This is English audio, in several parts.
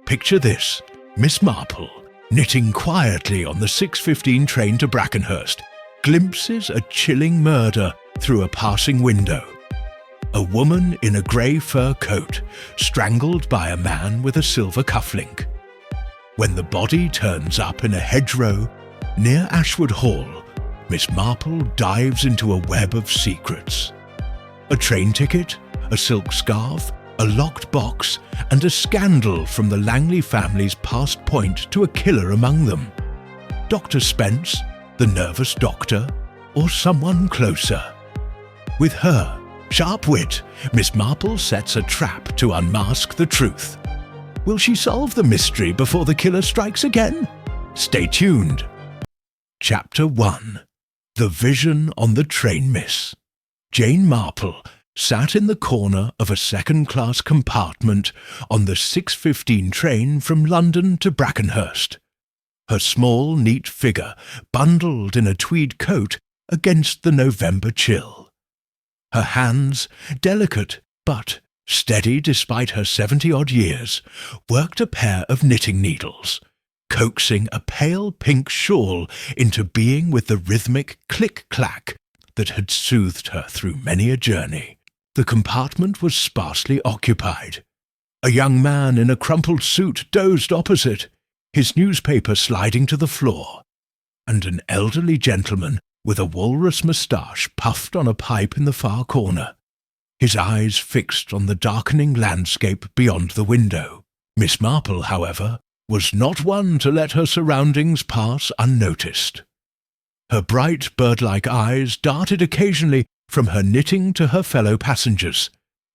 Picture this: Miss Marple, knitting quietly on the 6:15 train to Brackenhurst, glimpses a chilling murder through a passing window. A woman in a grey fur coat, strangled by a man with a silver cufflink. When the body turns up in a hedgerow near Ashwood Hall, Miss Marple dives into a web of secrets. A train ticket, a silk scarf, a locked box, and a scandal from the Langley family's past point to a killer among them. Dr. Spence, the nervous doctor, or someone closer? With her sharp wit, Miss Marple sets a trap to unmask the truth. Will she solve the mystery before the killer strikes again? Stay tuned. Chapter 1. The Vision on the Train Miss. Jane Marple sat in the corner of a second-class compartment on the 6:15 train from London to Brackenhurst, her small, neat figure bundled in a tweed coat against the November chill. Her hands, delicate but steady despite her 70-odd years, worked a pair of knitting needles, coaxing a pale pink shawl into being with the rhythmic click-clack that had soothed her through many a journey. The compartment was sparsely occupied. A young man in a crumpled suit dozed opposite, his newspaper sliding to the floor, and an elderly gentleman with a walrus moustache puffed on a pipe in the far corner, his eyes fixed on the darkening landscape beyond the window. Miss Marple, however, was not one to let her surroundings pass unnoticed. Her bright, bird-like eyes darted occasionally from her knitting to her fellow passengers,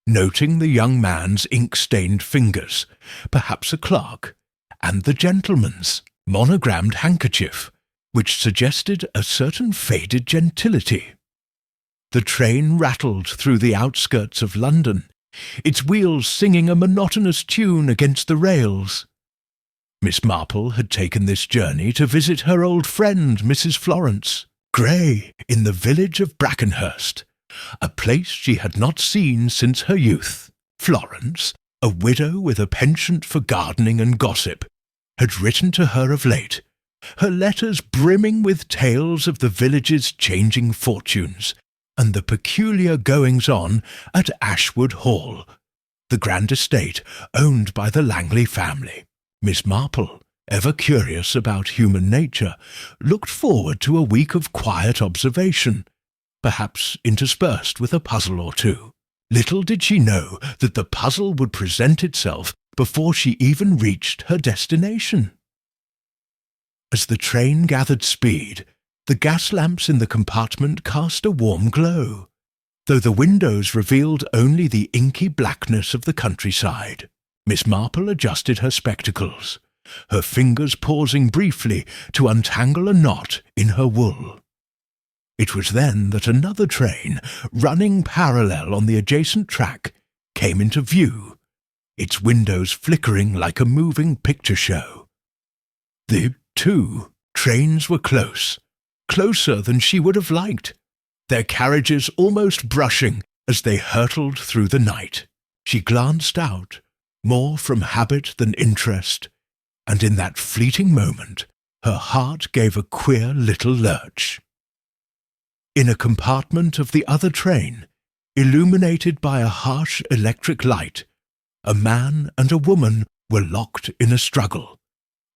noting the young man's ink-stained fingers, perhaps a clerk, and the gentleman's monogrammed handkerchief, which suggested a certain faded gentility. The train rattled through the outskirts of London, its wheels singing a monotonous tune against the rails. Miss Marple had taken this journey to visit her old friend Mrs. Florence Gray in the village of Brackenhurst, a place she had not seen since her youth. Florence, a widow with a penchant for gardening and gossip, had written to her of late, her letters brimming with tales of the village's changing fortunes and the peculiar goings-on at Ashwood Hall, the grand estate owned by the Langley family. Miss Marple, ever curious about human nature, looked forward to a week of quiet observation, perhaps interspersed with a puzzle or two. Little did she know that the puzzle would present itself before she even reached her destination. As the train gathered speed, the gas lamps in the compartment cast a warm glow, though the windows revealed only the inky blackness of the countryside. Miss Marple adjusted her spectacles, her fingers pausing briefly to untangle a knot in her wool. It was then that another train, running parallel on the adjacent track, came into view, its windows flickering like a moving picture show. The two trains were close, closer than she would have liked, their carriages almost brushing as they hurtled through the night. She glanced out, more from habit than interest, and in that fleeting moment her heart gave a queer little lurch. In a compartment of the other train, illuminated by a harsh electric light, a man and a woman were locked in a struggle.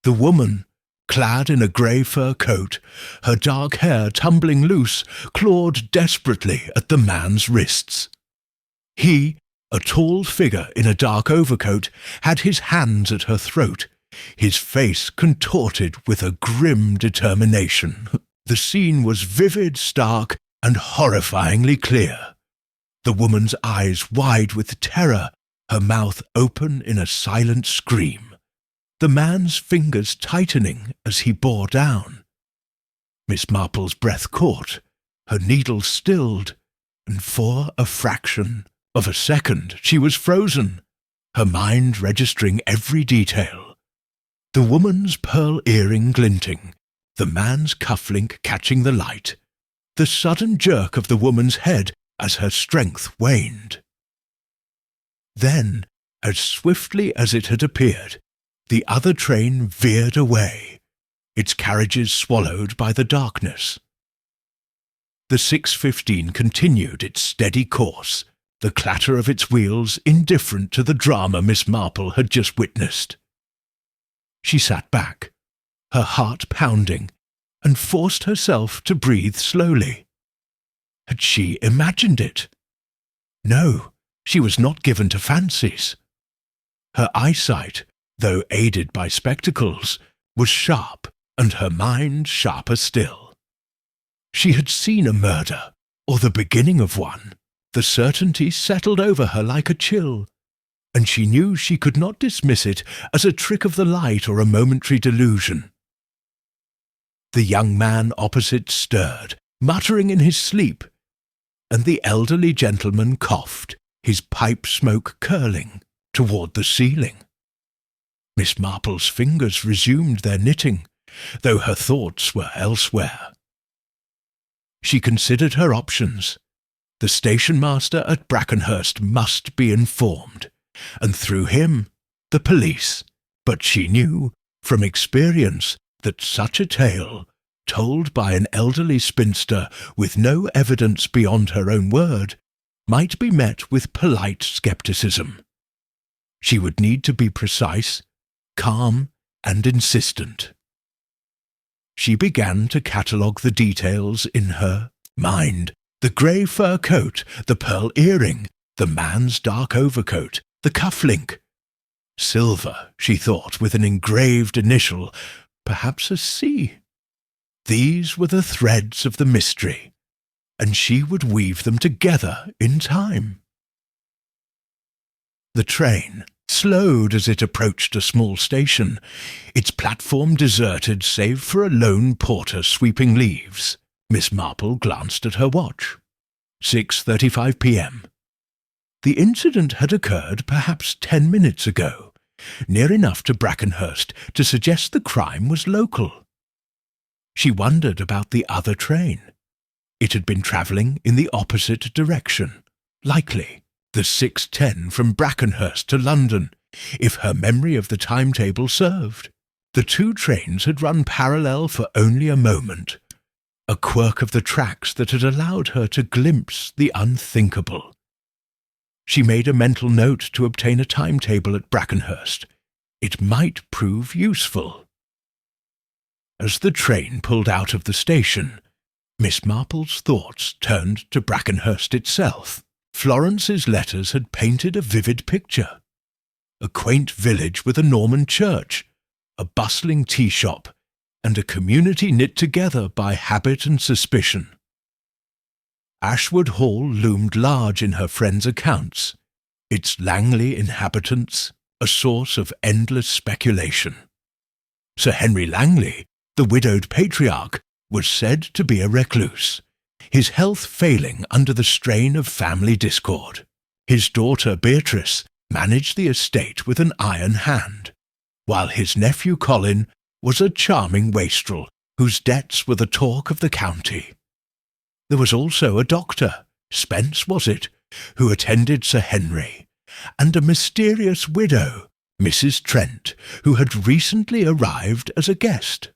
The woman, clad in a grey fur coat, her dark hair tumbling loose, clawed desperately at the man's wrists. He, a tall figure in a dark overcoat, had his hands at her throat, his face contorted with a grim determination. The scene was vivid, stark, and horrifyingly clear. The woman's eyes wide with terror, her mouth open in a silent scream, the man's fingers tightening as he bore down. Miss Marple's breath caught, her needle stilled, and for a fraction of a second she was frozen, her mind registering every detail. The woman's pearl earring glinting, the man's cufflink catching the light, the sudden jerk of the woman's head as her strength waned. Then, as swiftly as it had appeared, The other train veered away, its carriages swallowed by the darkness. The 6:15 continued its steady course, the clatter of its wheels indifferent to the drama Miss Marple had just witnessed. She sat back, her heart pounding, and forced herself to breathe slowly. Had she imagined it? No, she was not given to fancies. Her eyesight, though aided by spectacles, was sharp, and her mind sharper still. She had seen a murder, or the beginning of one. The certainty settled over her like a chill, and she knew she could not dismiss it as a trick of the light or a momentary delusion. The young man opposite stirred, muttering in his sleep, and the elderly gentleman coughed, his pipe smoke curling toward the ceiling. Miss Marple's fingers resumed their knitting, though her thoughts were elsewhere. She considered her options. The station-master at Brackenhurst must be informed, and through him, the police. But she knew, from experience, that such a tale, told by an elderly spinster with no evidence beyond her own word, might be met with polite scepticism. She would need to be precise, calm, and insistent. She began to catalogue the details in her mind. The grey fur coat, the pearl earring, the man's dark overcoat, the cuff-link. Silver, she thought, with an engraved initial, perhaps a C. These were the threads of the mystery, and she would weave them together in time. The train slowed as it approached a small station, its platform deserted save for a lone porter sweeping leaves. Miss Marple glanced at her watch. 6:35 p.m. The incident had occurred perhaps 10 minutes ago, near enough to Brackenhurst to suggest the crime was local. She wondered about the other train. It had been travelling in the opposite direction, likely the 6:10 from Brackenhurst to London, if her memory of the timetable served. The two trains had run parallel for only a moment, a quirk of the tracks that had allowed her to glimpse the unthinkable. She made a mental note to obtain a timetable at Brackenhurst. It might prove useful. As the train pulled out of the station, Miss Marple's thoughts turned to Brackenhurst itself. Florence's letters had painted a vivid picture. A quaint village with a Norman church, a bustling tea-shop, and a community knit together by habit and suspicion. Ashwood Hall loomed large in her friend's accounts, its Langley inhabitants a source of endless speculation. Sir Henry Langley, the widowed patriarch, was said to be a recluse, his health failing under the strain of family discord. His daughter Beatrice managed the estate with an iron hand, while his nephew Colin was a charming wastrel whose debts were the talk of the county. There was also a doctor, Spence was it, who attended Sir Henry, and a mysterious widow, Mrs. Trent, who had recently arrived as a guest.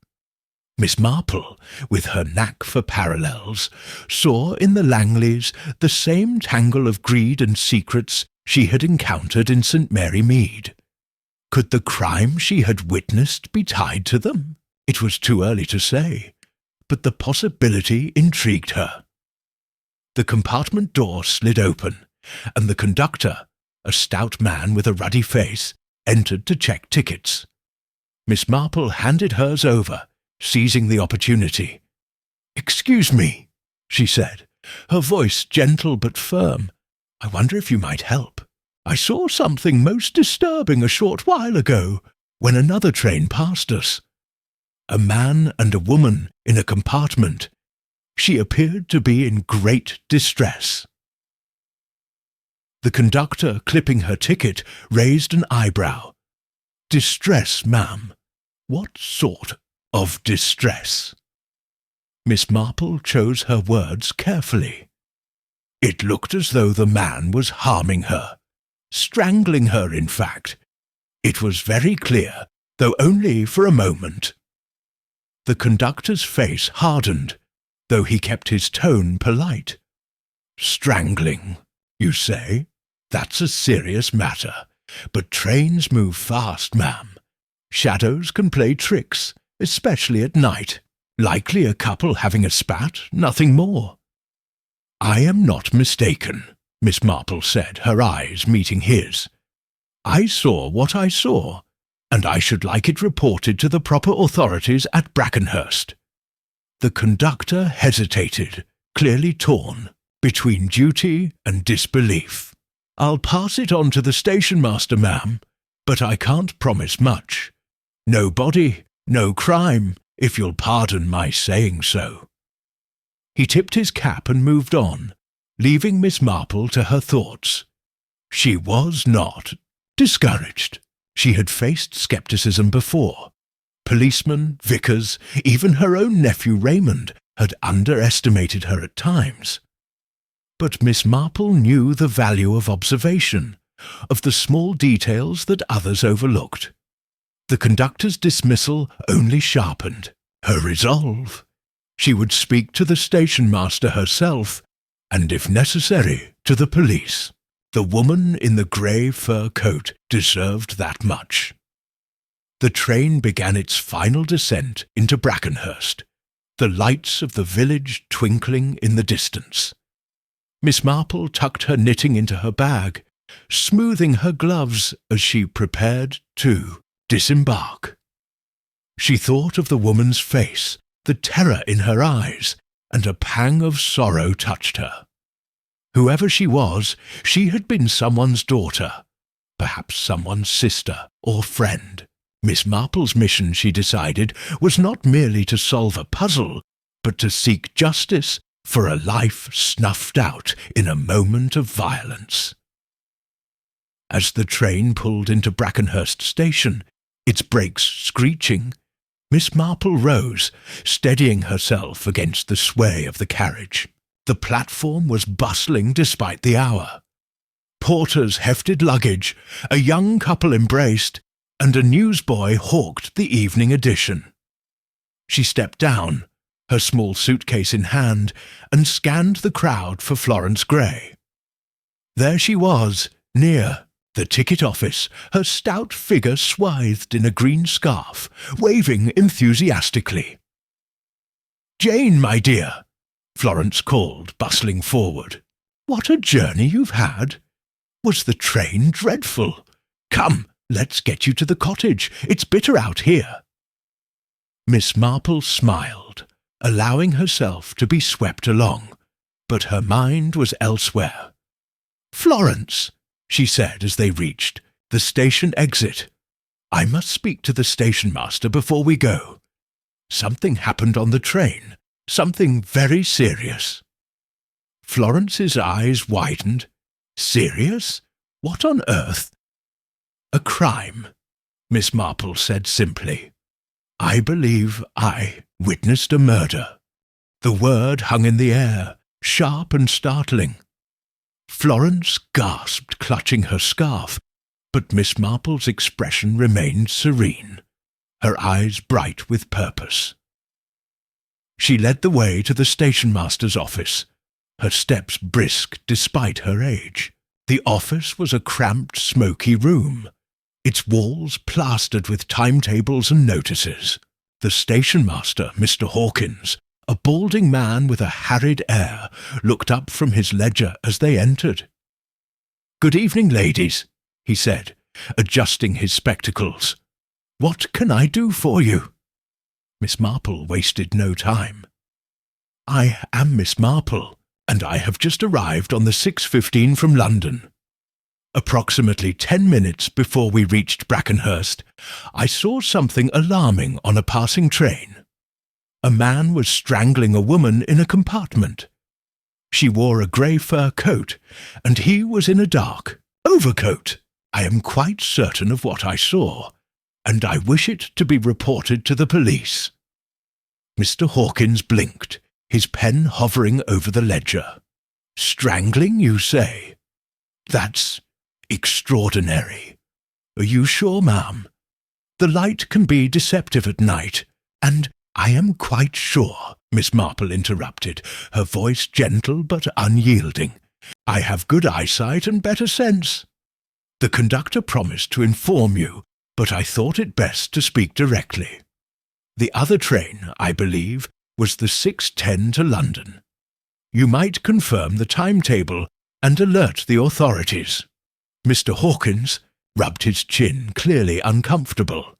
Miss Marple, with her knack for parallels, saw in the Langleys the same tangle of greed and secrets she had encountered in St. Mary Mead. Could the crime she had witnessed be tied to them? It was too early to say, but the possibility intrigued her. The compartment door slid open, and the conductor, a stout man with a ruddy face, entered to check tickets. Miss Marple handed hers over, seizing the opportunity. "Excuse me," she said, her voice gentle but firm. "I wonder if you might help. I saw something most disturbing a short while ago, when another train passed us. A man and a woman in a compartment. She appeared to be in great distress." The conductor, clipping her ticket, raised an eyebrow. "Distress, ma'am? What sort of distress?" Miss Marple chose her words carefully. It looked as though the man was harming her, strangling her, in fact. It was very clear though only for a moment. The conductor's face hardened, though he kept his tone polite. Strangling, you say? That's a serious matter. But trains move fast, ma'am. Shadows can play tricks, especially at night. Likely a couple having a spat, nothing more. I am not mistaken, Miss Marple said, her eyes meeting his. I saw what I saw, and I should like it reported to the proper authorities at Brackenhurst. The conductor hesitated, clearly torn between duty and disbelief. I'll pass it on to the station master, ma'am, but I can't promise much. No body, no crime, if you'll pardon my saying so. He tipped his cap and moved on, leaving Miss Marple to her thoughts. She was not discouraged. She had faced scepticism before. Policemen, vicars, even her own nephew Raymond had underestimated her at times. But Miss Marple knew the value of observation, of the small details that others overlooked. The conductor's dismissal only sharpened her resolve. She would speak to the station master herself, and if necessary, to the police. The woman in the grey fur coat deserved that much. The train began its final descent into Brackenhurst, the lights of the village twinkling in the distance. Miss Marple tucked her knitting into her bag, smoothing her gloves as she prepared to disembark. She thought of the woman's face, the terror in her eyes, and a pang of sorrow touched her. Whoever she was, she had been someone's daughter, perhaps someone's sister or friend. Miss Marple's mission, she decided, was not merely to solve a puzzle, but to seek justice for a life snuffed out in a moment of violence. As the train pulled into Brackenhurst station, its brakes screeching, Miss Marple rose, steadying herself against the sway of the carriage. The platform was bustling despite the hour. Porters hefted luggage, a young couple embraced, and a newsboy hawked the evening edition. She stepped down, her small suitcase in hand, and scanned the crowd for Florence Gray. There she was, near the ticket office, her stout figure swathed in a green scarf, waving enthusiastically. "Jane, my dear," Florence called, bustling forward. "What a journey you've had! Was the train dreadful? Come, let's get you to the cottage. It's bitter out here." Miss Marple smiled, allowing herself to be swept along, but her mind was elsewhere. "Florence," she said as they reached the station exit, "I must speak to the station master before we go. Something happened on the train, something very serious." Florence's eyes widened. "Serious? What on earth?" "A crime," Miss Marple said simply. "I believe I witnessed a murder." The word hung in the air, sharp and startling. Florence gasped, clutching her scarf, but Miss Marple's expression remained serene, her eyes bright with purpose. She led the way to the station-master's office, her steps brisk despite her age. The office was a cramped, smoky room, its walls plastered with timetables and notices. The station-master, Mr. Hawkins, a balding man with a harried air, looked up from his ledger as they entered. "Good evening, ladies," he said, adjusting his spectacles. "What can I do for you?" Miss Marple wasted no time. "I am Miss Marple, and I have just arrived on the 6:15 from London. Approximately 10 minutes before we reached Brackenhurst, I saw something alarming on a passing train. A man was strangling a woman in a compartment. She wore a grey fur coat, and he was in a dark overcoat. I am quite certain of what I saw, and I wish it to be reported to the police." Mr. Hawkins blinked, his pen hovering over the ledger. "Strangling, you say? That's extraordinary. Are you sure, ma'am?" The light can be deceptive at night, and I am quite sure," Miss Marple interrupted, her voice gentle but unyielding. "I have good eyesight and better sense. The conductor promised to inform you, but I thought it best to speak directly. The other train, I believe, was the 6:10 to London. You might confirm the timetable and alert the authorities." Mr. Hawkins rubbed his chin, clearly uncomfortable.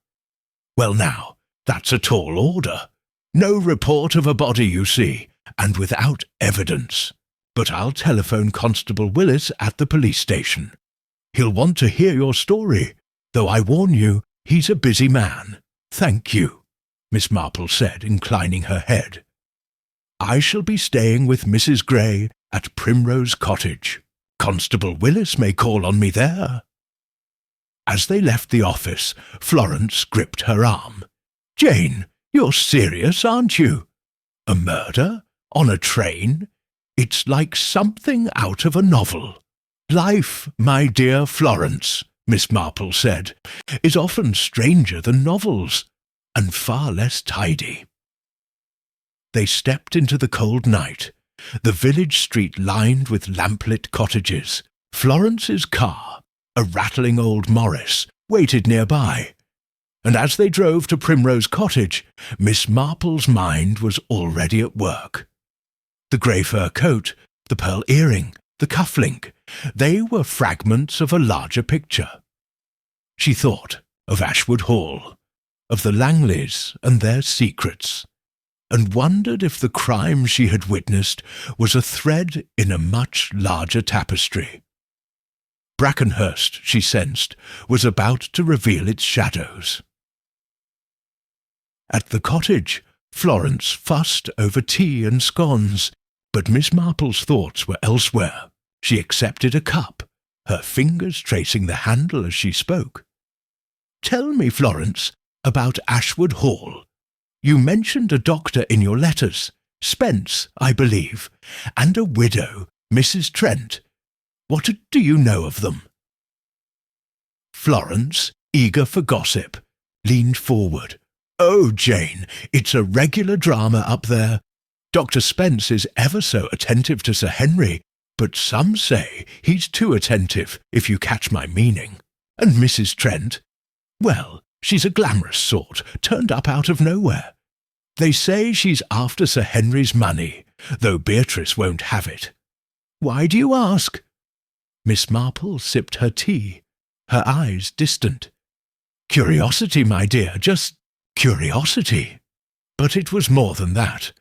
"Well now, that's a tall order. No report of a body, you see, and without evidence. But I'll telephone Constable Willis at the police station. He'll want to hear your story, though I warn you, he's a busy man. Thank you," Miss Marple said, inclining her head. "I shall be staying with Mrs. Gray at Primrose Cottage. Constable Willis may call on me there." As they left the office, Florence gripped her arm. "Jane, you're serious, aren't you? A murder? On a train? It's like something out of a novel." "Life, my dear Florence," Miss Marple said, "is often stranger than novels, and far less tidy." They stepped into the cold night, the village street lined with lamplit cottages. Florence's car, a rattling old Morris, waited nearby, and as they drove to Primrose Cottage, Miss Marple's mind was already at work. The grey fur coat, the pearl earring, the cufflink, they were fragments of a larger picture. She thought of Ashwood Hall, of the Langleys and their secrets, and wondered if the crime she had witnessed was a thread in a much larger tapestry. Brackenhurst, she sensed, was about to reveal its shadows. At the cottage, Florence fussed over tea and scones, but Miss Marple's thoughts were elsewhere. She accepted a cup, her fingers tracing the handle as she spoke. "Tell me, Florence, about Ashwood Hall. You mentioned a doctor in your letters, Spence, I believe, and a widow, Mrs. Trent. What do you know of them?" Florence, eager for gossip, leaned forward. "Oh, Jane, it's a regular drama up there. Dr. Spence is ever so attentive to Sir Henry, but some say he's too attentive, if you catch my meaning. And Mrs. Trent, well, she's a glamorous sort, turned up out of nowhere. They say she's after Sir Henry's money, though Beatrice won't have it. Why do you ask?" Miss Marple sipped her tea, her eyes distant. "Curiosity, my dear, just curiosity." But it was more than that.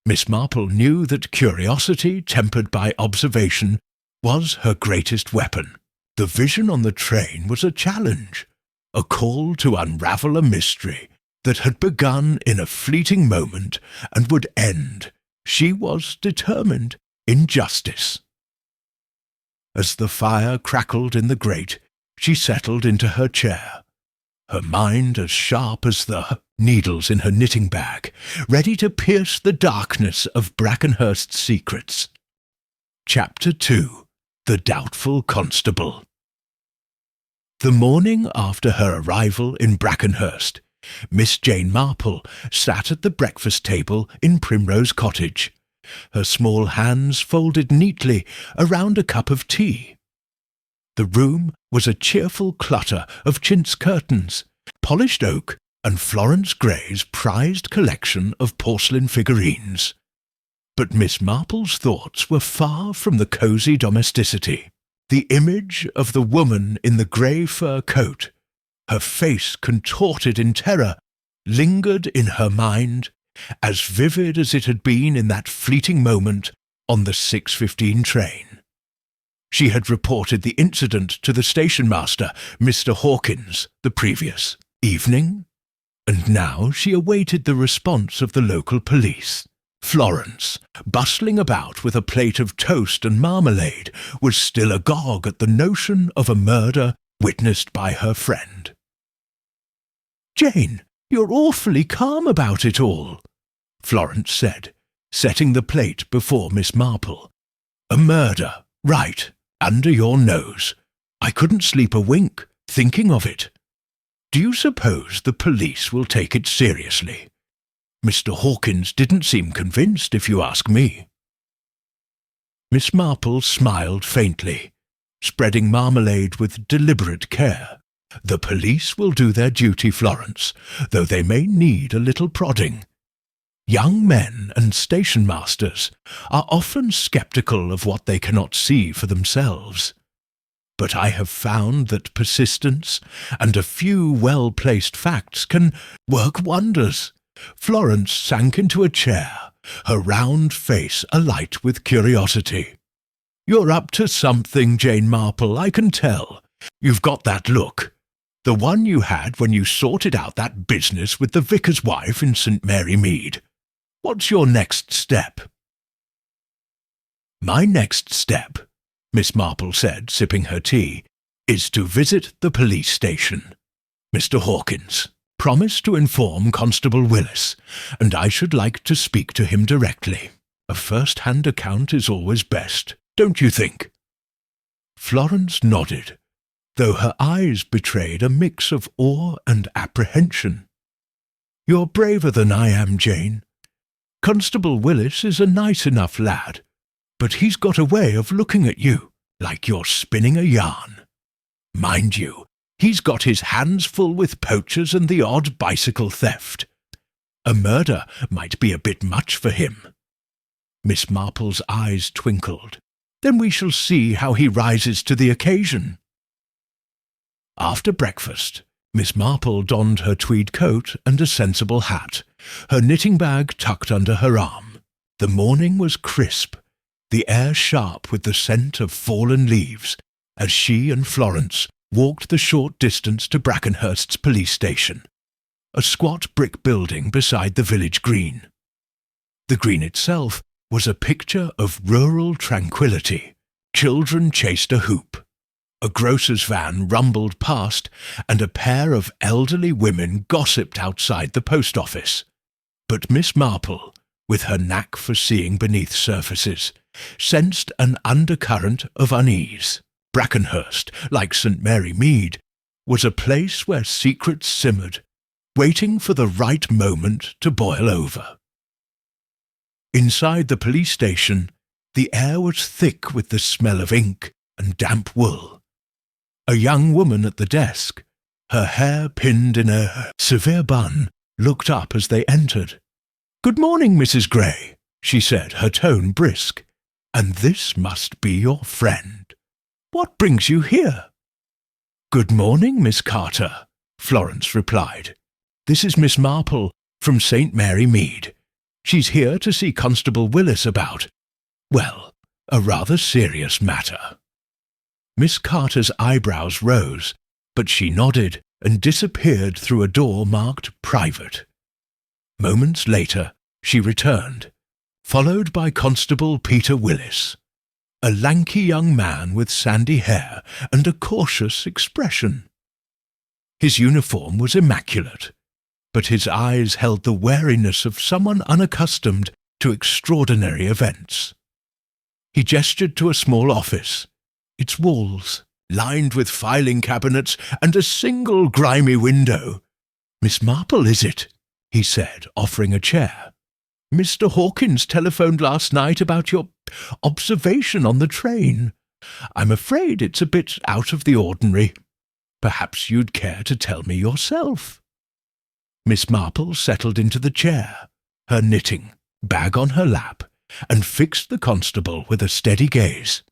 Miss Marple knew that curiosity, tempered by observation, was her greatest weapon. The vision on the train was a challenge, a call to unravel a mystery that had begun in a fleeting moment and would end, she was determined, in justice. As the fire crackled in the grate, she settled into her chair, her mind as sharp as the needles in her knitting bag, ready to pierce the darkness of Brackenhurst's secrets. Chapter 2. The Doubtful Constable. The morning after her arrival in Brackenhurst, Miss Jane Marple sat at the breakfast table in Primrose Cottage, her small hands folded neatly around a cup of tea. The room was a cheerful clutter of chintz curtains, polished oak, and Florence Gray's prized collection of porcelain figurines. But Miss Marple's thoughts were far from the cosy domesticity. The image of the woman in the grey fur coat, her face contorted in terror, lingered in her mind, as vivid as it had been in that fleeting moment on the 6:15 train. She had reported the incident to the station-master, Mr. Hawkins, the previous evening, and now she awaited the response of the local police. Florence, bustling about with a plate of toast and marmalade, was still agog at the notion of a murder witnessed by her friend. "Jane, you're awfully calm about it all," Florence said, setting the plate before Miss Marple. "A murder, right, under your nose. I couldn't sleep a wink, thinking of it." Do you suppose the police will take it seriously? Mr. Hawkins didn't seem convinced, if you ask me." Miss Marple smiled faintly, spreading marmalade with deliberate care. "The police will do their duty, Florence, though they may need a little prodding. Young men and station masters are often sceptical of what they cannot see for themselves. But I have found that persistence and a few well-placed facts can work wonders." Florence sank into a chair, her round face alight with curiosity. "You're up to something, Jane Marple, I can tell. You've got that look. The one you had when you sorted out that business with the vicar's wife in St. Mary Mead. What's your next step?" "My next step," Miss Marple said, sipping her tea, "is to visit the police station. Mr. Hawkins, promise to inform Constable Willis, and I should like to speak to him directly. A first-hand account is always best, don't you think?" Florence nodded, though her eyes betrayed a mix of awe and apprehension. "You're braver than I am, Jane. Constable Willis is a nice enough lad, but he's got a way of looking at you like you're spinning a yarn. Mind you, he's got his hands full with poachers and the odd bicycle theft. A murder might be a bit much for him." Miss Marple's eyes twinkled. "Then we shall see how he rises to the occasion." After breakfast, Miss Marple donned her tweed coat and a sensible hat, her knitting bag tucked under her arm. The morning was crisp, the air sharp with the scent of fallen leaves, as she and Florence walked the short distance to Brackenhurst's police station, a squat brick building beside the village green. The green itself was a picture of rural tranquility. Children chased a hoop. A grocer's van rumbled past, and a pair of elderly women gossiped outside the post office. But Miss Marple, with her knack for seeing beneath surfaces, sensed an undercurrent of unease. Brackenhurst, like St. Mary Mead, was a place where secrets simmered, waiting for the right moment to boil over. Inside the police station, the air was thick with the smell of ink and damp wool. A young woman at the desk, her hair pinned in a severe bun, looked up as they entered. "Good morning, Mrs. Gray," she said, her tone brisk. "And this must be your friend. What brings you here?" "Good morning, Miss Carter," Florence replied. "This is Miss Marple from St. Mary Mead. She's here to see Constable Willis about, well, a rather serious matter." Miss Carter's eyebrows rose, but she nodded and disappeared through a door marked Private. Moments later, she returned, followed by Constable Peter Willis, a lanky young man with sandy hair and a cautious expression. His uniform was immaculate, but his eyes held the wariness of someone unaccustomed to extraordinary events. He gestured to a small office, its walls lined with filing cabinets and a single grimy window. "Miss Marple, is it?" he said, offering a chair. "Mr. Hawkins telephoned last night about your observation on the train. I'm afraid it's a bit out of the ordinary. Perhaps you'd care to tell me yourself." Miss Marple settled into the chair, her knitting, bag on her lap, and fixed the constable with a steady gaze.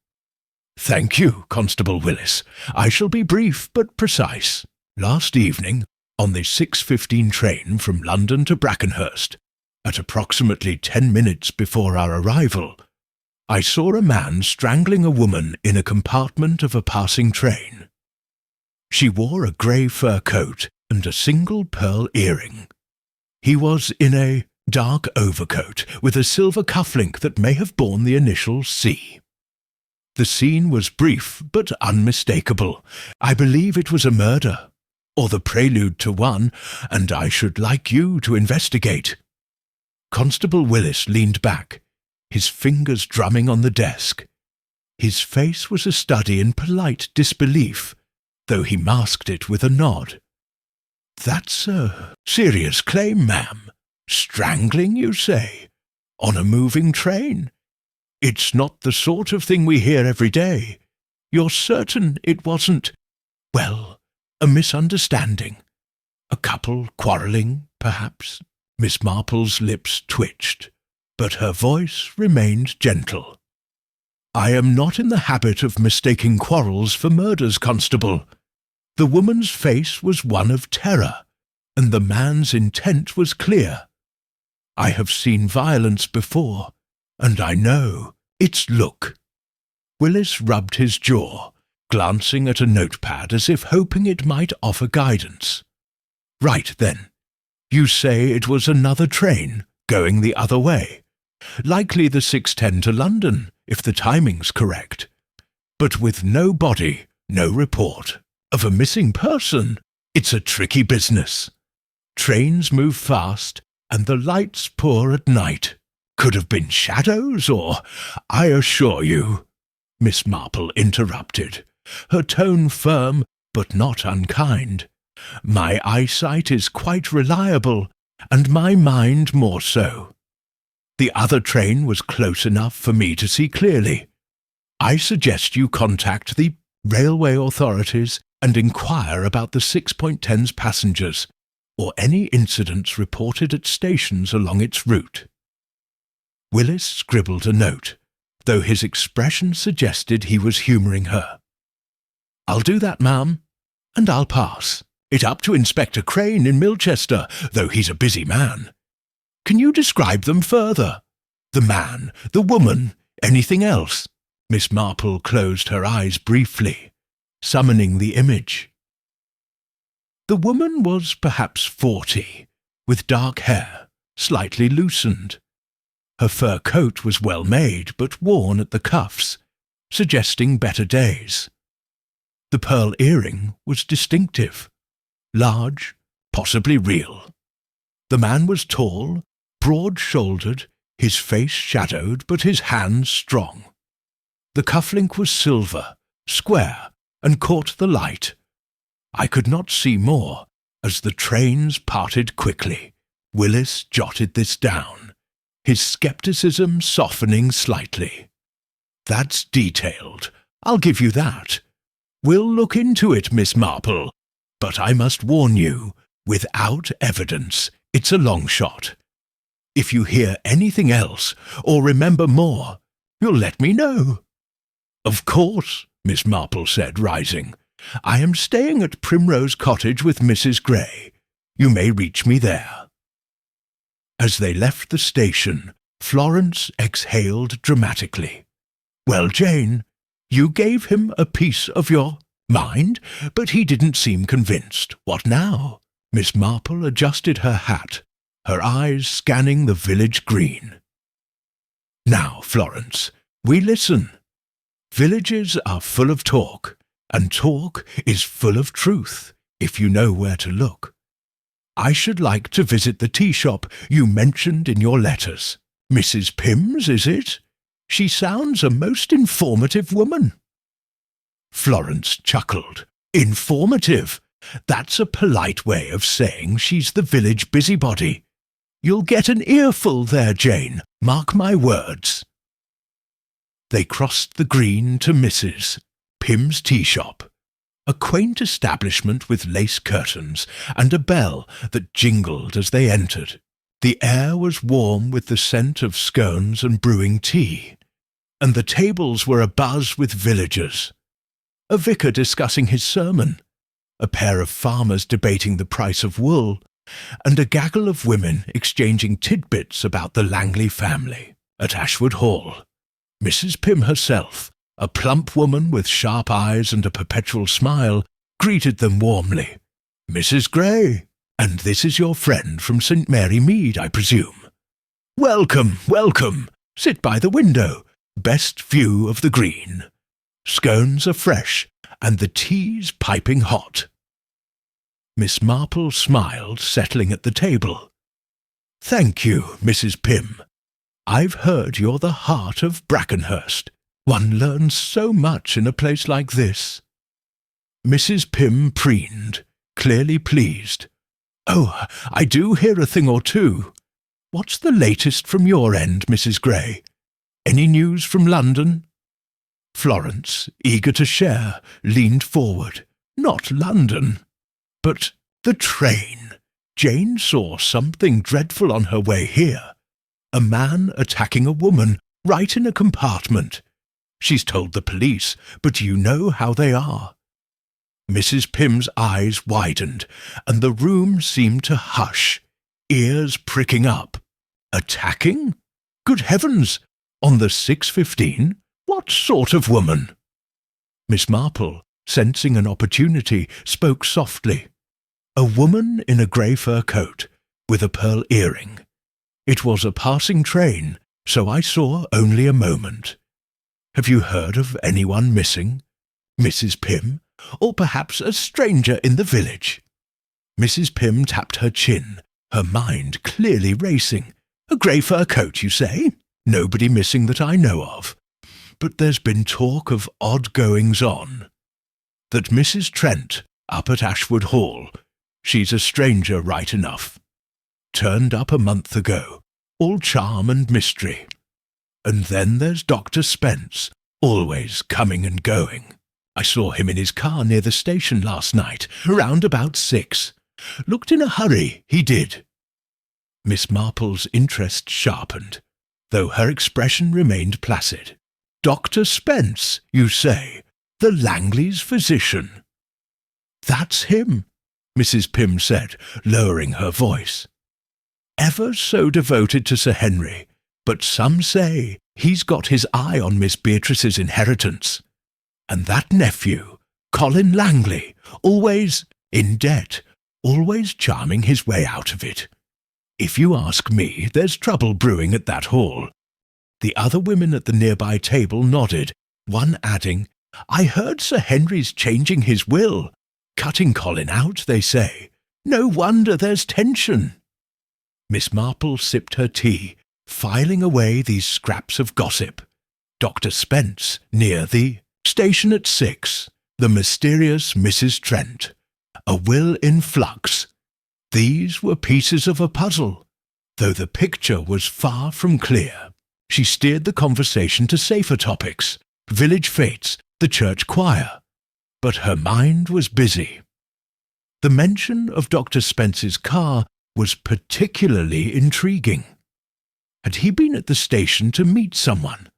"Thank you, Constable Willis. I shall be brief but precise. Last evening, on the 6:15 train from London to Brackenhurst, at approximately 10 minutes before our arrival, I saw a man strangling a woman in a compartment of a passing train. She wore a grey fur coat and a single pearl earring. He was in a dark overcoat with a silver cufflink that may have borne the initial C. The scene was brief but unmistakable. I believe it was a murder, or the prelude to one, and I should like you to investigate." Constable Willis leaned back, his fingers drumming on the desk. His face was a study in polite disbelief, though he masked it with a nod. That's a serious claim, ma'am. Strangling, you say? On a moving train? It's not the sort of thing we hear every day. You're certain it wasn't, well, a misunderstanding? A couple quarrelling, perhaps? Miss Marple's lips twitched, but her voice remained gentle. I am not in the habit of mistaking quarrels for murders, Constable. The woman's face was one of terror, and the man's intent was clear. I have seen violence before, and I know its look. Willis rubbed his jaw, glancing at a notepad as if hoping it might offer guidance. Right then. You say it was another train, going the other way. Likely the 6:10 to London, if the timing's correct. But with no body, no report of a missing person. It's a tricky business. Trains move fast, and the lights poor at night. Could have been shadows, or, I assure you, Miss Marple interrupted, her tone firm but not unkind. My eyesight is quite reliable, and my mind more so. The other train was close enough for me to see clearly. I suggest you contact the railway authorities and inquire about the 6.10's passengers, or any incidents reported at stations along its route. Willis scribbled a note, though his expression suggested he was humouring her. I'll do that, ma'am, and I'll pass. It up to Inspector Crane in Milchester, though he's a busy man. Can you describe them further? The man, the woman, anything else? Miss Marple closed her eyes briefly, summoning the image. The woman was perhaps 40, with dark hair, slightly loosened. Her fur coat was well made, but worn at the cuffs, suggesting better days. The pearl earring was distinctive, large, possibly real. The man was tall, broad-shouldered, his face shadowed, but his hands strong. The cufflink was silver, square, and caught the light. I could not see more, as the trains parted quickly. Willis jotted this down, his scepticism softening slightly. That's detailed, I'll give you that. We'll look into it, Miss Marple, but I must warn you, without evidence, it's a long shot. If you hear anything else, or remember more, you'll let me know. Of course, Miss Marple said, rising. I am staying at Primrose Cottage with Mrs. Gray. You may reach me there. As they left the station, Florence exhaled dramatically. Well, Jane, you gave him a piece of your mind, but he didn't seem convinced. What now? Miss Marple adjusted her hat, her eyes scanning the village green. Now, Florence, we listen. Villages are full of talk, and talk is full of truth, if you know where to look. I should like to visit the tea shop you mentioned in your letters. Mrs. Pym's, is it? She sounds a most informative woman. Florence chuckled. Informative? That's a polite way of saying she's the village busybody. You'll get an earful there, Jane, mark my words. They crossed the green to Mrs. Pym's tea shop, a quaint establishment with lace curtains and a bell that jingled as they entered. The air was warm with the scent of scones and brewing tea, and the tables were abuzz with villagers. A vicar discussing his sermon, a pair of farmers debating the price of wool, and a gaggle of women exchanging tidbits about the Langley family. At Ashwood Hall, Mrs. Pym herself, a plump woman with sharp eyes and a perpetual smile, greeted them warmly. Mrs. Gray, and this is your friend from St. Mary Mead, I presume. Welcome, welcome. Sit by the window. Best view of the green. Scones are fresh, and the tea's piping hot. Miss Marple smiled, settling at the table. Thank you, Mrs. Pym. I've heard you're the heart of Brackenhurst. One learns so much in a place like this. Mrs. Pym preened, clearly pleased. "Oh, I do hear a thing or two. What's the latest from your end, Mrs. Gray? Any news from London?" Florence, eager to share, leaned forward. "Not London, but the train. Jane saw something dreadful on her way here. A man attacking a woman right in a compartment. She's told the police, but you know how they are." Mrs. Pym's eyes widened, and the room seemed to hush, ears pricking up. Attacking? Good heavens! On the 6:15? What sort of woman? Miss Marple, sensing an opportunity, spoke softly. "A woman in a grey fur coat, with a pearl earring. It was a passing train, so I saw only a moment. Have you heard of anyone missing? Mrs. Pym? Or perhaps a stranger in the village?" Mrs. Pym tapped her chin, her mind clearly racing. "A grey fur coat, you say? Nobody missing that I know of. But there's been talk of odd goings-on. That Mrs. Trent, up at Ashwood Hall, she's a stranger right enough. Turned up a month ago, all charm and mystery. And then there's Dr. Spence, always coming and going. I saw him in his car near the station last night, around about 6. Looked in a hurry, he did." Miss Marple's interest sharpened, though her expression remained placid. "Dr. Spence, you say? The Langley's physician?" "That's him," Mrs. Pym said, lowering her voice. "Ever so devoted to Sir Henry, but some say he's got his eye on Miss Beatrice's inheritance. And that nephew, Colin Langley, always in debt, always charming his way out of it. If you ask me, there's trouble brewing at that hall." The other women at the nearby table nodded, one adding, "I heard Sir Henry's changing his will. Cutting Colin out, they say. No wonder there's tension." Miss Marple sipped her tea, filing away these scraps of gossip. Dr. Spence, near the station at 6. The mysterious Mrs. Trent. A will in flux. These were pieces of a puzzle, though the picture was far from clear. She steered the conversation to safer topics, village fates, the church choir. But her mind was busy. The mention of Dr. Spence's car was particularly intriguing. Had he been at the station to meet someone,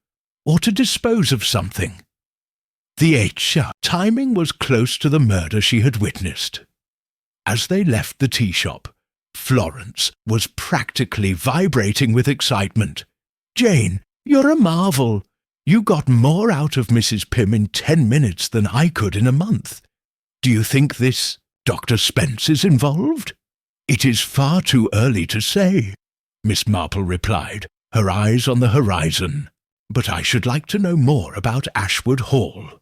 or to dispose of something? The timing was close to the murder she had witnessed. As they left the tea shop, Florence was practically vibrating with excitement. "Jane, you're a marvel. You got more out of Mrs. Pym in 10 minutes than I could in a month. Do you think this Dr. Spence is involved?" "It is far too early to say," Miss Marple replied, her eyes on the horizon. "But I should like to know more about Ashwood Hall.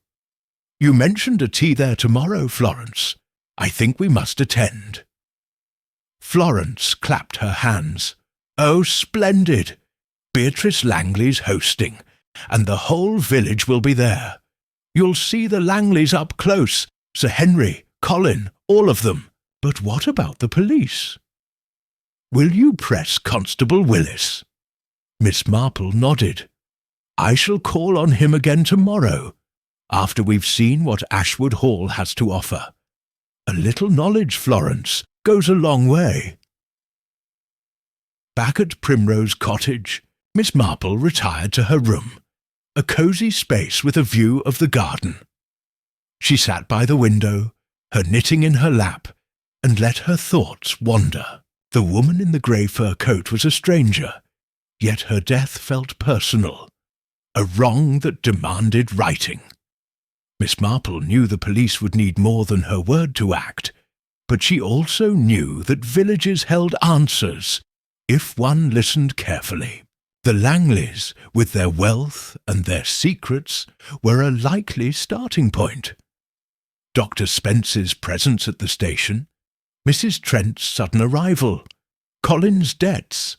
You mentioned a tea there tomorrow, Florence. I think we must attend." Florence clapped her hands. "Oh, splendid! Beatrice Langley's hosting, and the whole village will be there. You'll see the Langleys up close, Sir Henry, Colin, all of them. But what about the police? Will you press Constable Willis?" Miss Marple nodded. "I shall call on him again tomorrow, after we've seen what Ashwood Hall has to offer. A little knowledge, Florence, goes a long way." Back at Primrose Cottage, Miss Marple retired to her room, a cosy space with a view of the garden. She sat by the window, her knitting in her lap, and let her thoughts wander. The woman in the grey fur coat was a stranger, yet her death felt personal, a wrong that demanded righting. Miss Marple knew the police would need more than her word to act, but she also knew that villages held answers if one listened carefully. The Langleys, with their wealth and their secrets, were a likely starting point. Dr. Spence's presence at the station, Mrs. Trent's sudden arrival, Colin's debts,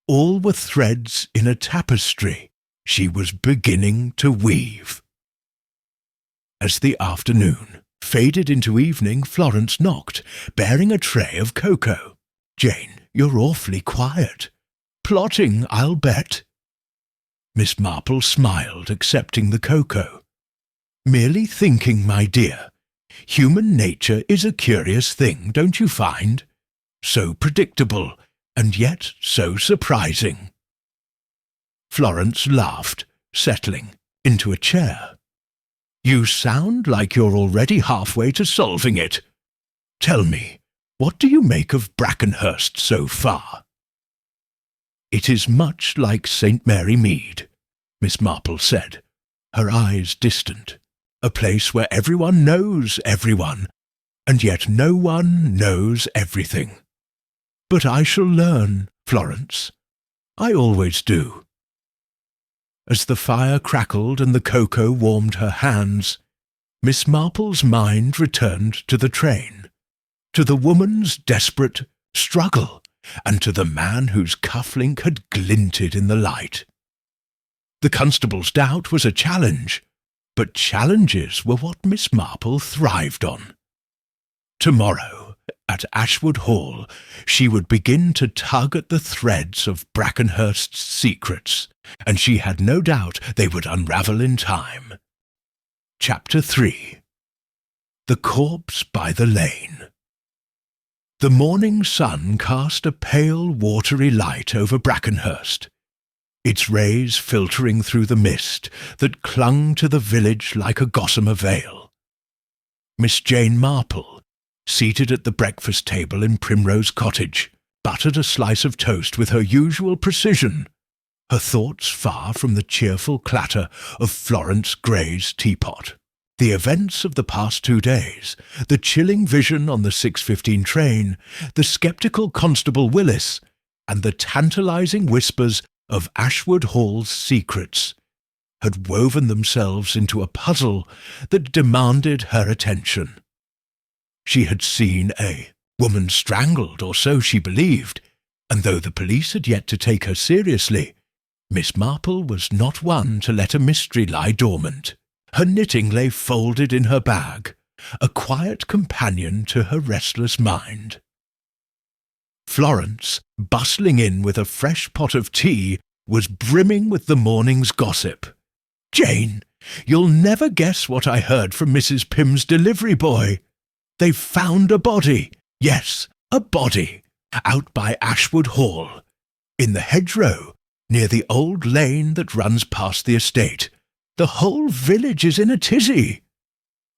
all were threads in a tapestry she was beginning to weave. As the afternoon Faded into evening, Florence knocked, bearing a tray of cocoa. "Jane, you're awfully quiet. Plotting, I'll bet." Miss Marple smiled, accepting the cocoa. "Merely thinking, my dear. Human nature is a curious thing, don't you find? So predictable, and yet so surprising." Florence laughed, settling into a chair. "You sound like you're already halfway to solving it. Tell me, what do you make of Brackenhurst so far?" "It is much like St. Mary Mead," Miss Marple said, her eyes distant. "A place where everyone knows everyone, and yet no one knows everything. But I shall learn, Florence. I always do." As the fire crackled and the cocoa warmed her hands, Miss Marple's mind returned to the train, to the woman's desperate struggle, and to the man whose cufflink had glinted in the light. The constable's doubt was a challenge, but challenges were what Miss Marple thrived on. Tomorrow, at Ashwood Hall, she would begin to tug at the threads of Brackenhurst's secrets, and she had no doubt they would unravel in time. Chapter 3. The Corpse by the Lane. The morning sun cast a pale, watery light over Brackenhurst, its rays filtering through the mist that clung to the village like a gossamer veil. Miss Jane Marple, seated at the breakfast table in Primrose Cottage, buttered a slice of toast with her usual precision, her thoughts far from the cheerful clatter of Florence Gray's teapot. The events of the past 2 days, the chilling vision on the 6:15 train, the sceptical Constable Willis, and the tantalizing whispers of Ashwood Hall's secrets, had woven themselves into a puzzle that demanded her attention. She had seen a woman strangled, or so she believed, and though the police had yet to take her seriously, Miss Marple was not one to let a mystery lie dormant. Her knitting lay folded in her bag, a quiet companion to her restless mind. Florence, bustling in with a fresh pot of tea, was brimming with the morning's gossip. "Jane, you'll never guess what I heard from Mrs. Pym's delivery boy. They've found a body. Yes, a body. Out by Ashwood Hall. In the hedgerow, near the old lane that runs past the estate. The whole village is in a tizzy."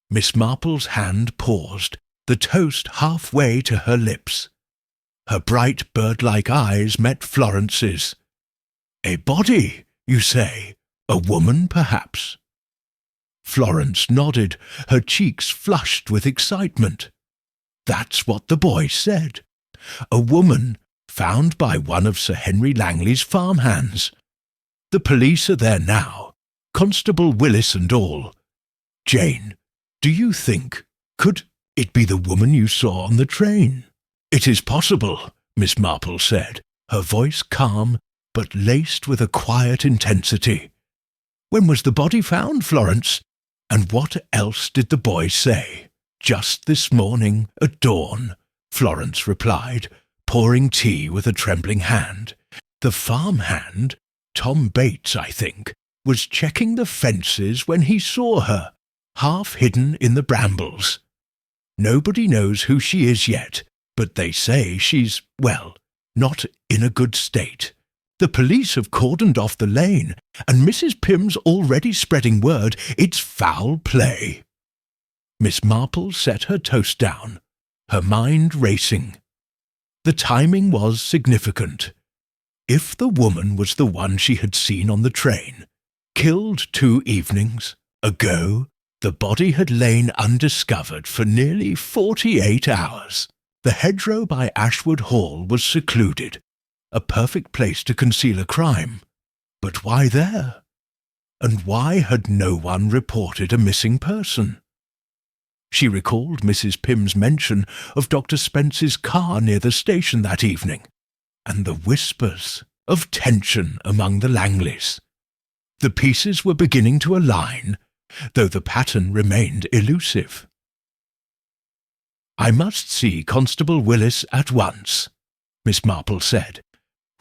Miss Marple's hand paused, the toast halfway to her lips. Her bright bird-like eyes met Florence's. "A body, you say? A woman, perhaps?" Florence nodded, her cheeks flushed with excitement. "That's what the boy said. A woman found by one of Sir Henry Langley's farmhands. The police are there now, Constable Willis and all. Jane, do you think, could it be the woman you saw on the train?" "It is possible," Miss Marple said, her voice calm but laced with a quiet intensity. "When was the body found, Florence? And what else did the boy say?" "Just this morning, at dawn," Florence replied, pouring tea with a trembling hand. "The farmhand, Tom Bates, I think, was checking the fences when he saw her, half hidden in the brambles. Nobody knows who she is yet, but they say she's, well, not in a good state. The police have cordoned off the lane, and Mrs. Pym's already spreading word it's foul play." Miss Marple set her toast down, her mind racing. The timing was significant. If the woman was the one she had seen on the train, killed 2 evenings ago, the body had lain undiscovered for nearly 48 hours. The hedgerow by Ashwood Hall was secluded, a perfect place to conceal a crime. But why there? And why had no one reported a missing person? She recalled Mrs. Pym's mention of Dr. Spence's car near the station that evening, and the whispers of tension among the Langleys. The pieces were beginning to align, though the pattern remained elusive. "I must see Constable Willis at once," Miss Marple said,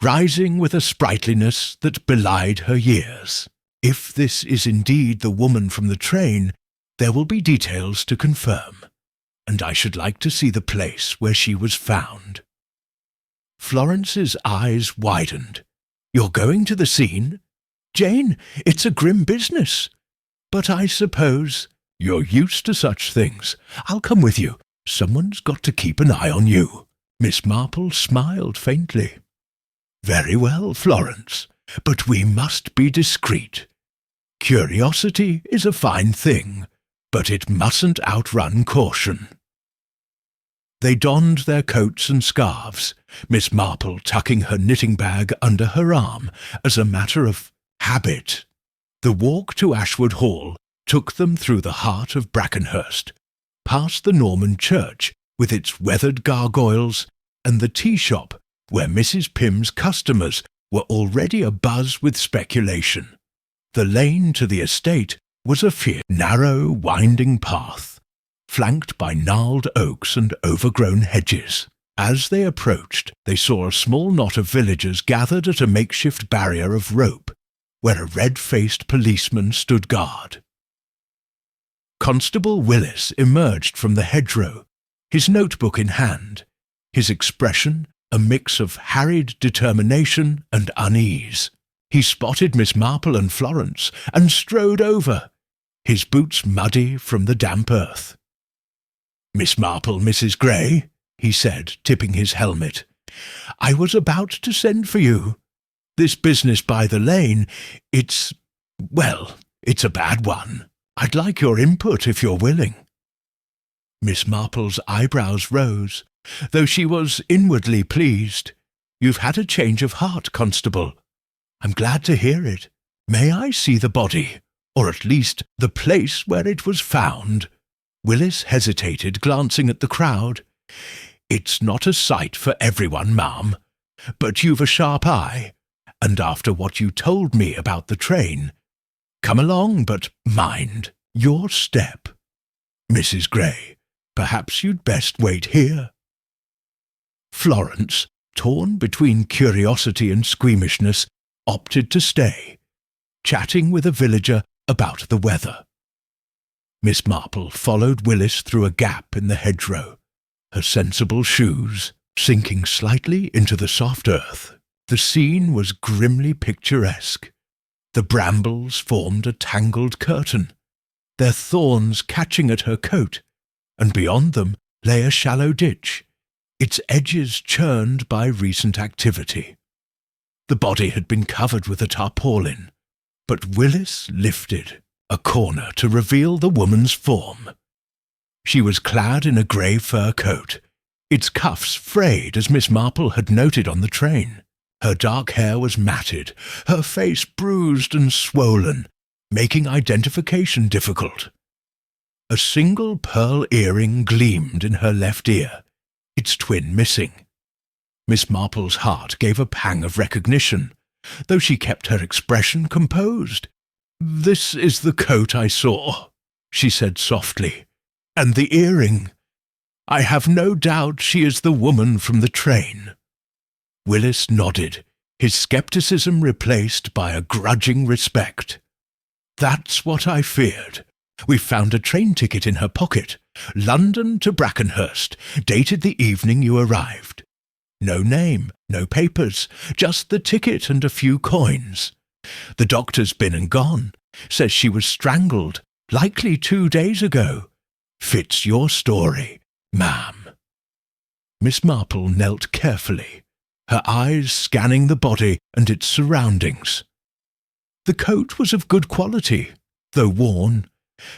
rising with a sprightliness that belied her years. "If this is indeed the woman from the train, there will be details to confirm, and I should like to see the place where she was found." Florence's eyes widened. "You're going to the scene? Jane, it's a grim business. But I suppose—" "You're used to such things. I'll come with you. Someone's got to keep an eye on you." Miss Marple smiled faintly. "Very well, Florence, but we must be discreet. Curiosity is a fine thing, but it mustn't outrun caution." They donned their coats and scarves, Miss Marple tucking her knitting bag under her arm as a matter of habit. The walk to Ashwood Hall took them through the heart of Brackenhurst, past the Norman church with its weathered gargoyles, and the tea shop where Mrs. Pym's customers were already abuzz with speculation. The lane to the estate was a fierce, narrow, winding path, flanked by gnarled oaks and overgrown hedges. As they approached, they saw a small knot of villagers gathered at a makeshift barrier of rope, where a red-faced policeman stood guard. Constable Willis emerged from the hedgerow, his notebook in hand, his expression a mix of harried determination and unease. He spotted Miss Marple and Florence and strode over, his boots muddy from the damp earth. "Miss Marple, Mrs. Gray," he said, tipping his helmet. "I was about to send for you. This business by the lane, it's a bad one. I'd like your input if you're willing." Miss Marple's eyebrows rose, though she was inwardly pleased. "You've had a change of heart, Constable. I'm glad to hear it. May I see the body, or at least the place where it was found?" Willis hesitated, glancing at the crowd. "It's not a sight for everyone, ma'am, but you've a sharp eye, and after what you told me about the train. Come along, but mind your step. Mrs. Gray, perhaps you'd best wait here." Florence, torn between curiosity and squeamishness, opted to stay, chatting with a villager about the weather. Miss Marple followed Willis through a gap in the hedgerow, her sensible shoes sinking slightly into the soft earth. The scene was grimly picturesque. The brambles formed a tangled curtain, their thorns catching at her coat, and beyond them lay a shallow ditch, its edges churned by recent activity. The body had been covered with a tarpaulin, but Willis lifted a corner to reveal the woman's form. She was clad in a grey fur coat, its cuffs frayed as Miss Marple had noted on the train. Her dark hair was matted, her face bruised and swollen, making identification difficult. A single pearl earring gleamed in her left ear, its twin missing. Miss Marple's heart gave a pang of recognition, though she kept her expression composed. "This is the coat I saw," she said softly, "and the earring. I have no doubt she is the woman from the train." Willis nodded, his scepticism replaced by a grudging respect. "That's what I feared. We found a train ticket in her pocket, London to Brackenhurst, dated the evening you arrived. No name, no papers, just the ticket and a few coins. The doctor's been and gone, says she was strangled, likely 2 days ago. Fits your story, ma'am." Miss Marple knelt carefully, her eyes scanning the body and its surroundings. The coat was of good quality, though worn,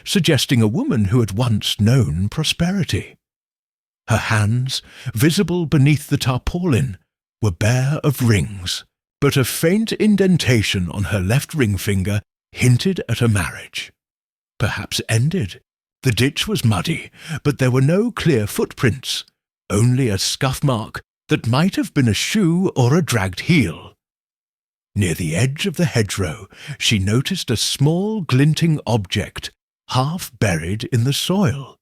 suggesting a woman who had once known prosperity. Her hands, visible beneath the tarpaulin, were bare of rings, but a faint indentation on her left ring finger hinted at a marriage. Perhaps ended. The ditch was muddy, but there were no clear footprints, only a scuff mark that might have been a shoe or a dragged heel. Near the edge of the hedgerow, she noticed a small glinting object, half buried in the soil.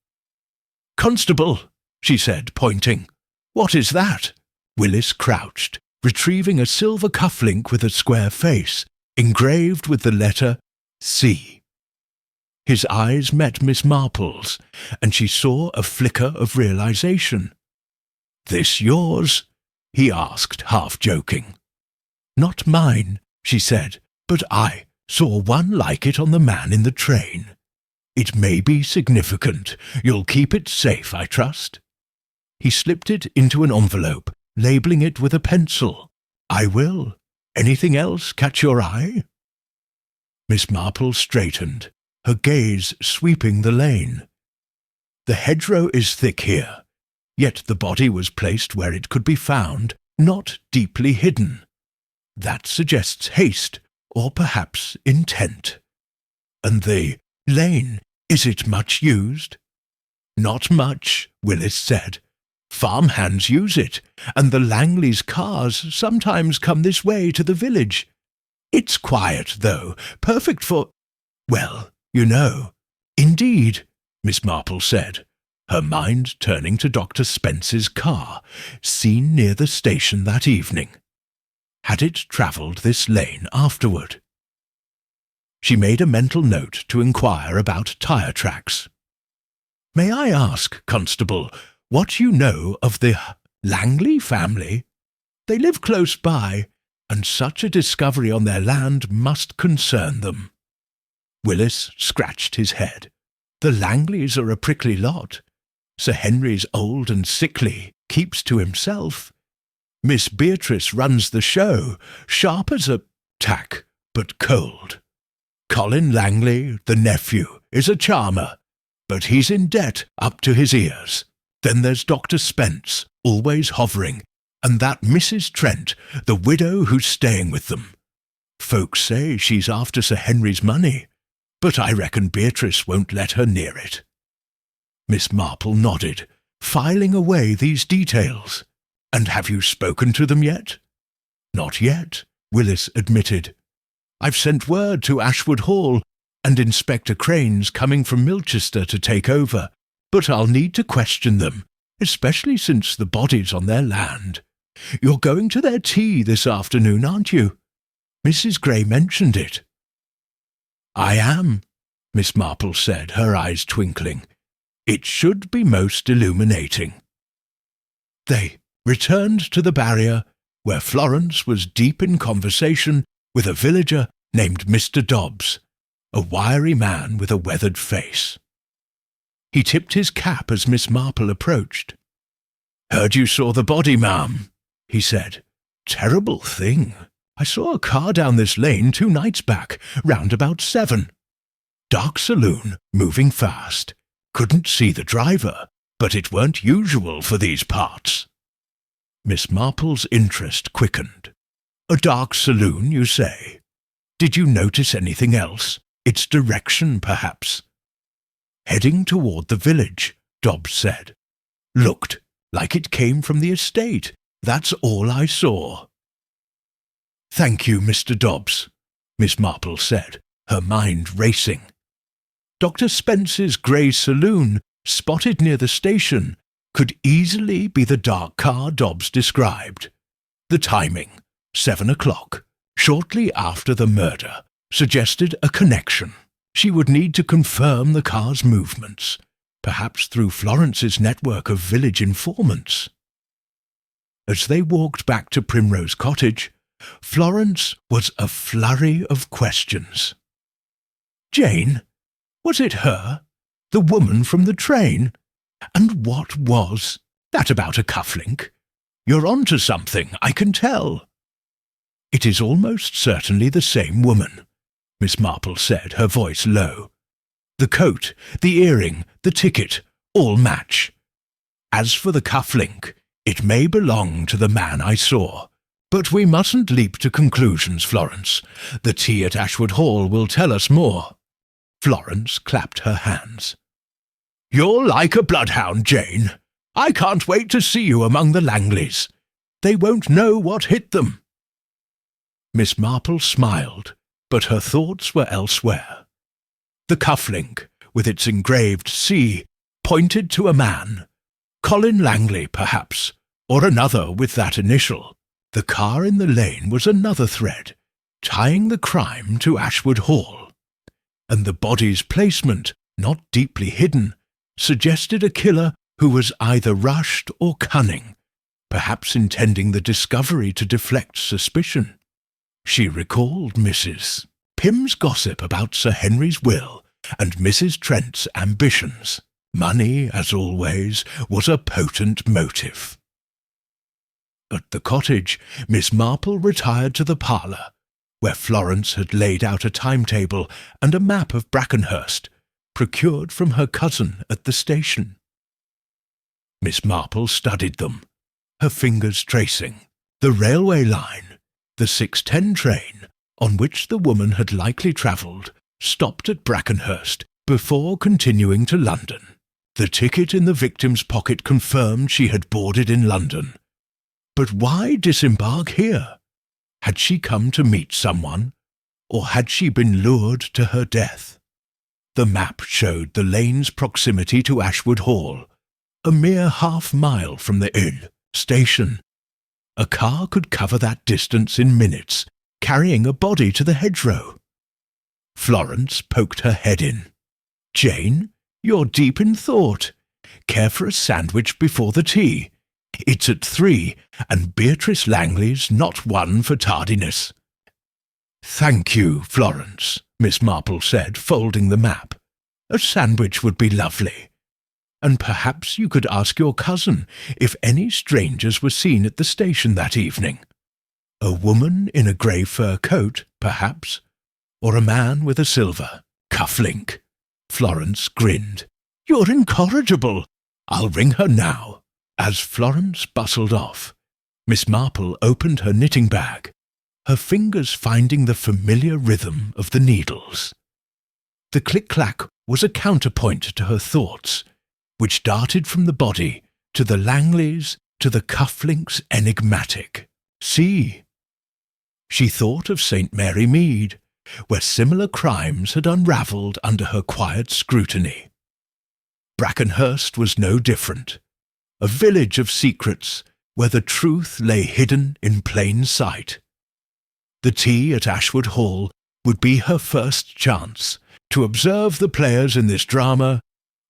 "Constable!" she said, pointing. "What is that?" Willis crouched, retrieving a silver cufflink with a square face, engraved with the letter C. His eyes met Miss Marple's, and she saw a flicker of realization. "This yours?" he asked, half-joking. "Not mine," she said, "but I saw one like it on the man in the train. It may be significant. You'll keep it safe, I trust." He slipped it into an envelope, labelling it with a pencil. "I will. Anything else catch your eye?" Miss Marple straightened, her gaze sweeping the lane. "The hedgerow is thick here, yet the body was placed where it could be found, not deeply hidden. That suggests haste, or perhaps intent. And the lane, is it much used?" "Not much," Willis said. "Farmhands use it, and the Langley's cars sometimes come this way to the village. It's quiet, though, perfect for, well, you know." "Indeed," Miss Marple said, her mind turning to Dr. Spence's car, seen near the station that evening. Had it travelled this lane afterward? She made a mental note to inquire about tyre tracks. "May I ask, Constable, what you know of the Langley family? They live close by, and such a discovery on their land must concern them." Willis scratched his head. "The Langleys are a prickly lot. Sir Henry's old and sickly, keeps to himself. Miss Beatrice runs the show, sharp as a tack, but cold. Colin Langley, the nephew, is a charmer, but he's in debt up to his ears. Then there's Dr. Spence, always hovering, and that Mrs. Trent, the widow who's staying with them. Folks say she's after Sir Henry's money, but I reckon Beatrice won't let her near it." Miss Marple nodded, filing away these details. "And have you spoken to them yet?" "Not yet," Willis admitted. "I've sent word to Ashwood Hall, and Inspector Crane's coming from Milchester to take over, but I'll need to question them, especially since the body's on their land. You're going to their tea this afternoon, aren't you? Mrs. Gray mentioned it." "I am," Miss Marple said, her eyes twinkling. "It should be most illuminating." They returned to the barrier, where Florence was deep in conversation with a villager named Mr. Dobbs, a wiry man with a weathered face. He tipped his cap as Miss Marple approached. "Heard you saw the body, ma'am," he said. "Terrible thing. I saw a car down this lane 2 nights back, round about 7. Dark saloon, moving fast. Couldn't see the driver, but it weren't usual for these parts." Miss Marple's interest quickened. "A dark saloon, you say? Did you notice anything else? Its direction, perhaps?" "Heading toward the village," Dobbs said. "Looked like it came from the estate. That's all I saw." "Thank you, Mr. Dobbs," Miss Marple said, her mind racing. Dr. Spence's grey saloon, spotted near the station, could easily be the dark car Dobbs described. The timing, 7 o'clock, shortly after the murder, suggested a connection. She would need to confirm the car's movements, perhaps through Florence's network of village informants. As they walked back to Primrose Cottage, Florence was a flurry of questions. "Jane? Was it her? The woman from the train? And what was that about a cufflink? You're on to something, I can tell." "It is almost certainly the same woman," Miss Marple said, her voice low. "The coat, the earring, the ticket, all match. As for the cufflink, it may belong to the man I saw. But we mustn't leap to conclusions, Florence. The tea at Ashwood Hall will tell us more." Florence clapped her hands. "You're like a bloodhound, Jane. I can't wait to see you among the Langleys. They won't know what hit them." Miss Marple smiled, but her thoughts were elsewhere. The cufflink, with its engraved C, pointed to a man. Colin Langley, perhaps, or another with that initial. The car in the lane was another thread, tying the crime to Ashwood Hall. And the body's placement, not deeply hidden, suggested a killer who was either rushed or cunning, perhaps intending the discovery to deflect suspicion. She recalled Mrs. Pym's gossip about Sir Henry's will and Mrs. Trent's ambitions. Money, as always, was a potent motive. At the cottage, Miss Marple retired to the parlour, where Florence had laid out a timetable and a map of Brackenhurst, procured from her cousin at the station. Miss Marple studied them, her fingers tracing the railway line. The 6:10 train, on which the woman had likely travelled, stopped at Brackenhurst before continuing to London. The ticket in the victim's pocket confirmed she had boarded in London. But why disembark here? Had she come to meet someone, or had she been lured to her death? The map showed the lane's proximity to Ashwood Hall, a mere half-mile from the inn station. A car could cover that distance in minutes, carrying a body to the hedgerow. Florence poked her head in. "Jane, you're deep in thought. Care for a sandwich before the tea? It's at 3, and Beatrice Langley's not one for tardiness." "Thank you, Florence," Miss Marple said, folding the map. "A sandwich would be lovely. And perhaps you could ask your cousin if any strangers were seen at the station that evening. A woman in a grey fur coat, perhaps, or a man with a silver cuff-link." Florence grinned. "You're incorrigible. I'll ring her now." As Florence bustled off, Miss Marple opened her knitting bag, her fingers finding the familiar rhythm of the needles. The click-clack was a counterpoint to her thoughts, which darted from the body to the Langleys to the cufflinks enigmatic. See. She thought of St. Mary Mead, where similar crimes had unravelled under her quiet scrutiny. Brackenhurst was no different, a village of secrets where the truth lay hidden in plain sight. The tea at Ashwood Hall would be her first chance to observe the players in this drama: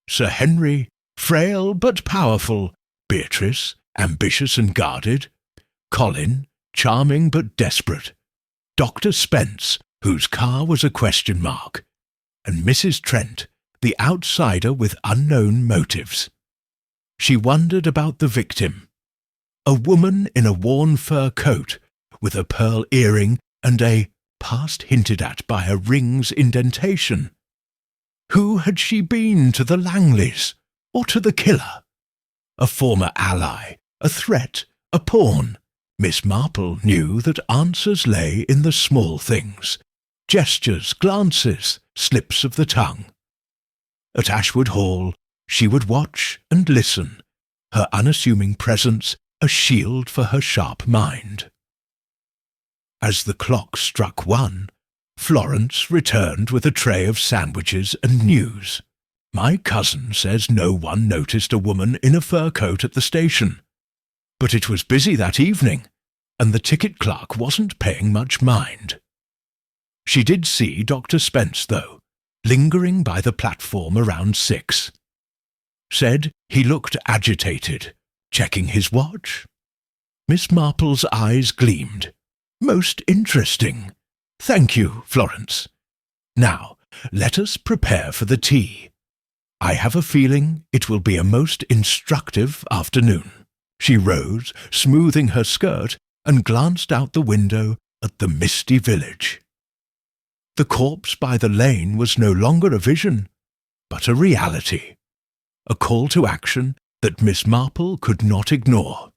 Sir Henry, frail but powerful; Beatrice, ambitious and guarded; Colin, charming but desperate; Dr. Spence, whose car was a question mark; and Mrs. Trent, the outsider with unknown motives. She wondered about the victim, a woman in a worn fur coat, with a pearl earring and a past hinted at by a ring's indentation. Who had she been to the Langleys, or to the killer? A former ally, a threat, a pawn? Miss Marple knew that answers lay in the small things: gestures, glances, slips of the tongue. At Ashwood Hall she would watch and listen, her unassuming presence a shield for her sharp mind. As the clock struck 1, Florence returned with a tray of sandwiches and news. "My cousin says no one noticed a woman in a fur coat at the station. But it was busy that evening, and the ticket clerk wasn't paying much mind." She did see Dr. Spence, though, lingering by the platform around 6. Said he looked agitated, checking his watch. Miss Marple's eyes gleamed. "Most interesting. Thank you, Florence. Now, let us prepare for the tea. I have a feeling it will be a most instructive afternoon." She rose, smoothing her skirt, and glanced out the window at the misty village. The corpse by the lane was no longer a vision, but a reality, a call to action that Miss Marple could not ignore.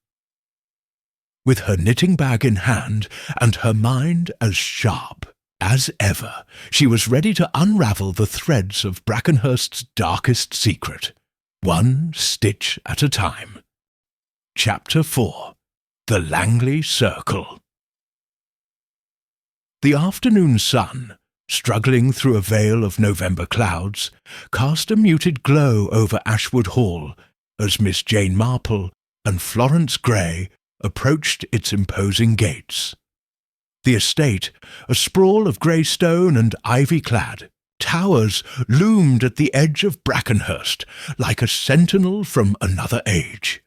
With her knitting bag in hand and her mind as sharp as ever, she was ready to unravel the threads of Brackenhurst's darkest secret, one stitch at a time. Chapter 4. The Langley Circle. The afternoon sun, struggling through a veil of November clouds, cast a muted glow over Ashwood Hall as Miss Jane Marple and Florence Gray approached its imposing gates. The estate, a sprawl of grey stone and ivy-clad, towers loomed at the edge of Brackenhurst like a sentinel from another age.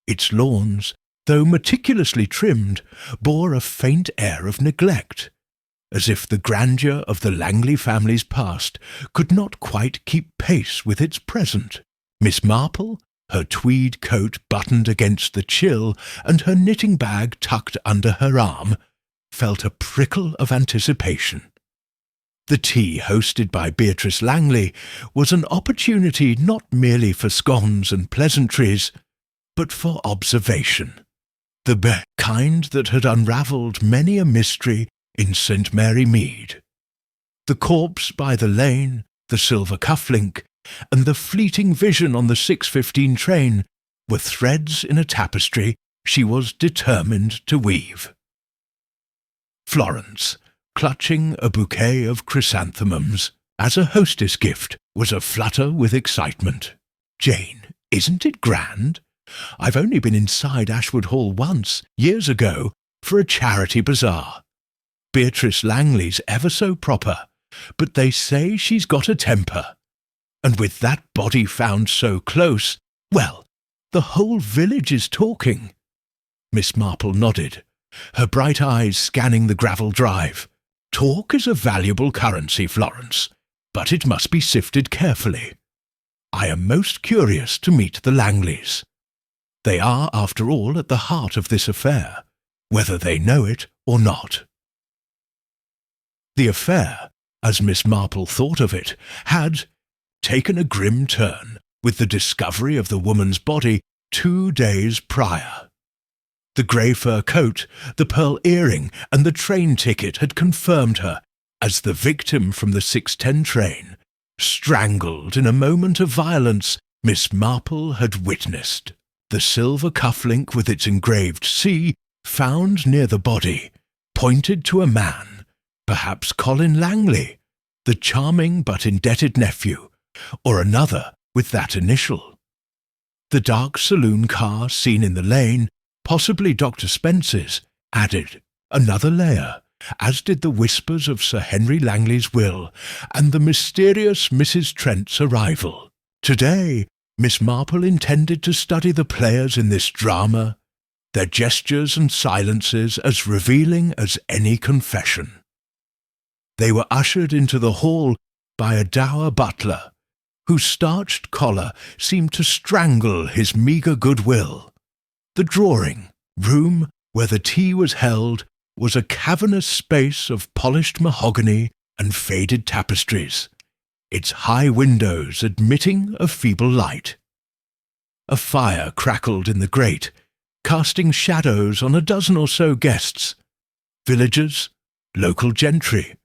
Its lawns, though meticulously trimmed, bore a faint air of neglect, as if the grandeur of the Langley family's past could not quite keep pace with its present. Miss Marple, her tweed coat buttoned against the chill and her knitting bag tucked under her arm, felt a prickle of anticipation. The tea hosted by Beatrice Langley was an opportunity not merely for scones and pleasantries, but for observation, the kind that had unravelled many a mystery in St. Mary Mead. The corpse by the lane, the silver cufflink, and the fleeting vision on the 6:15 train were threads in a tapestry she was determined to weave. Florence, clutching a bouquet of chrysanthemums as a hostess gift, was aflutter with excitement. "Jane, isn't it grand? I've only been inside Ashwood Hall once, years ago, for a charity bazaar. Beatrice Langley's ever so proper, but they say she's got a temper. And with that body found so close, well, the whole village is talking." Miss Marple nodded, her bright eyes scanning the gravel drive. "Talk is a valuable currency, Florence, but it must be sifted carefully. I am most curious to meet the Langleys. They are, after all, at the heart of this affair, whether they know it or not." The affair, as Miss Marple thought of it, had taken a grim turn with the discovery of the woman's body 2 days prior. The grey fur coat, the pearl earring, and the train ticket had confirmed her as the victim from the 6:10 train, strangled in a moment of violence Miss Marple had witnessed. The silver cufflink with its engraved C, found near the body, pointed to a man, perhaps Colin Langley, the charming but indebted nephew, or another with that initial. The dark saloon car seen in the lane, possibly Dr. Spence's, added another layer, as did the whispers of Sir Henry Langley's will and the mysterious Mrs. Trent's arrival. Today, Miss Marple intended to study the players in this drama, their gestures and silences as revealing as any confession. They were ushered into the hall by a dour butler, whose starched collar seemed to strangle his meagre goodwill. The drawing room where the tea was held was a cavernous space of polished mahogany and faded tapestries, its high windows admitting a feeble light. A fire crackled in the grate, casting shadows on a dozen or so guests, villagers, local gentry,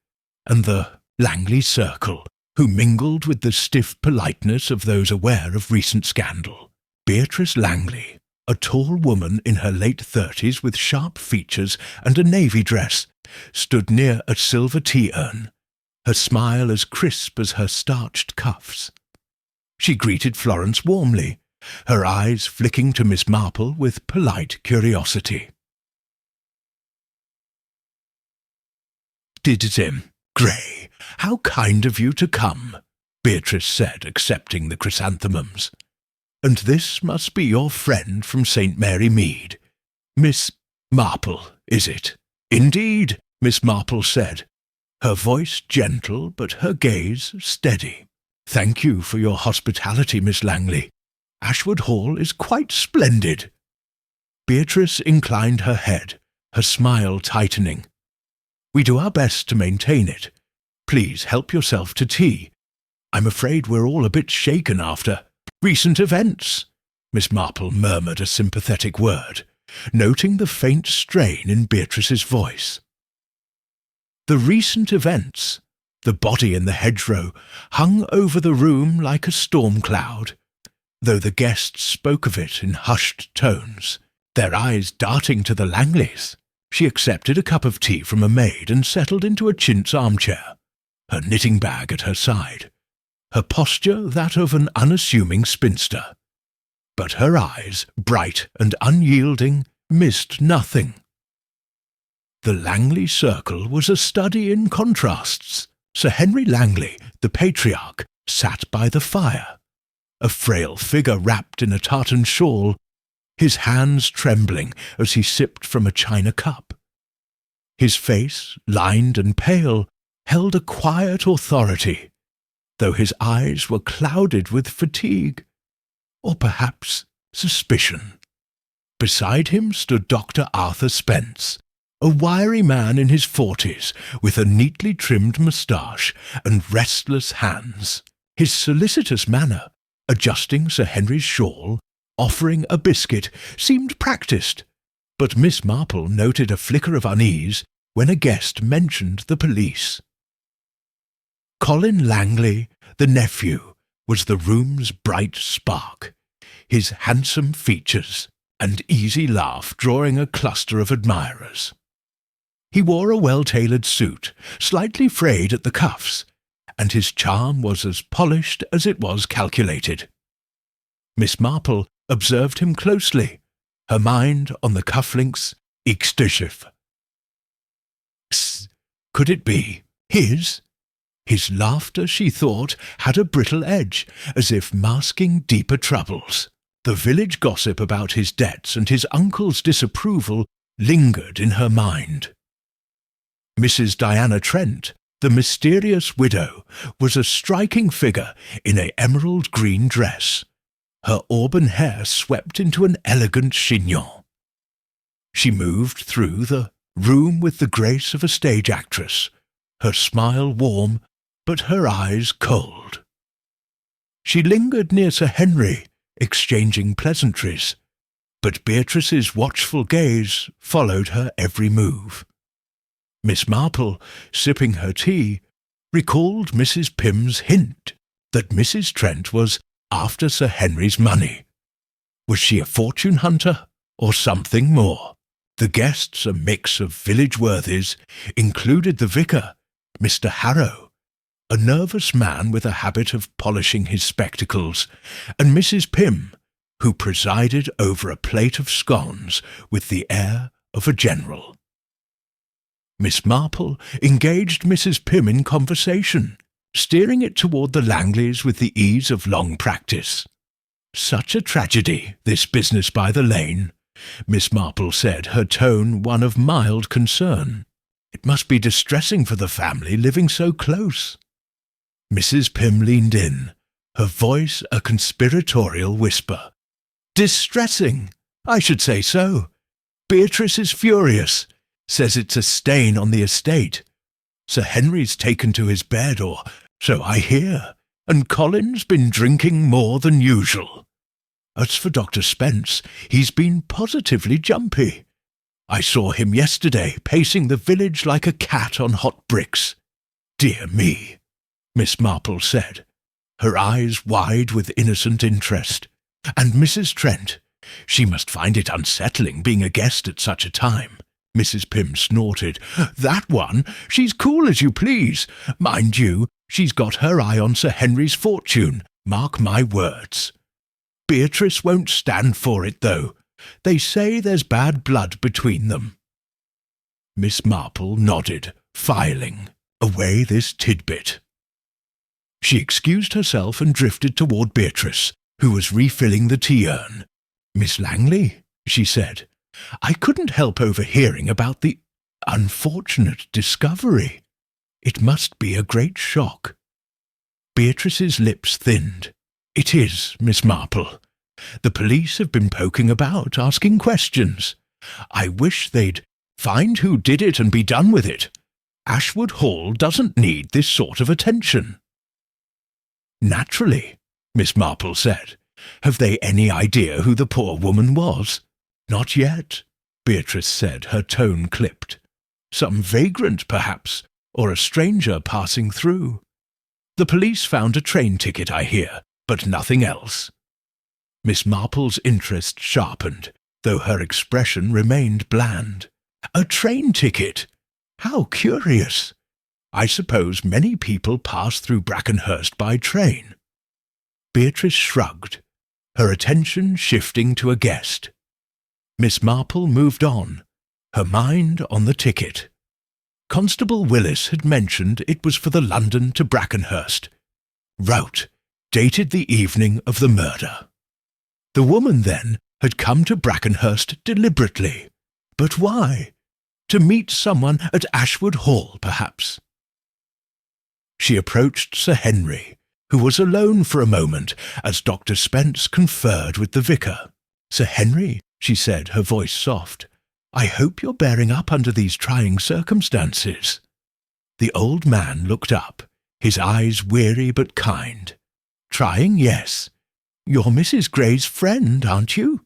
and the Langley circle, who mingled with the stiff politeness of those aware of recent scandal. Beatrice Langley, a tall woman in her late 30s with sharp features and a navy dress, stood near a silver tea-urn, her smile as crisp as her starched cuffs. She greeted Florence warmly, her eyes flicking to Miss Marple with polite curiosity. "Didsim, Gray, how kind of you to come," Beatrice said, accepting the chrysanthemums. "And this must be your friend from St. Mary Mead. Miss Marple, is it?" "Indeed," Miss Marple said, her voice gentle but her gaze steady. "Thank you for your hospitality, Miss Langley. Ashwood Hall is quite splendid." Beatrice inclined her head, her smile tightening. "We do our best to maintain it. Please help yourself to tea. I'm afraid we're all a bit shaken after recent events." Miss Marple murmured a sympathetic word, noting the faint strain in Beatrice's voice. The recent events, the body in the hedgerow, hung over the room like a storm cloud, though the guests spoke of it in hushed tones, their eyes darting to the Langleys. She accepted a cup of tea from a maid and settled into a chintz armchair, her knitting bag at her side, her posture that of an unassuming spinster. but her eyes, bright and unyielding, missed nothing. The Langley circle was a study in contrasts. Sir Henry Langley, the patriarch, sat by the fire, a frail figure wrapped in a tartan shawl, his hands trembling as he sipped from a china cup. His face, lined and pale, held a quiet authority, though his eyes were clouded with fatigue, or perhaps suspicion. Beside him stood Dr. Arthur Spence, a wiry man in his 40s, with a neatly trimmed moustache and restless hands. His solicitous manner, adjusting Sir Henry's shawl, offering a biscuit, seemed practised, but Miss Marple noted a flicker of unease when a guest mentioned the police. Colin Langley, the nephew, was the room's bright spark, his handsome features and easy laugh drawing a cluster of admirers. He wore a well-tailored suit, slightly frayed at the cuffs, and his charm was as polished as it was calculated. Miss Marple observed him closely, her mind on the cufflinks Ixtishif. Could it be his? His laughter, she thought, had a brittle edge, as if masking deeper troubles. The village gossip about his debts and his uncle's disapproval lingered in her mind. Mrs. Diana Trent, the mysterious widow, was a striking figure in an emerald green dress, her auburn hair swept into an elegant chignon. She moved through the room with the grace of a stage actress, her smile warm, but her eyes cold. She lingered near Sir Henry, exchanging pleasantries, but Beatrice's watchful gaze followed her every move. Miss Marple, sipping her tea, recalled Mrs. Pym's hint that Mrs. Trent was after Sir Henry's money. Was she a fortune hunter, or something more? The guests, a mix of village worthies, included the vicar, Mr. Harrow, a nervous man with a habit of polishing his spectacles, and Mrs. Pym, who presided over a plate of scones with the air of a general. Miss Marple engaged Mrs. Pym in conversation, steering it toward the Langleys with the ease of long practice. "Such a tragedy, this business by the lane," Miss Marple said, her tone one of mild concern. "It must be distressing for the family living so close." Mrs. Pym leaned in, her voice a conspiratorial whisper. "Distressing? I should say so. Beatrice is furious. Says it's a stain on the estate. Sir Henry's taken to his bed, or so I hear, and Colin's been drinking more than usual. As for Dr. Spence, he's been positively jumpy. I saw him yesterday pacing the village like a cat on hot bricks. Dear me," Miss Marple said, her eyes wide with innocent interest. "And Mrs. Trent, she must find it unsettling being a guest at such a time." Mrs. Pym snorted. "That one, she's cool as you please. Mind you, she's got her eye on Sir Henry's fortune, mark my words. Beatrice won't stand for it, though. They say there's bad blood between them." Miss Marple nodded, filing away this tidbit. She excused herself and drifted toward Beatrice, who was refilling the tea-urn. "Miss Langley," she said, "I couldn't help overhearing about the unfortunate discovery. It must be a great shock." Beatrice's lips thinned. "It is, Miss Marple. The police have been poking about, asking questions. I wish they'd find who did it and be done with it. Ashwood Hall doesn't need this sort of attention." "Naturally," Miss Marple said. "Have they any idea who the poor woman was?" "Not yet," Beatrice said, her tone clipped. "Some vagrant, perhaps, or a stranger passing through. The police found a train ticket, I hear, but nothing else." Miss Marple's interest sharpened, though her expression remained bland. "A train ticket? How curious! I suppose many people pass through Brackenhurst by train." Beatrice shrugged, her attention shifting to a guest. Miss Marple moved on, her mind on the ticket. Constable Willis had mentioned it was for the London to Brackenhurst. Route, dated the evening of the murder. The woman, then, had come to Brackenhurst deliberately. But why? To meet someone at Ashwood Hall, perhaps. She approached Sir Henry, who was alone for a moment as Dr. Spence conferred with the vicar. "Sir Henry," she said, her voice soft, "I hope you're bearing up under these trying circumstances." The old man looked up, his eyes weary but kind. "Trying, yes. You're Mrs. Gray's friend, aren't you?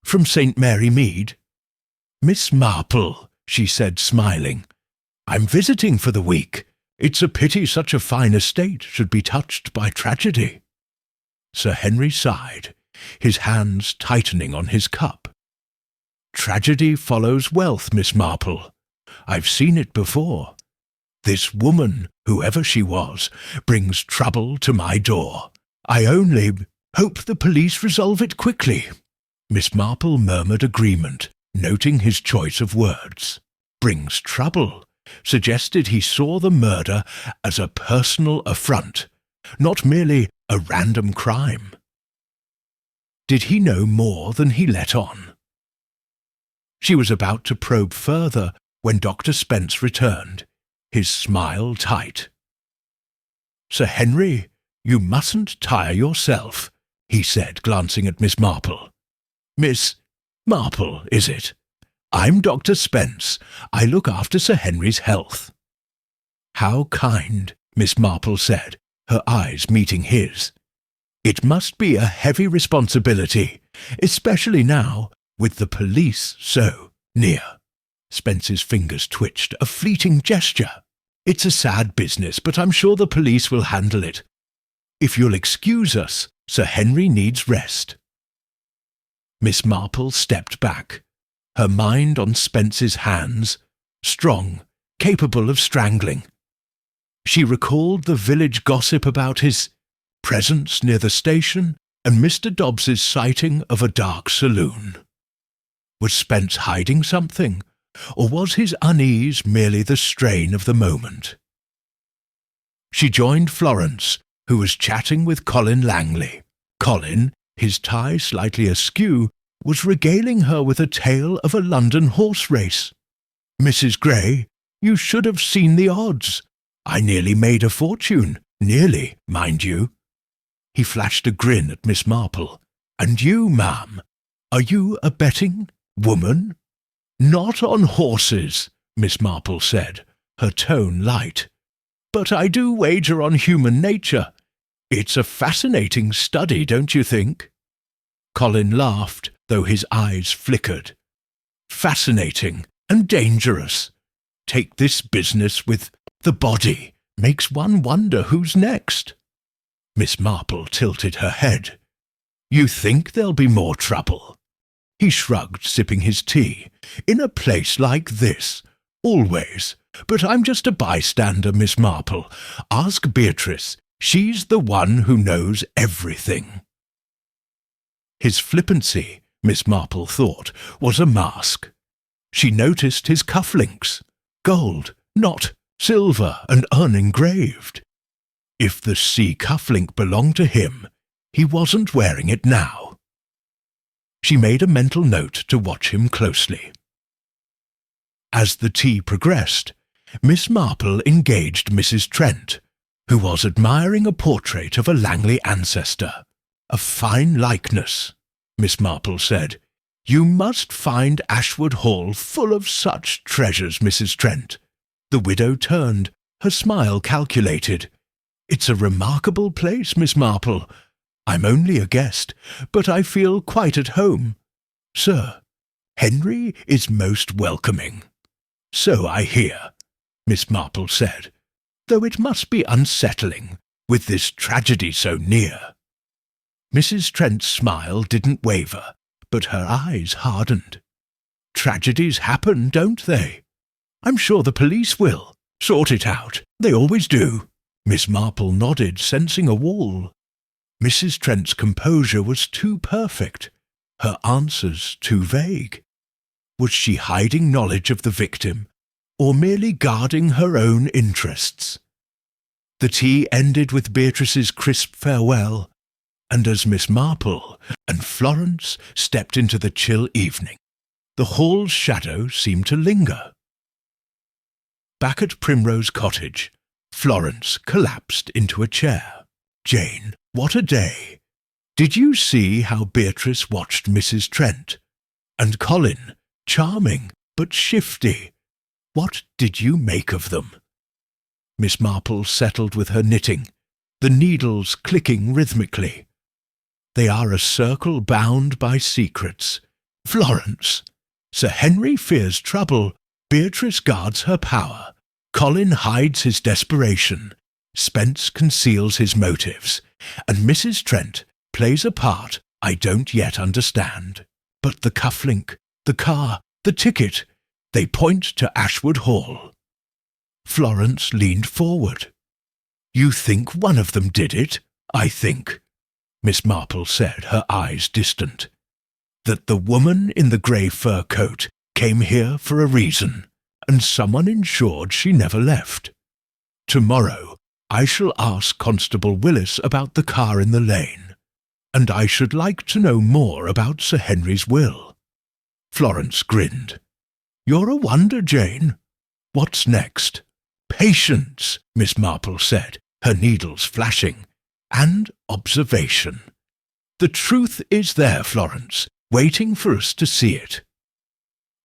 From St. Mary Mead?" "Miss Marple," she said, smiling. "I'm visiting for the week. It's a pity such a fine estate should be touched by tragedy." Sir Henry sighed, his hands tightening on his cup. "Tragedy follows wealth, Miss Marple. I've seen it before. This woman, whoever she was, brings trouble to my door. I only hope the police resolve it quickly." Miss Marple murmured agreement, noting his choice of words. "Brings trouble," suggested he saw the murder as a personal affront, not merely a random crime. Did he know more than he let on? She was about to probe further when Dr. Spence returned, his smile tight. "Sir Henry, you mustn't tire yourself," he said, glancing at Miss Marple. "Miss Marple, is it? I'm Dr. Spence. I look after Sir Henry's health." "How kind," Miss Marple said, her eyes meeting his. "It must be a heavy responsibility, especially now, with the police so near." Spence's fingers twitched, a fleeting gesture. "It's a sad business, but I'm sure the police will handle it. If you'll excuse us, Sir Henry needs rest." Miss Marple stepped back, her mind on Spence's hands, strong, capable of strangling. She recalled the village gossip about his presence near the station and Mr. Dobbs's sighting of a dark saloon. Was Spence hiding something, or was his unease merely the strain of the moment? She joined Florence, who was chatting with Colin Langley. Colin, his tie slightly askew, was regaling her with a tale of a London horse race. "Mrs. Gray, you should have seen the odds. I nearly made a fortune. Nearly, mind you." He flashed a grin at Miss Marple. "And you, ma'am, are you a betting woman?" "Not on horses," Miss Marple said, her tone light. "But I do wager on human nature. It's a fascinating study, don't you think?" Colin laughed, though his eyes flickered. "Fascinating and dangerous. Take this business with the body. Makes one wonder who's next." Miss Marple tilted her head. "You think there'll be more trouble?" He shrugged, sipping his tea. "In a place like this, always. But I'm just a bystander, Miss Marple. Ask Beatrice. She's the one who knows everything." His flippancy, Miss Marple thought, was a mask. She noticed his cufflinks. Gold, not silver and unengraved. If the C cufflink belonged to him, he wasn't wearing it now. She made a mental note to watch him closely. As the tea progressed, Miss Marple engaged Mrs. Trent, who was admiring a portrait of a Langley ancestor. "A fine likeness," Miss Marple said. "You must find Ashwood Hall full of such treasures, Mrs. Trent." The widow turned, her smile calculated. "It's a remarkable place, Miss Marple. I'm only a guest, but I feel quite at home. Sir Henry is most welcoming." "So I hear," Miss Marple said, "though it must be unsettling, with this tragedy so near." Mrs. Trent's smile didn't waver, but her eyes hardened. "Tragedies happen, don't they? I'm sure the police will sort it out. They always do." Miss Marple nodded, sensing a wall. Mrs. Trent's composure was too perfect, her answers too vague. Was she hiding knowledge of the victim, or merely guarding her own interests? The tea ended with Beatrice's crisp farewell, and as Miss Marple and Florence stepped into the chill evening, the hall's shadow seemed to linger. Back at Primrose Cottage, Florence collapsed into a chair. "Jane, what a day! Did you see how Beatrice watched Mrs. Trent? And Colin, charming but shifty. What did you make of them?" Miss Marple settled with her knitting, the needles clicking rhythmically. "They are a circle bound by secrets. Florence, Sir Henry fears trouble, Beatrice guards her power, Colin hides his desperation, Spence conceals his motives, and Mrs. Trent plays a part I don't yet understand. But the cufflink, the car, the ticket, they point to Ashwood Hall." Florence leaned forward. "You think one of them did it, I think," Miss Marple said, her eyes distant. "That the woman in the grey fur coat came here for a reason, and someone ensured she never left. Tomorrow I shall ask Constable Willis about the car in the lane, and I should like to know more about Sir Henry's will." Florence grinned. "You're a wonder, Jane. What's next?" "Patience," Miss Marple said, her needles flashing, "and observation. The truth is there, Florence, waiting for us to see it."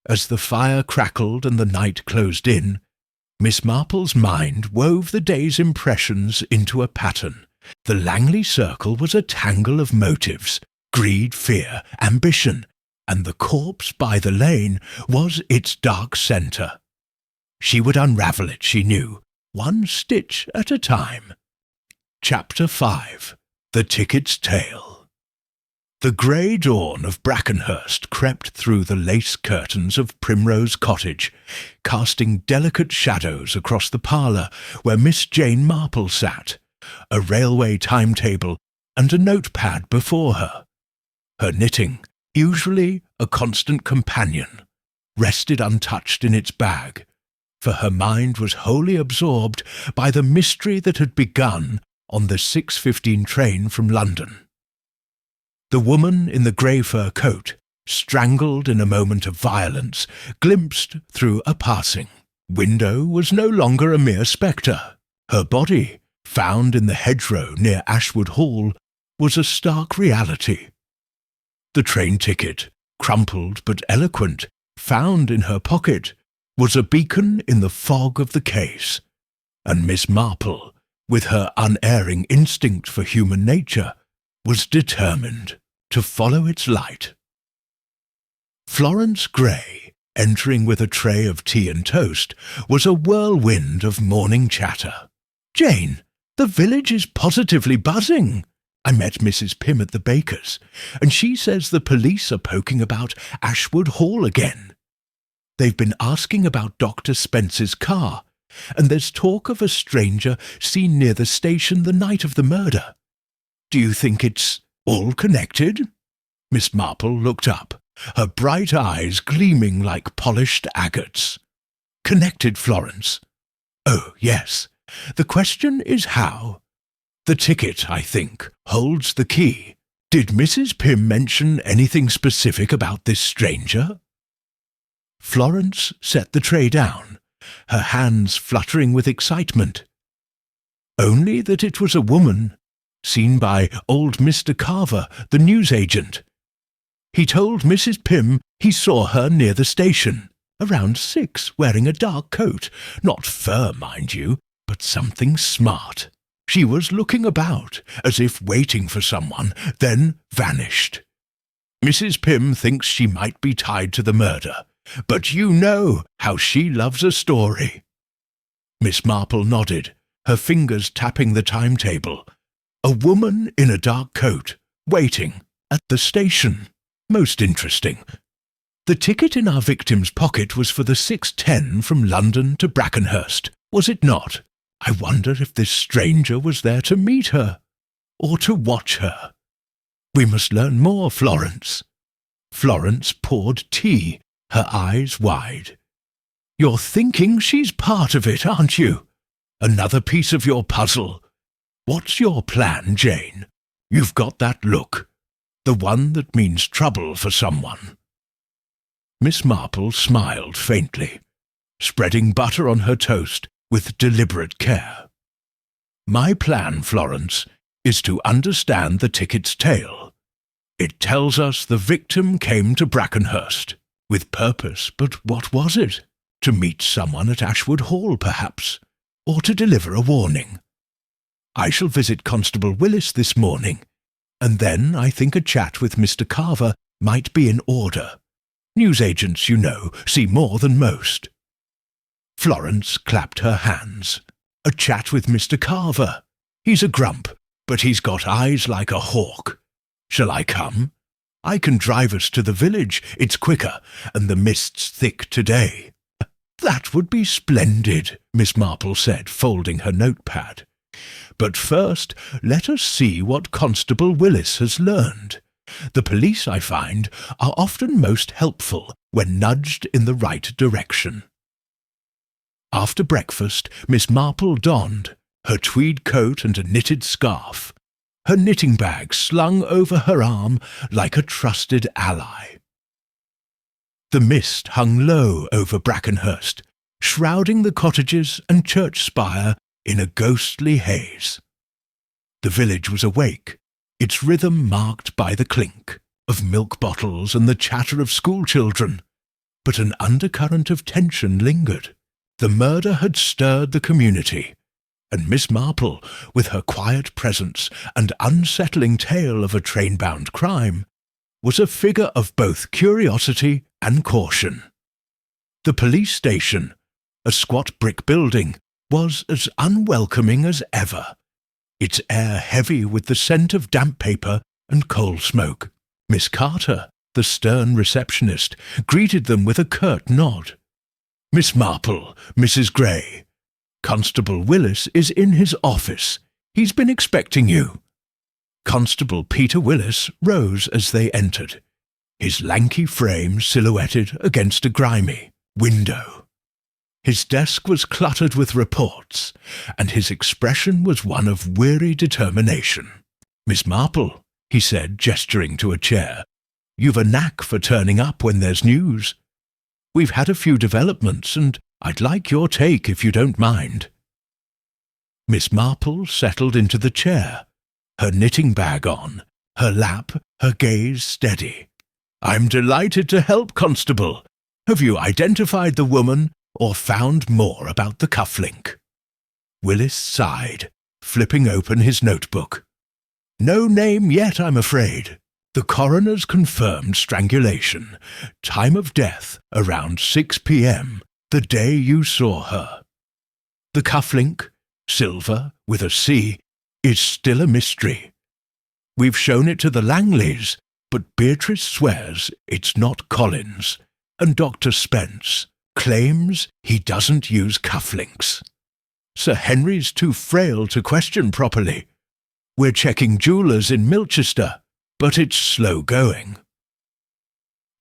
As the fire crackled and the night closed in, Miss Marple's mind wove the day's impressions into a pattern. The Langley circle was a tangle of motives, greed, fear, ambition, and the corpse by the lane was its dark centre. She would unravel it, she knew, one stitch at a time. Chapter 5. The Ticket's Tale. The grey dawn of Brackenhurst crept through the lace curtains of Primrose Cottage, casting delicate shadows across the parlour where Miss Jane Marple sat, a railway timetable and a notepad before her. Her knitting, usually a constant companion, rested untouched in its bag, for her mind was wholly absorbed by the mystery that had begun on the 6:15 train from London. The woman in the grey fur coat, strangled in a moment of violence, glimpsed through a passing window, was no longer a mere spectre. Her body, found in the hedgerow near Ashwood Hall, was a stark reality. The train ticket, crumpled but eloquent, found in her pocket, was a beacon in the fog of the case, and Miss Marple, with her unerring instinct for human nature, was determined to follow its light. Florence Gray, entering with a tray of tea and toast, was a whirlwind of morning chatter. "Jane, the village is positively buzzing. I met Mrs. Pym at the baker's, and she says the police are poking about Ashwood Hall again. They've been asking about Dr. Spence's car, and there's talk of a stranger seen near the station the night of the murder. Do you think it's all connected?" Miss Marple looked up, her bright eyes gleaming like polished agates. "Connected, Florence? Oh, yes. The question is how. The ticket, I think, holds the key. Did Mrs. Pym mention anything specific about this stranger?" Florence set the tray down, her hands fluttering with excitement. "Only that it was a woman, seen by old Mr. Carver, the newsagent. He told Mrs. Pym he saw her near the station, around 6, wearing a dark coat, not fur, mind you, but something smart. She was looking about, as if waiting for someone, then vanished. Mrs. Pym thinks she might be tied to the murder, but you know how she loves a story." Miss Marple nodded, her fingers tapping the timetable. "A woman in a dark coat, waiting, at the station. Most interesting. The ticket in our victim's pocket was for the 6:10 from London to Brackenhurst, was it not? I wonder if this stranger was there to meet her." or to watch her? We must learn more, Florence. Florence poured tea, her eyes wide. You're thinking she's part of it, aren't you? Another piece of your puzzle. What's your plan, Jane? You've got that look. The one that means trouble for someone. Miss Marple smiled faintly, spreading butter on her toast with deliberate care. My plan, Florence, is to understand the ticket's tale. It tells us the victim came to Brackenhurst, with purpose, but what was it? To meet someone at Ashwood Hall, perhaps, or to deliver a warning. I shall visit Constable Willis this morning, and then I think a chat with Mr. Carver might be in order. Newsagents, you know, see more than most. Florence clapped her hands. A chat with Mr. Carver. He's a grump, but he's got eyes like a hawk. Shall I come? I can drive us to the village. It's quicker, and the mist's thick today. That would be splendid, Miss Marple said, folding her notepad. But first, let us see what Constable Willis has learned. The police, I find, are often most helpful when nudged in the right direction. After breakfast, Miss Marple donned her tweed coat and a knitted scarf, her knitting bag slung over her arm like a trusted ally. The mist hung low over Brackenhurst, shrouding the cottages and church spire in a ghostly haze. The village was awake, its rhythm marked by the clink of milk bottles and the chatter of schoolchildren, but an undercurrent of tension lingered. The murder had stirred the community, and Miss Marple, with her quiet presence and unsettling tale of a train-bound crime, was a figure of both curiosity and caution. The police station, a squat brick building, was as unwelcoming as ever, its air heavy with the scent of damp paper and coal smoke. Miss Carter, the stern receptionist, greeted them with a curt nod. Miss Marple, Mrs. Gray. Constable Willis is in his office. He's been expecting you. Constable Peter Willis rose as they entered, his lanky frame silhouetted against a grimy window. His desk was cluttered with reports, and his expression was one of weary determination. Miss Marple, he said, gesturing to a chair, you've a knack for turning up when there's news. We've had a few developments, and I'd like your take if you don't mind. Miss Marple settled into the chair, her knitting bag on, her lap, her gaze steady. I'm delighted to help, Constable. Have you identified the woman or found more about the cufflink? Willis sighed, flipping open his notebook. No name yet, I'm afraid. The coroner's confirmed strangulation. Time of death, around 6 p.m., the day you saw her. The cufflink, silver with a C, is still a mystery. We've shown it to the Langleys, but Beatrice swears it's not Collins, and Dr. Spence claims he doesn't use cufflinks. Sir Henry's too frail to question properly. We're checking jewellers in Milchester, but it's slow going.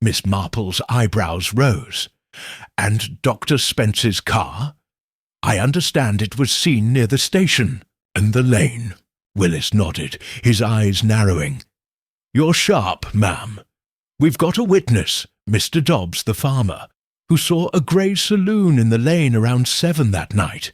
Miss Marple's eyebrows rose. And Dr. Spence's car? I understand it was seen near the station and the lane. Willis nodded, his eyes narrowing. You're sharp, ma'am. We've got a witness, Mr. Dobbs the farmer, who saw a grey saloon in the lane around 7 that night.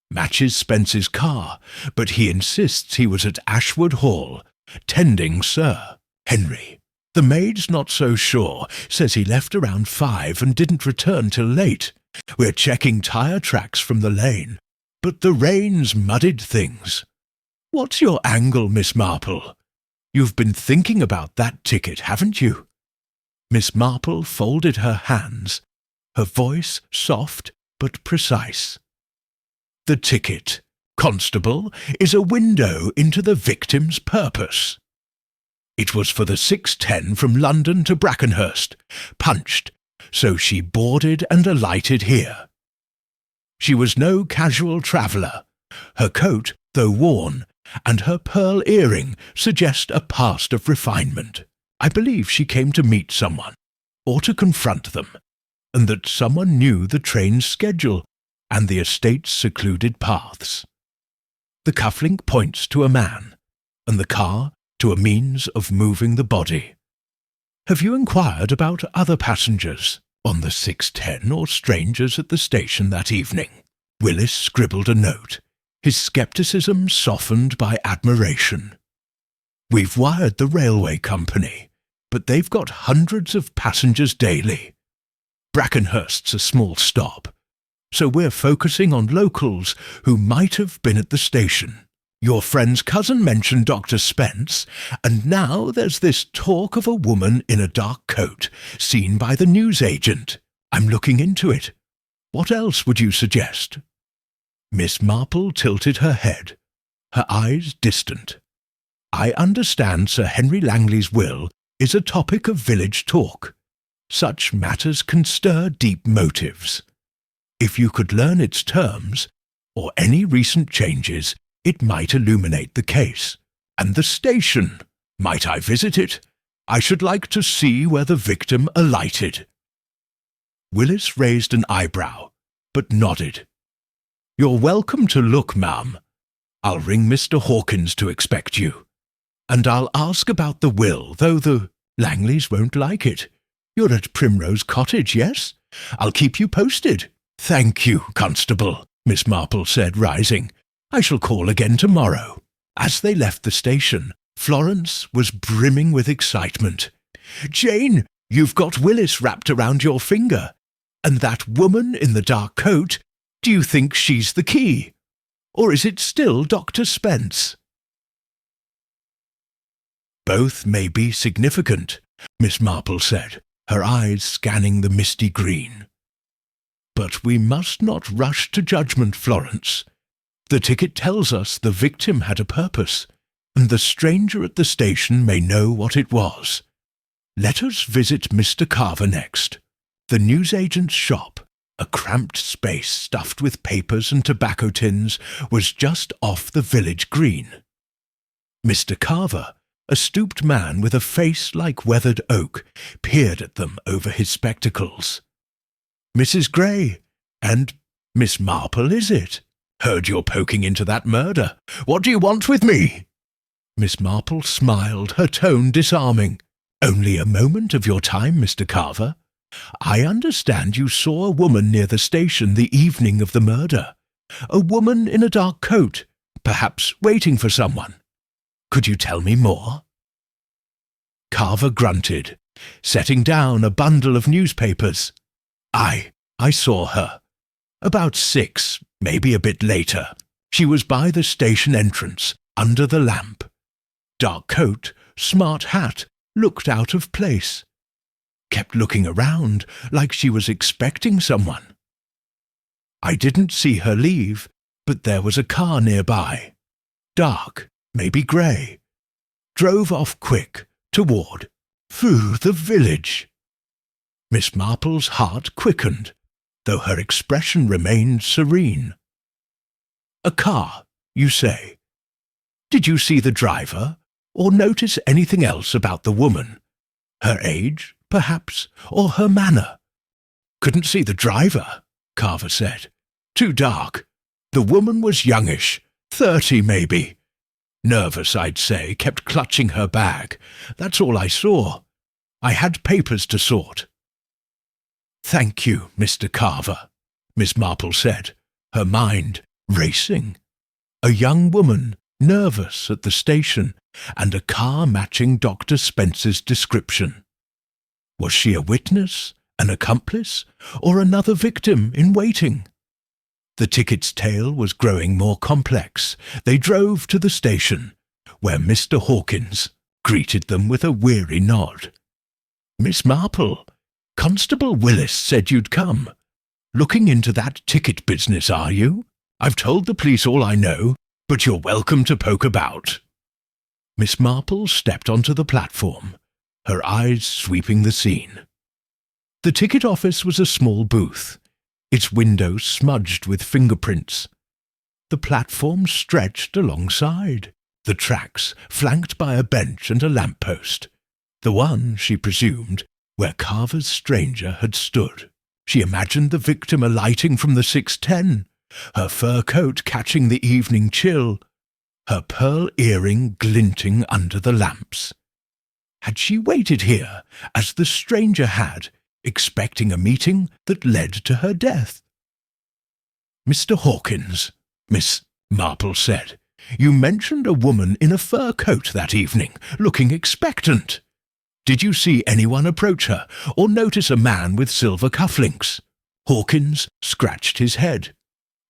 Matches Spence's car, but he insists he was at Ashwood Hall, tending Sir Henry. The maid's not so sure, says he left around 5 and didn't return till late. We're checking tyre tracks from the lane, but the rain's muddied things. What's your angle, Miss Marple? You've been thinking about that ticket, haven't you? Miss Marple folded her hands, her voice soft but precise. The ticket, Constable, is a window into the victim's purpose. It was for the 6:10 from London to Brackenhurst, punched, so she boarded and alighted here. She was no casual traveller. Her coat, though worn, and her pearl earring suggest a past of refinement. I believe she came to meet someone, or to confront them, and that someone knew the train's schedule and the estate's secluded paths. The cufflink points to a man, and the car to a means of moving the body. Have you inquired about other passengers on the 6:10 or strangers at the station that evening? Willis scribbled a note, his scepticism softened by admiration. We've wired the railway company, but they've got hundreds of passengers daily. Brackenhurst's a small stop, so we're focusing on locals who might have been at the station. Your friend's cousin mentioned Dr. Spence, and now there's this talk of a woman in a dark coat seen by the newsagent. I'm looking into it. What else would you suggest? Miss Marple tilted her head, her eyes distant. I understand Sir Henry Langley's will is a topic of village talk. Such matters can stir deep motives. If you could learn its terms, or any recent changes, it might illuminate the case. And the station. Might I visit it? I should like to see where the victim alighted. Willis raised an eyebrow, but nodded. You're welcome to look, ma'am. I'll ring Mr. Hawkins to expect you. And I'll ask about the will, though the Langleys won't like it. You're at Primrose Cottage, yes? I'll keep you posted. Thank you, Constable, Miss Marple said, rising. I shall call again tomorrow. As they left the station, Florence was brimming with excitement. Jane, you've got Willis wrapped around your finger. And that woman in the dark coat, do you think she's the key? Or is it still Dr. Spence? Both may be significant, Miss Marple said, her eyes scanning the misty green. But we must not rush to judgment, Florence. The ticket tells us the victim had a purpose, and the stranger at the station may know what it was. Let us visit Mr. Carver next. The newsagent's shop, a cramped space stuffed with papers and tobacco tins, was just off the village green. Mr. Carver, a stooped man with a face like weathered oak, peered at them over his spectacles. Mrs. Gray, and Miss Marple, is it? Heard you're poking into that murder. What do you want with me? Miss Marple smiled, her tone disarming. Only a moment of your time, Mr. Carver. I understand you saw a woman near the station the evening of the murder. A woman in a dark coat, perhaps waiting for someone. Could you tell me more? Carver grunted, setting down a bundle of newspapers. I saw her. About 6, maybe a bit later. She was by the station entrance, under the lamp. Dark coat, smart hat, looked out of place. Kept looking around, like she was expecting someone. I didn't see her leave, but there was a car nearby. Dark, maybe grey. Drove off quick, toward, through the village. Miss Marple's heart quickened, though her expression remained serene. A car, you say? Did you see the driver, or notice anything else about the woman? Her age, perhaps, or her manner? Couldn't see the driver, Carver said. Too dark. The woman was youngish, 30 maybe. Nervous, I'd say, kept clutching her bag. That's all I saw. I had papers to sort. Thank you, Mr. Carver, Miss Marple said, her mind racing. A young woman, nervous at the station, and a car matching Dr. Spence's description. Was she a witness, an accomplice, or another victim in waiting? The ticket's tale was growing more complex. They drove to the station, where Mr. Hawkins greeted them with a weary nod. Miss Marple, Constable Willis said you'd come. Looking into that ticket business, are you? I've told the police all I know, but you're welcome to poke about. Miss Marple stepped onto the platform, her eyes sweeping the scene. The ticket office was a small booth, its windows smudged with fingerprints. The platform stretched alongside. The tracks flanked by a bench and a lamp-post. The one, she presumed, where Carver's stranger had stood. She imagined the victim alighting from the 6:10, her fur coat catching the evening chill, her pearl earring glinting under the lamps. Had she waited here, as the stranger had, expecting a meeting that led to her death? "Mr. Hawkins," Miss Marple said, "you mentioned a woman in a fur coat that evening, looking expectant. Did you see anyone approach her, or notice a man with silver cufflinks?" Hawkins scratched his head.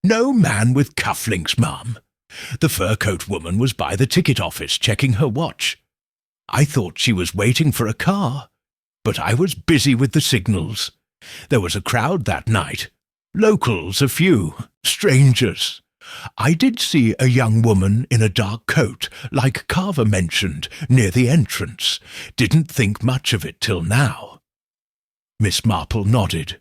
"No man with cufflinks, ma'am. The fur coat woman was by the ticket office checking her watch. I thought she was waiting for a car, but I was busy with the signals. There was a crowd that night. Locals a few, strangers. I did see a young woman in a dark coat, like Carver mentioned, near the entrance. Didn't think much of it till now." Miss Marple nodded,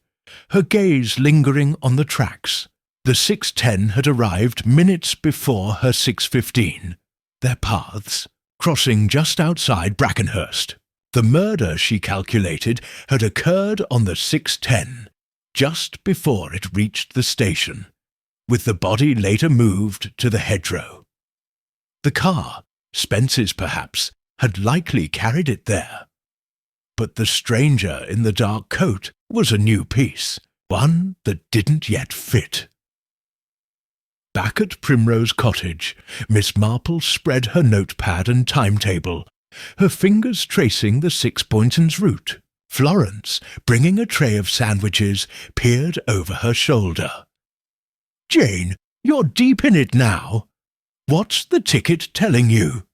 her gaze lingering on the tracks. The 6:10 had arrived minutes before her 6:15. Their paths crossing just outside Brackenhurst. The murder, she calculated, had occurred on the 6:10, just before it reached the station, with the body later moved to the hedgerow. The car, Spence's perhaps, had likely carried it there. But the stranger in the dark coat was a new piece, one that didn't yet fit. Back at Primrose Cottage, Miss Marple spread her notepad and timetable, her fingers tracing the Six Pointons route. Florence, bringing a tray of sandwiches, peered over her shoulder. "Jane, you're deep in it now. What's the ticket telling you?"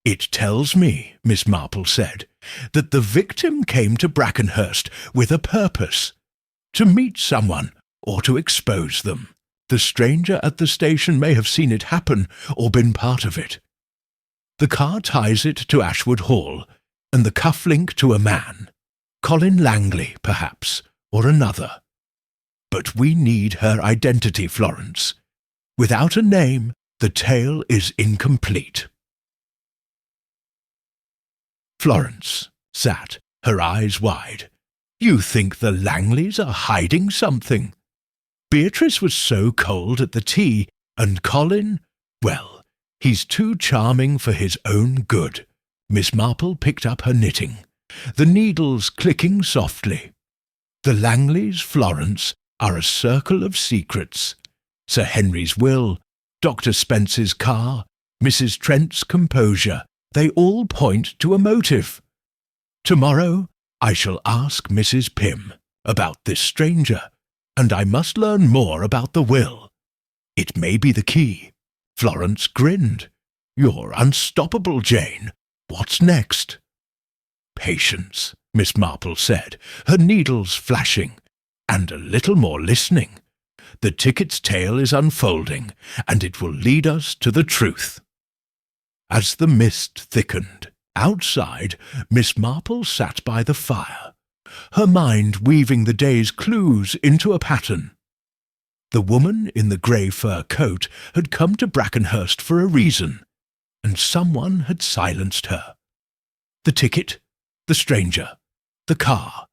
"It tells me," Miss Marple said, "that the victim came to Brackenhurst with a purpose, to meet someone or to expose them. The stranger at the station may have seen it happen or been part of it. The car ties it to Ashwood Hall, and the cufflink to a man. Colin Langley, perhaps, or another. But we need her identity, Florence. Without a name, the tale is incomplete." Florence sat, her eyes wide. "You think the Langleys are hiding something? Beatrice was so cold at the tea, and Colin, well, he's too charming for his own good." Miss Marple picked up her knitting, the needles clicking softly. "The Langleys, Florence, are a circle of secrets. Sir Henry's will, Dr. Spence's car, Mrs. Trent's composure, they all point to a motive. Tomorrow I shall ask Mrs. Pym about this stranger, and I must learn more about the will. It may be the key." Florence grinned. "You're unstoppable, Jane. What's next?" "Patience," Miss Marple said, her needles flashing, "and a little more listening. The ticket's tale is unfolding, and it will lead us to the truth." As the mist thickened, outside, Miss Marple sat by the fire, her mind weaving the day's clues into a pattern. The woman in the grey fur coat had come to Brackenhurst for a reason, and someone had silenced her. The ticket, the stranger, the car,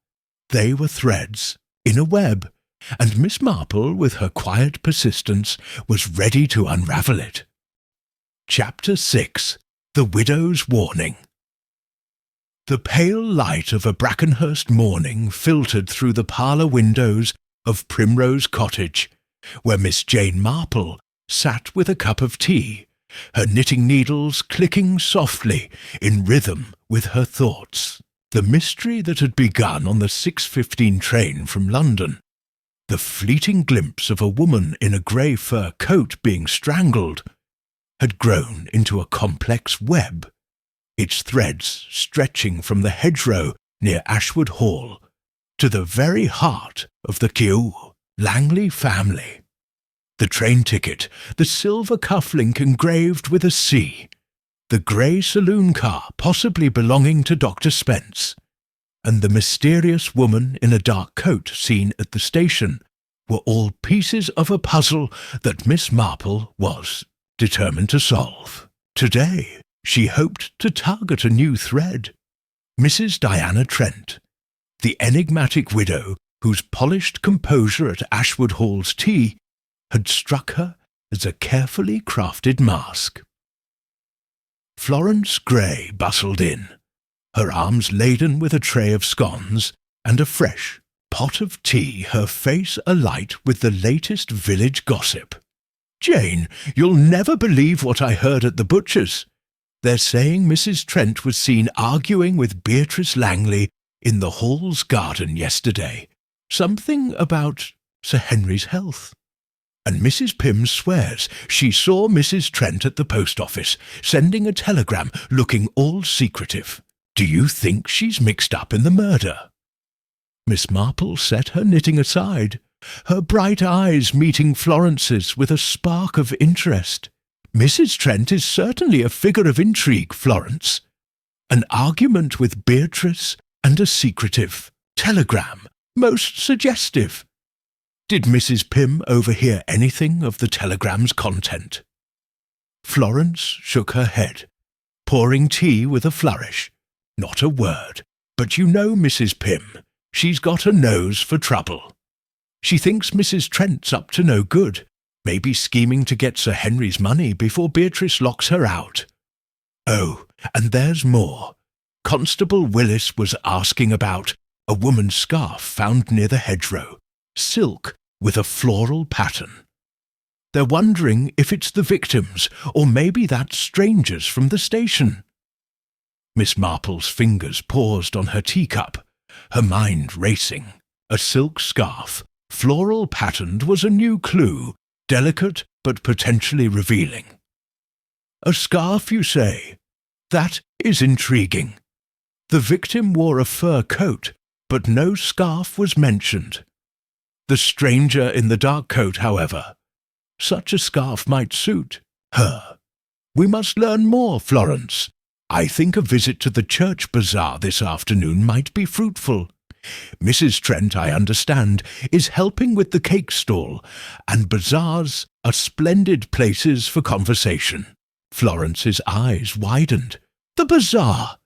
they were threads in a web, and Miss Marple, with her quiet persistence, was ready to unravel it. Chapter 6. The Widow's Warning. The pale light of a Brackenhurst morning filtered through the parlour windows of Primrose Cottage, where Miss Jane Marple sat with a cup of tea, her knitting needles clicking softly in rhythm with her thoughts. The mystery that had begun on the 6:15 train from London, the fleeting glimpse of a woman in a grey fur coat being strangled, had grown into a complex web, its threads stretching from the hedgerow near Ashwood Hall to the very heart of the Kew Langley family. The train ticket, the silver cufflink engraved with a C, the grey saloon car possibly belonging to Dr. Spence, and the mysterious woman in a dark coat seen at the station were all pieces of a puzzle that Miss Marple was determined to solve. Today, she hoped to target a new thread. Mrs. Diana Trent, the enigmatic widow whose polished composure at Ashwood Hall's tea had struck her as a carefully crafted mask. Florence Gray bustled in, her arms laden with a tray of scones and a fresh pot of tea, her face alight with the latest village gossip. "Jane, you'll never believe what I heard at the butcher's. They're saying Mrs. Trent was seen arguing with Beatrice Langley in the Hall's garden yesterday. Something about Sir Henry's health. And Mrs. Pym swears she saw Mrs. Trent at the post office, sending a telegram looking all secretive. Do you think she's mixed up in the murder?" Miss Marple set her knitting aside, her bright eyes meeting Florence's with a spark of interest. "Mrs. Trent is certainly a figure of intrigue, Florence. An argument with Beatrice and a secretive telegram, most suggestive. Did Mrs. Pym overhear anything of the telegram's content?" Florence shook her head, pouring tea with a flourish. "Not a word. But you know Mrs. Pym. She's got a nose for trouble. She thinks Mrs. Trent's up to no good, maybe scheming to get Sir Henry's money before Beatrice locks her out. Oh, and there's more. Constable Willis was asking about a woman's scarf found near the hedgerow, silk with a floral pattern. They're wondering if it's the victim's, or maybe that stranger's from the station." Miss Marple's fingers paused on her teacup, her mind racing. A silk scarf, floral patterned, was a new clue, delicate but potentially revealing. "A scarf, you say? That is intriguing. The victim wore a fur coat, but no scarf was mentioned. The stranger in the dark coat, however, such a scarf might suit her. We must learn more, Florence. I think a visit to the church bazaar this afternoon might be fruitful. Mrs. Trent, I understand, is helping with the cake stall, and bazaars are splendid places for conversation." Florence's eyes widened. "The bazaar!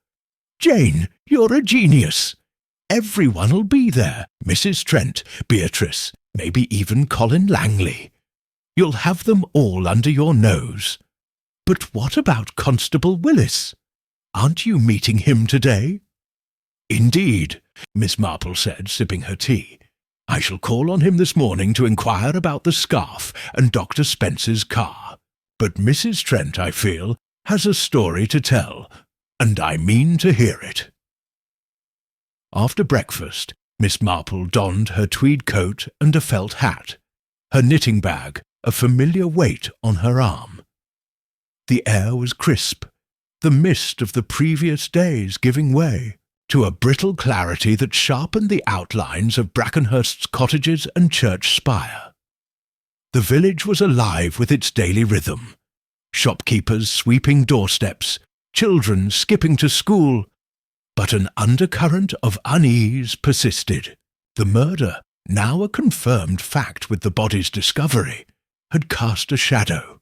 Jane, you're a genius. Everyone'll be there. Mrs. Trent, Beatrice, maybe even Colin Langley. You'll have them all under your nose. But what about Constable Willis? Aren't you meeting him today?" "Indeed," Miss Marple said, sipping her tea. "I shall call on him this morning to inquire about the scarf and Dr. Spence's car. But Mrs. Trent, I feel, has a story to tell, and I mean to hear it." After breakfast, Miss Marple donned her tweed coat and a felt hat, her knitting bag a familiar weight on her arm. The air was crisp, the mist of the previous days giving way to a brittle clarity that sharpened the outlines of Brackenhurst's cottages and church spire. The village was alive with its daily rhythm. Shopkeepers sweeping doorsteps, children skipping to school. But an undercurrent of unease persisted. The murder, now a confirmed fact with the body's discovery, had cast a shadow.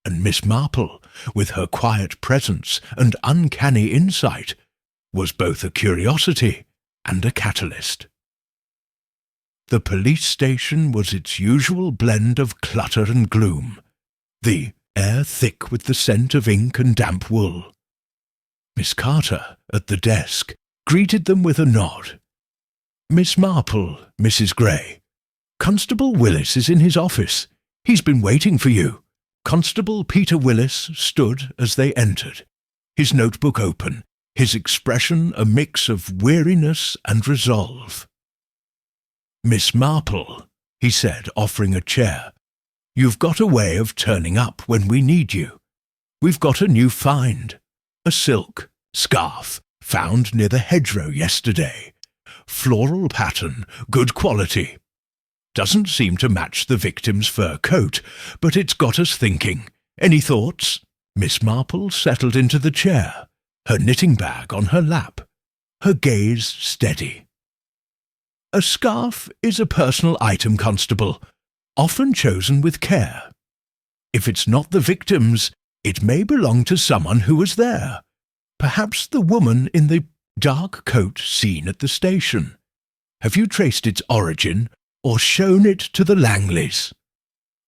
And Miss Marple, with her quiet presence and uncanny insight, was both a curiosity and a catalyst. The police station was its usual blend of clutter and gloom, the air thick with the scent of ink and damp wool. Miss Carter, at the desk, greeted them with a nod. "Miss Marple, Mrs. Gray. Constable Willis is in his office. He's been waiting for you." Constable Peter Willis stood as they entered, his notebook open, his expression a mix of weariness and resolve. "Miss Marple," he said, offering a chair, "you've got a way of turning up when we need you. We've got a new find. A silk scarf found near the hedgerow yesterday. Floral pattern, good quality. Doesn't seem to match the victim's fur coat, but it's got us thinking. Any thoughts?" Miss Marple settled into the chair, her knitting bag on her lap, her gaze steady. "A scarf is a personal item, Constable, often chosen with care. If it's not the victim's, It may belong to someone who was there. Perhaps the woman in the dark coat seen at the station. Have you traced its origin or shown it to the Langleys?"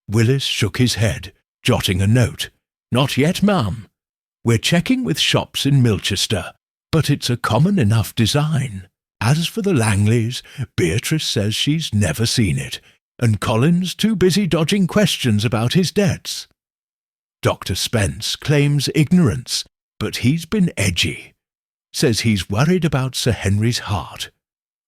Willis shook his head, jotting a note. "Not yet, ma'am. We're checking with shops in Milchester, but it's a common enough design. As for the Langleys, Beatrice says she's never seen it, and Colin's too busy dodging questions about his debts. Dr. Spence claims ignorance, but he's been edgy. Says he's worried about Sir Henry's heart.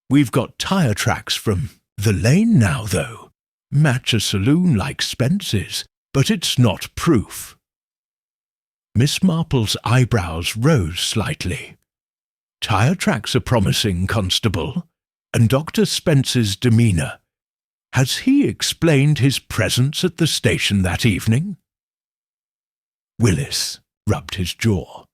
We've got tyre tracks from the lane now, though. Match a saloon like Spence's, but it's not proof." Miss Marple's eyebrows rose slightly. "Tyre tracks are promising, Constable. And Dr. Spence's demeanour. Has he explained his presence at the station that evening?" Willis rubbed his jaw.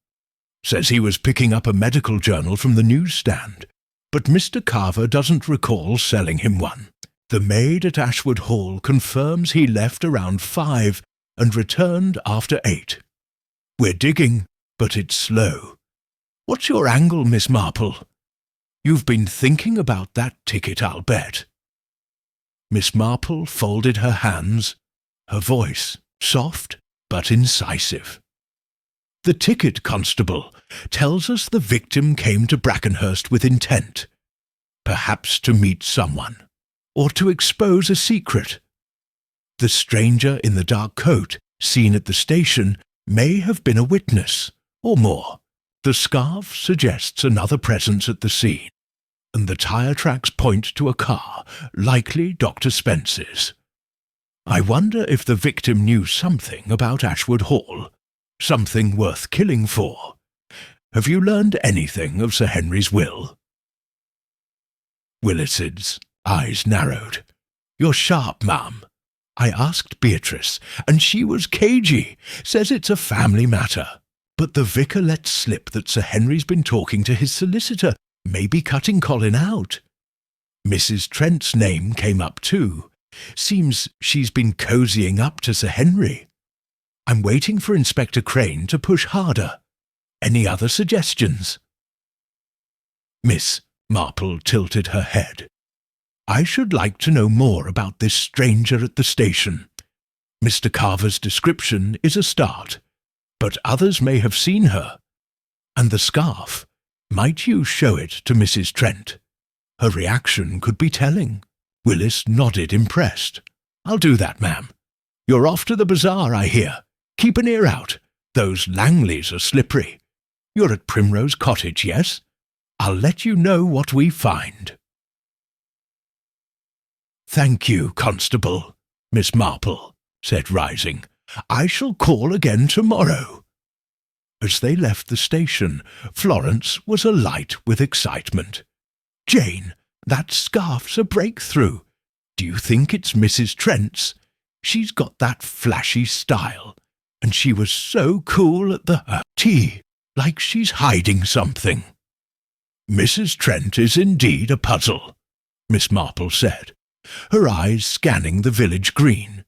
"Says he was picking up a medical journal from the newsstand, but Mr. Carver doesn't recall selling him one. The maid at Ashwood Hall confirms he left around 5 and returned after 8. We're digging, but it's slow. What's your angle, Miss Marple? You've been thinking about that ticket, I'll bet." Miss Marple folded her hands, her voice soft but incisive. "The ticket, Constable, tells us the victim came to Brackenhurst with intent, perhaps to meet someone, or to expose a secret. The stranger in the dark coat, seen at the station, may have been a witness, or more. The scarf suggests another presence at the scene, and the tyre tracks point to a car, likely Dr. Spence's. I wonder if the victim knew something about Ashwood Hall, something worth killing for. Have you learned anything of Sir Henry's will?" Willis's eyes narrowed. "You're sharp, ma'am. I asked Beatrice, and she was cagey, says it's a family matter. But the vicar let slip that Sir Henry's been talking to his solicitor, maybe cutting Colin out. Mrs. Trent's name came up too. Seems she's been cozying up to Sir Henry. I'm waiting for Inspector Crane to push harder. Any other suggestions?" Miss Marple tilted her head. "I should like to know more about this stranger at the station. Mr. Carver's description is a start, but others may have seen her. And the scarf, might you show it to Mrs. Trent? Her reaction could be telling." Willis nodded, impressed. "I'll do that, ma'am. You're off to the bazaar, I hear. Keep an ear out. Those Langleys are slippery. You're at Primrose Cottage, yes? I'll let you know what we find." "Thank you, Constable," Miss Marple said, rising. "I shall call again tomorrow." As they left the station, Florence was alight with excitement. "Jane, that scarf's a breakthrough. Do you think it's Mrs. Trent's? She's got that flashy style, and she was so cool at the tea, like she's hiding something." "Mrs. Trent is indeed a puzzle," Miss Marple said, her eyes scanning the village green.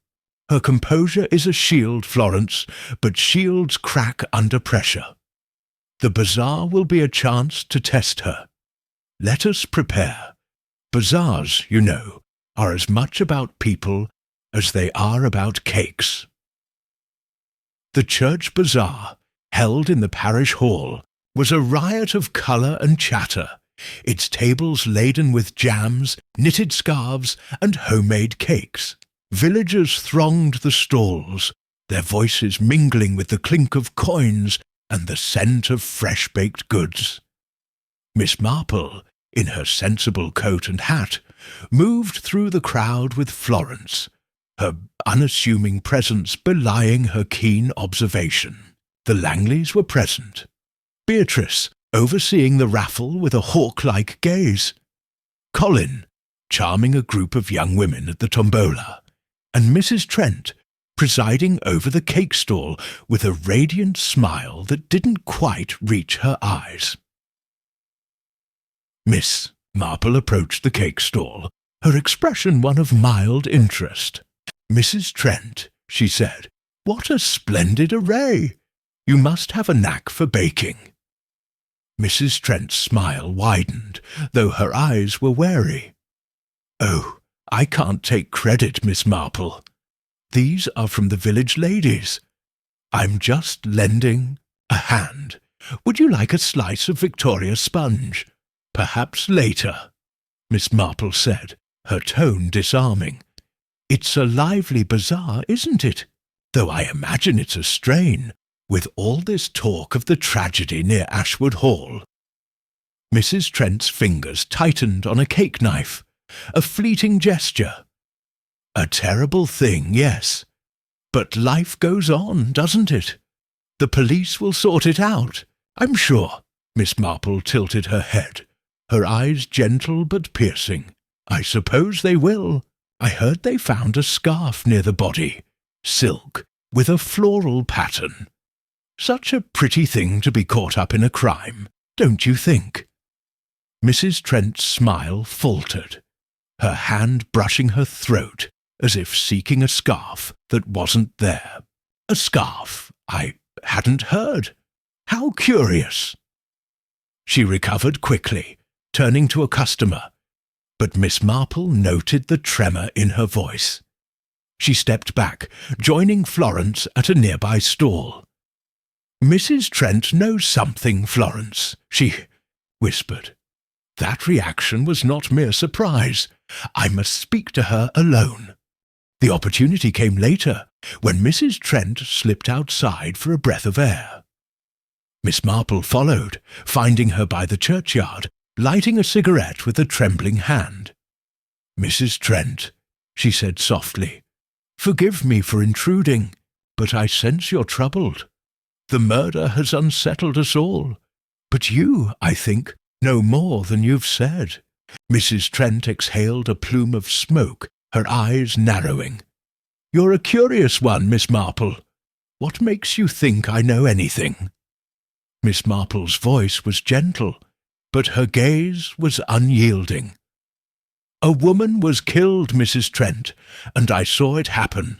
"Her composure is a shield, Florence, but shields crack under pressure. The bazaar will be a chance to test her. Let us prepare. Bazaars, you know, are as much about people as they are about cakes." The church bazaar, held in the parish hall, was a riot of colour and chatter, its tables laden with jams, knitted scarves, and homemade cakes. Villagers thronged the stalls, their voices mingling with the clink of coins and the scent of fresh-baked goods. Miss Marple, in her sensible coat and hat, moved through the crowd with Florence, her unassuming presence belying her keen observation. The Langleys were present. Beatrice, overseeing the raffle with a hawk-like gaze. Colin, charming a group of young women at the tombola, and Mrs. Trent, presiding over the cake stall with a radiant smile that didn't quite reach her eyes. Miss Marple approached the cake stall, her expression one of mild interest. "Mrs. Trent," she said, "what a splendid array! You must have a knack for baking." Mrs. Trent's smile widened, though her eyes were wary. "Oh, I can't take credit, Miss Marple. These are from the village ladies. I'm just lending a hand. Would you like a slice of Victoria sponge? Perhaps later," Miss Marple said, her tone disarming. "It's a lively bazaar, isn't it? Though I imagine it's a strain, with all this talk of the tragedy near Ashwood Hall." Mrs. Trent's fingers tightened on a cake knife, a fleeting gesture. "A terrible thing, yes. But life goes on, doesn't it? The police will sort it out, I'm sure." Miss Marple tilted her head, her eyes gentle but piercing. "I suppose they will. I heard they found a scarf near the body, silk, with a floral pattern. Such a pretty thing to be caught up in a crime, don't you think?" Mrs. Trent's smile faltered, her hand brushing her throat as if seeking a scarf that wasn't there. "A scarf? I hadn't heard. How curious." She recovered quickly, turning to a customer, but Miss Marple noted the tremor in her voice. She stepped back, joining Florence at a nearby stall. "Mrs. Trent knows something, Florence," she whispered. That reaction was not mere surprise. I must speak to her alone. The opportunity came later, when Mrs. Trent slipped outside for a breath of air. Miss Marple followed, finding her by the churchyard, lighting a cigarette with a trembling hand. "Mrs. Trent," she said softly, "forgive me for intruding, but I sense you're troubled. The murder has unsettled us all, but you, I think, know more than you've said." Mrs. Trent exhaled a plume of smoke, her eyes narrowing. "You're a curious one, Miss Marple. What makes you think I know anything?" Miss Marple's voice was gentle, but her gaze was unyielding. "A woman was killed, Mrs. Trent, and I saw it happen.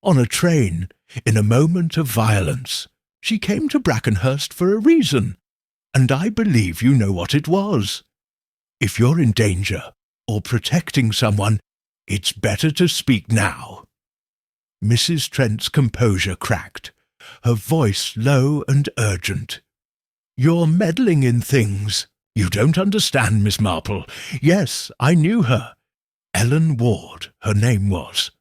On a train, in a moment of violence. She came to Brackenhurst for a reason, and I believe you know what it was. If you're in danger, or protecting someone, it's better to speak now." Mrs. Trent's composure cracked, her voice low and urgent. "You're meddling in things. You don't understand, Miss Marple. Yes, I knew her. Ellen Ward, her name was.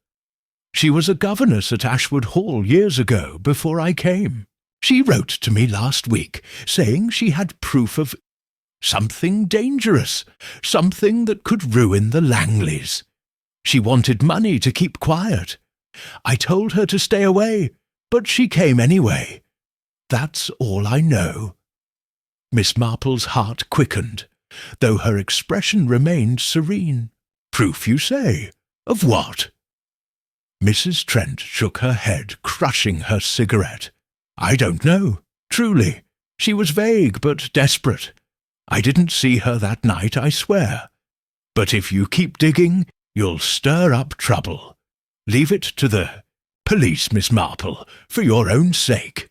She was a governess at Ashwood Hall years ago, before I came. She wrote to me last week, saying she had proof of something dangerous, something that could ruin the Langleys. She wanted money to keep quiet. I told her to stay away, but she came anyway. That's all I know." Miss Marple's heart quickened, though her expression remained serene. "Proof, you say? Of what?" Mrs. Trent shook her head, crushing her cigarette. "I don't know, truly. She was vague but desperate. I didn't see her that night, I swear. But if you keep digging, you'll stir up trouble. Leave it to the police, Miss Marple, for your own sake."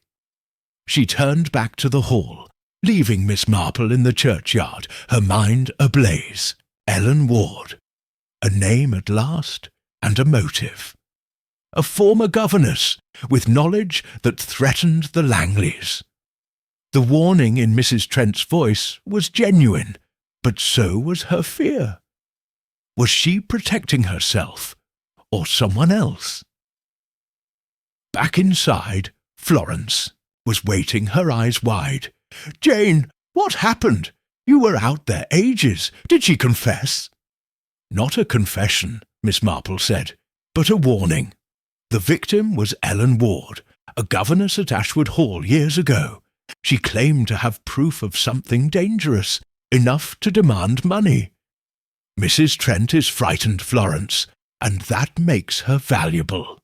She turned back to the hall, leaving Miss Marple in the churchyard, her mind ablaze. Ellen Ward. A name at last, and a motive. A former governess, with knowledge that threatened the Langleys. The warning in Mrs. Trent's voice was genuine, but so was her fear. Was she protecting herself, or someone else? Back inside, Florence was waiting, her eyes wide. "Jane, what happened? You were out there ages. Did she confess?" "Not a confession," Miss Marple said, "but a warning. The victim was Ellen Ward, a governess at Ashwood Hall years ago. She claimed to have proof of something dangerous, enough to demand money. Mrs. Trent is frightened, Florence, and that makes her valuable."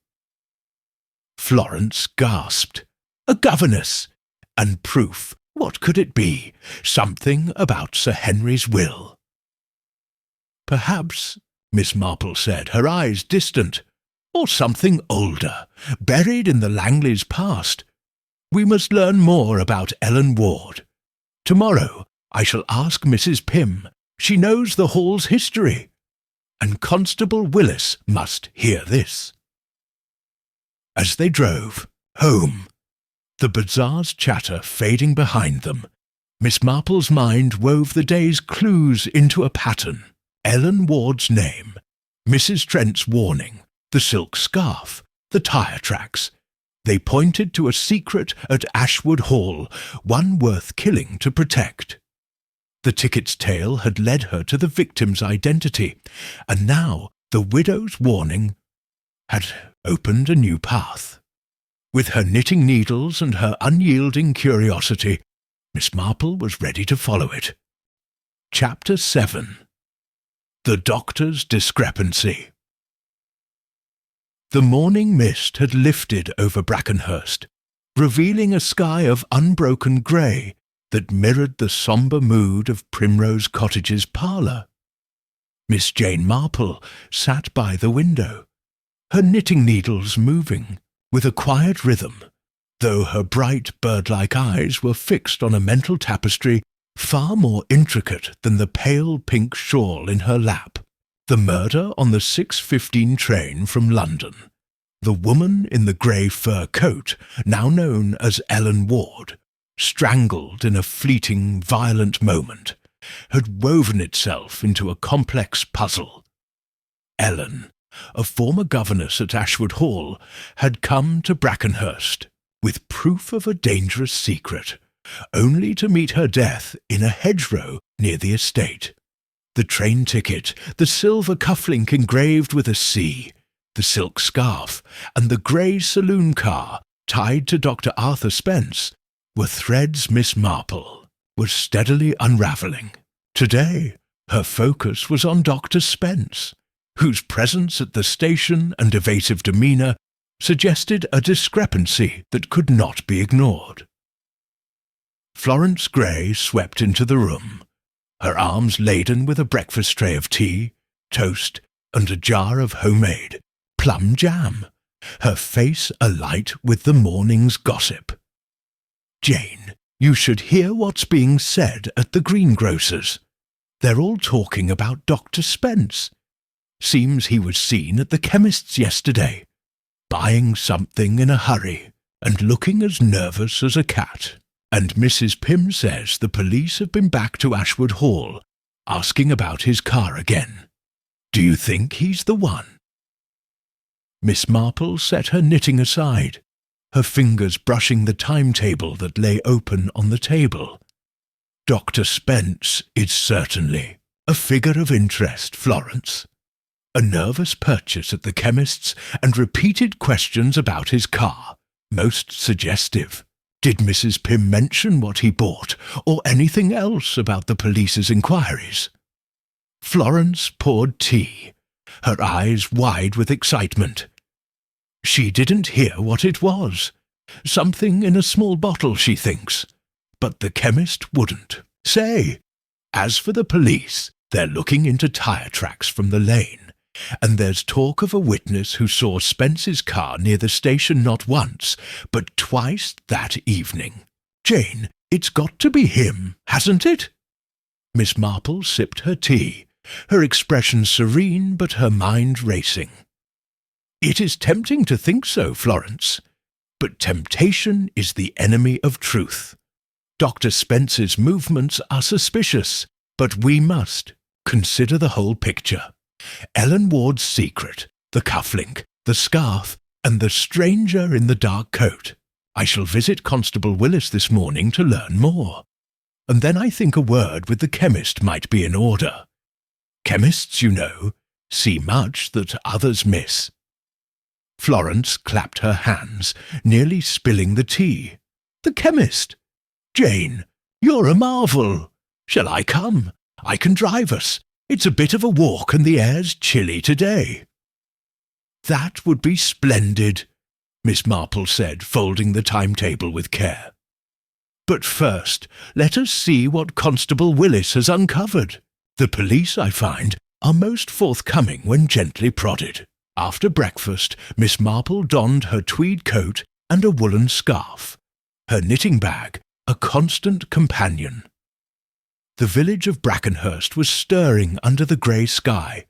Florence gasped. A governess! And proof, what could it be? Something about Sir Henry's will. "Perhaps," Miss Marple said, her eyes distant, "or something older, buried in the Langleys' past. We must learn more about Ellen Ward. Tomorrow I shall ask Mrs. Pym. She knows the Hall's history. And Constable Willis must hear this. As they drove home, the bazaar's chatter fading behind them, Miss Marple's mind wove the day's clues into a pattern. Ellen Ward's name, Mrs. Trent's warning, the silk scarf, the tyre tracks. They pointed to a secret at Ashwood Hall, one worth killing to protect. The ticket's tale had led her to the victim's identity, and now the widow's warning had opened a new path. With her knitting needles and her unyielding curiosity, Miss Marple was ready to follow it. Chapter 7. The Doctor's Discrepancy. The morning mist had lifted over Brackenhurst, revealing a sky of unbroken grey that mirrored the sombre mood of Primrose Cottage's parlour. Miss Jane Marple sat by the window, her knitting needles moving with a quiet rhythm, though her bright bird-like eyes were fixed on a mental tapestry far more intricate than the pale pink shawl in her lap. The murder on the 6:15 train from London. The woman in the grey fur coat, now known as Ellen Ward, strangled in a fleeting, violent moment, had woven itself into a complex puzzle. Ellen, a former governess at Ashwood Hall, had come to Brackenhurst with proof of a dangerous secret, only to meet her death in a hedgerow near the estate. The train ticket, the silver cufflink engraved with a C, the silk scarf, and the grey saloon car tied to Dr. Arthur Spence were threads Miss Marple was steadily unravelling. Today, her focus was on Dr. Spence, whose presence at the station and evasive demeanour suggested a discrepancy that could not be ignored. Florence Gray swept into the room, her arms laden with a breakfast tray of tea, toast, and a jar of homemade plum jam, her face alight with the morning's gossip. "Jane, you should hear what's being said at the greengrocer's. They're all talking about Dr. Spence. Seems he was seen at the chemist's yesterday, buying something in a hurry and looking as nervous as a cat. And Mrs. Pym says the police have been back to Ashwood Hall, asking about his car again. Do you think he's the one?" Miss Marple set her knitting aside, her fingers brushing the timetable that lay open on the table. "Dr. Spence is certainly a figure of interest, Florence. A nervous purchase at the chemist's and repeated questions about his car, most suggestive. Did Mrs. Pym mention what he bought, or anything else about the police's inquiries?" Florence poured tea, her eyes wide with excitement. She didn't hear what it was. Something in a small bottle, she thinks. But the chemist wouldn't. Say, as for the police, they're looking into tyre tracks from the lane, and there's talk of a witness who saw Spence's car near the station not once, but twice that evening. Jane, it's got to be him, hasn't it? Miss Marple sipped her tea, her expression serene but her mind racing. It is tempting to think so, Florence, but temptation is the enemy of truth. Dr. Spence's movements are suspicious, but we must consider the whole picture. Ellen Ward's secret, the cufflink, the scarf, and the stranger in the dark coat. I shall visit Constable Willis this morning to learn more, and then I think a word with the chemist might be in order. Chemists, you know, see much that others miss. Florence clapped her hands, nearly spilling the tea. The chemist! Jane, you're a marvel! Shall I come? I can drive us. It's a bit of a walk and the air's chilly today. That would be splendid, Miss Marple said, folding the timetable with care. But first, let us see what Constable Willis has uncovered. The police, I find, are most forthcoming when gently prodded. After breakfast, Miss Marple donned her tweed coat and a woolen scarf. her knitting bag a constant companion. The village of Brackenhurst was stirring under the grey sky,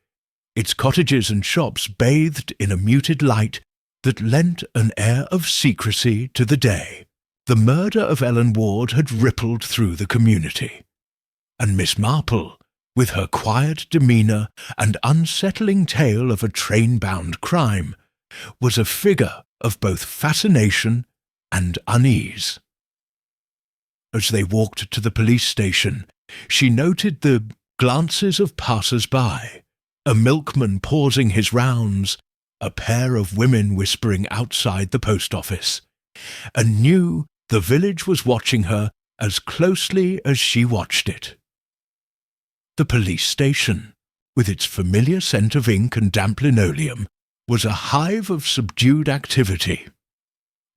its cottages and shops bathed in a muted light that lent an air of secrecy to the day. The murder of Ellen Ward had rippled through the community, and Miss Marple, with her quiet demeanour and unsettling tale of a train-bound crime, was a figure of both fascination and unease. As they walked to the police station, she noted the glances of passers-by, a milkman pausing his rounds, a pair of women whispering outside the post office, and knew the village was watching her as closely as she watched it. The police station, with its familiar scent of ink and damp linoleum, was a hive of subdued activity.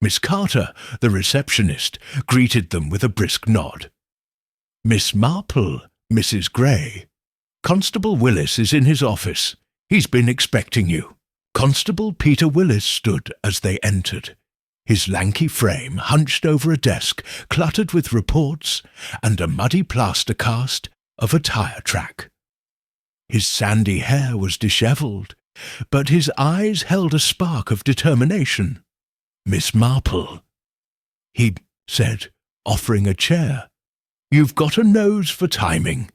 Miss Carter, the receptionist, greeted them with a brisk nod. "Miss Marple, Mrs. Gray. Constable Willis is in his office. He's been expecting you." Constable Peter Willis stood as they entered, his lanky frame hunched over a desk cluttered with reports and a muddy plaster cast of a tyre track. His sandy hair was dishevelled, but his eyes held a spark of determination. "Miss Marple," he said, offering a chair. "You've got a nose for timing.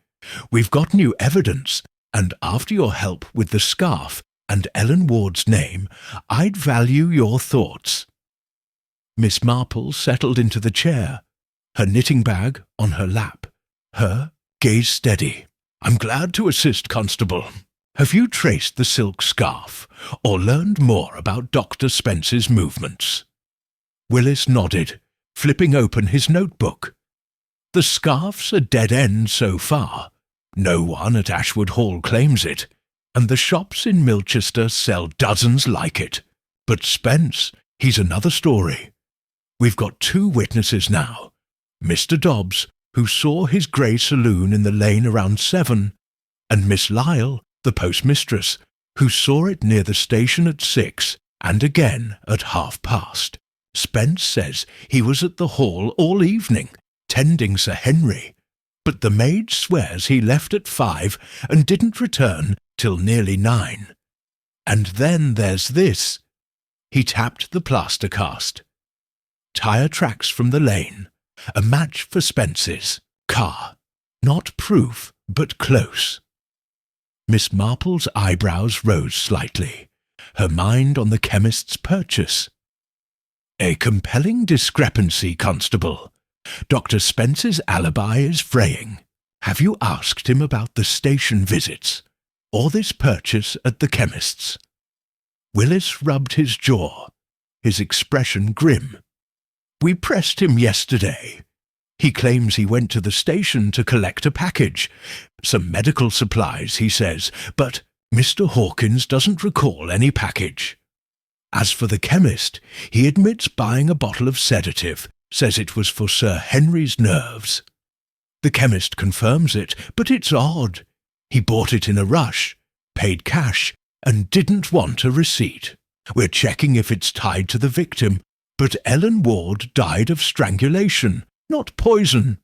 We've got new evidence, and after your help with the scarf and Ellen Ward's name, I'd value your thoughts." Miss Marple settled into the chair, her knitting bag on her lap, her gaze steady. "I'm glad to assist, Constable. Have you traced the silk scarf, or learned more about Dr. Spence's movements?" Willis nodded, flipping open his notebook. "The scarf's a dead end so far. No one at Ashwood Hall claims it, and the shops in Milchester sell dozens like it. But Spence, he's another story. We've got two witnesses now. Mr. Dobbs, who saw his grey saloon in the lane around 7, and Miss Lyle, the postmistress, who saw it near the station at 6 and again at past. Spence says he was at the hall all evening, tending Sir Henry, but the maid swears he left at 5 and didn't return till nearly 9. And then there's this." He tapped the plaster cast. "Tyre tracks from the lane, a match for Spence's car. Not proof, but close." Miss Marple's eyebrows rose slightly, her mind on the chemist's purchase. "A compelling discrepancy, Constable. Dr. Spence's alibi is fraying. Have you asked him about the station visits, or this purchase at the chemist's?" Willis rubbed his jaw, his expression grim. "We pressed him yesterday. He claims he went to the station to collect a package. Some medical supplies, he says, but Mr. Hawkins doesn't recall any package. As for the chemist, he admits buying a bottle of sedative, says it was for Sir Henry's nerves. The chemist confirms it, but it's odd. He bought it in a rush, paid cash, and didn't want a receipt. We're checking if it's tied to the victim, but Ellen Ward died of strangulation, not poison."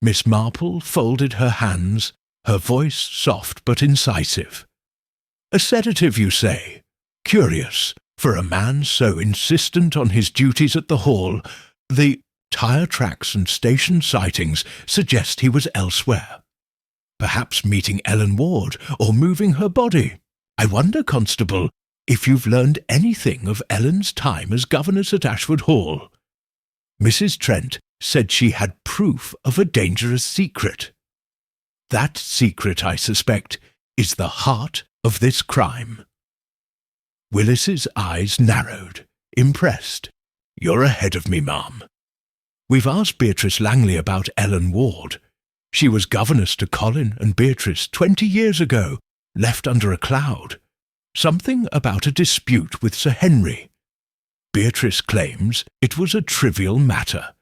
Miss Marple folded her hands, her voice soft but incisive. "A sedative, you say? Curious, for a man so insistent on his duties at the hall. The tyre tracks and station sightings suggest he was elsewhere. Perhaps meeting Ellen Ward or moving her body. I wonder, Constable, if you've learned anything of Ellen's time as governess at Ashwood Hall. Mrs. Trent said she had proof of a dangerous secret. That secret, I suspect, is the heart of this crime." Willis's eyes narrowed, impressed. "You're ahead of me, ma'am. We've asked Beatrice Langley about Ellen Ward. She was governess to Colin and Beatrice 20 years ago, left under a cloud. Something about a dispute with Sir Henry. Beatrice claims it was a trivial matter,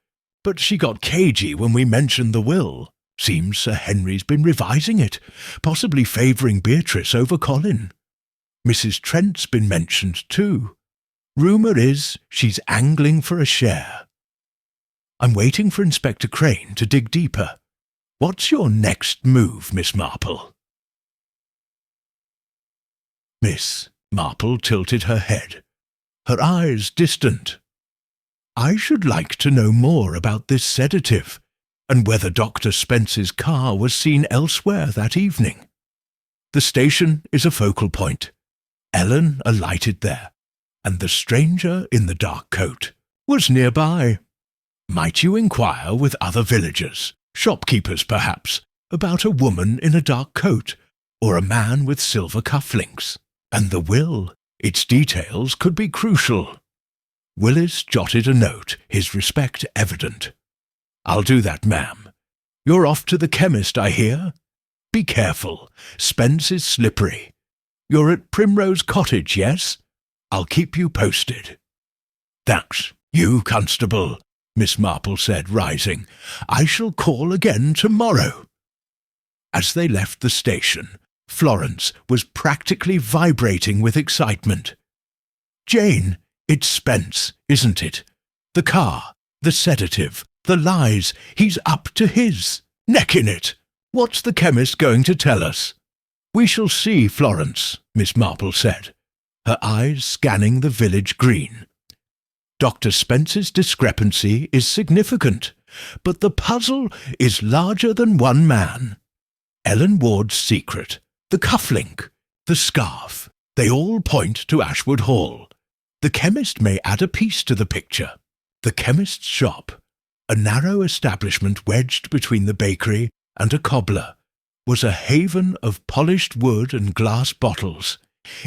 but she got cagey when we mentioned the will. Seems Sir Henry's been revising it, possibly favouring Beatrice over Colin. Mrs. Trent's been mentioned too. Rumour is she's angling for a share. I'm waiting for Inspector Crane to dig deeper. What's your next move, Miss Marple?" Miss Marple tilted her head, her eyes distant. "I should like to know more about this sedative, and whether Dr. Spence's car was seen elsewhere that evening. The station is a focal point. Ellen alighted there, and the stranger in the dark coat was nearby. Might you inquire with other villagers, shopkeepers perhaps, about a woman in a dark coat, or a man with silver cufflinks? And the will, its details could be crucial." Willis jotted a note, his respect evident. "I'll do that, ma'am. You're off to the chemist, I hear? Be careful. Spence is slippery. You're at Primrose Cottage, yes? I'll keep you posted." "Thanks. You, Constable," Miss Marple said, rising. "I shall call again tomorrow." As they left the station, Florence was practically vibrating with excitement. "Jane, it's Spence, isn't it? The car, the sedative, the lies, he's up to his. Neck in it. What's the chemist going to tell us?" "We shall see, Florence," Miss Marple said, her eyes scanning the village green. "Dr. Spence's discrepancy is significant, but the puzzle is larger than one man. Ellen Ward's secret, the cufflink, the scarf, they all point to Ashwood Hall. The chemist may add a piece to the picture. The chemist's shop, a narrow establishment wedged between the bakery and a cobbler, was a haven of polished wood and glass bottles,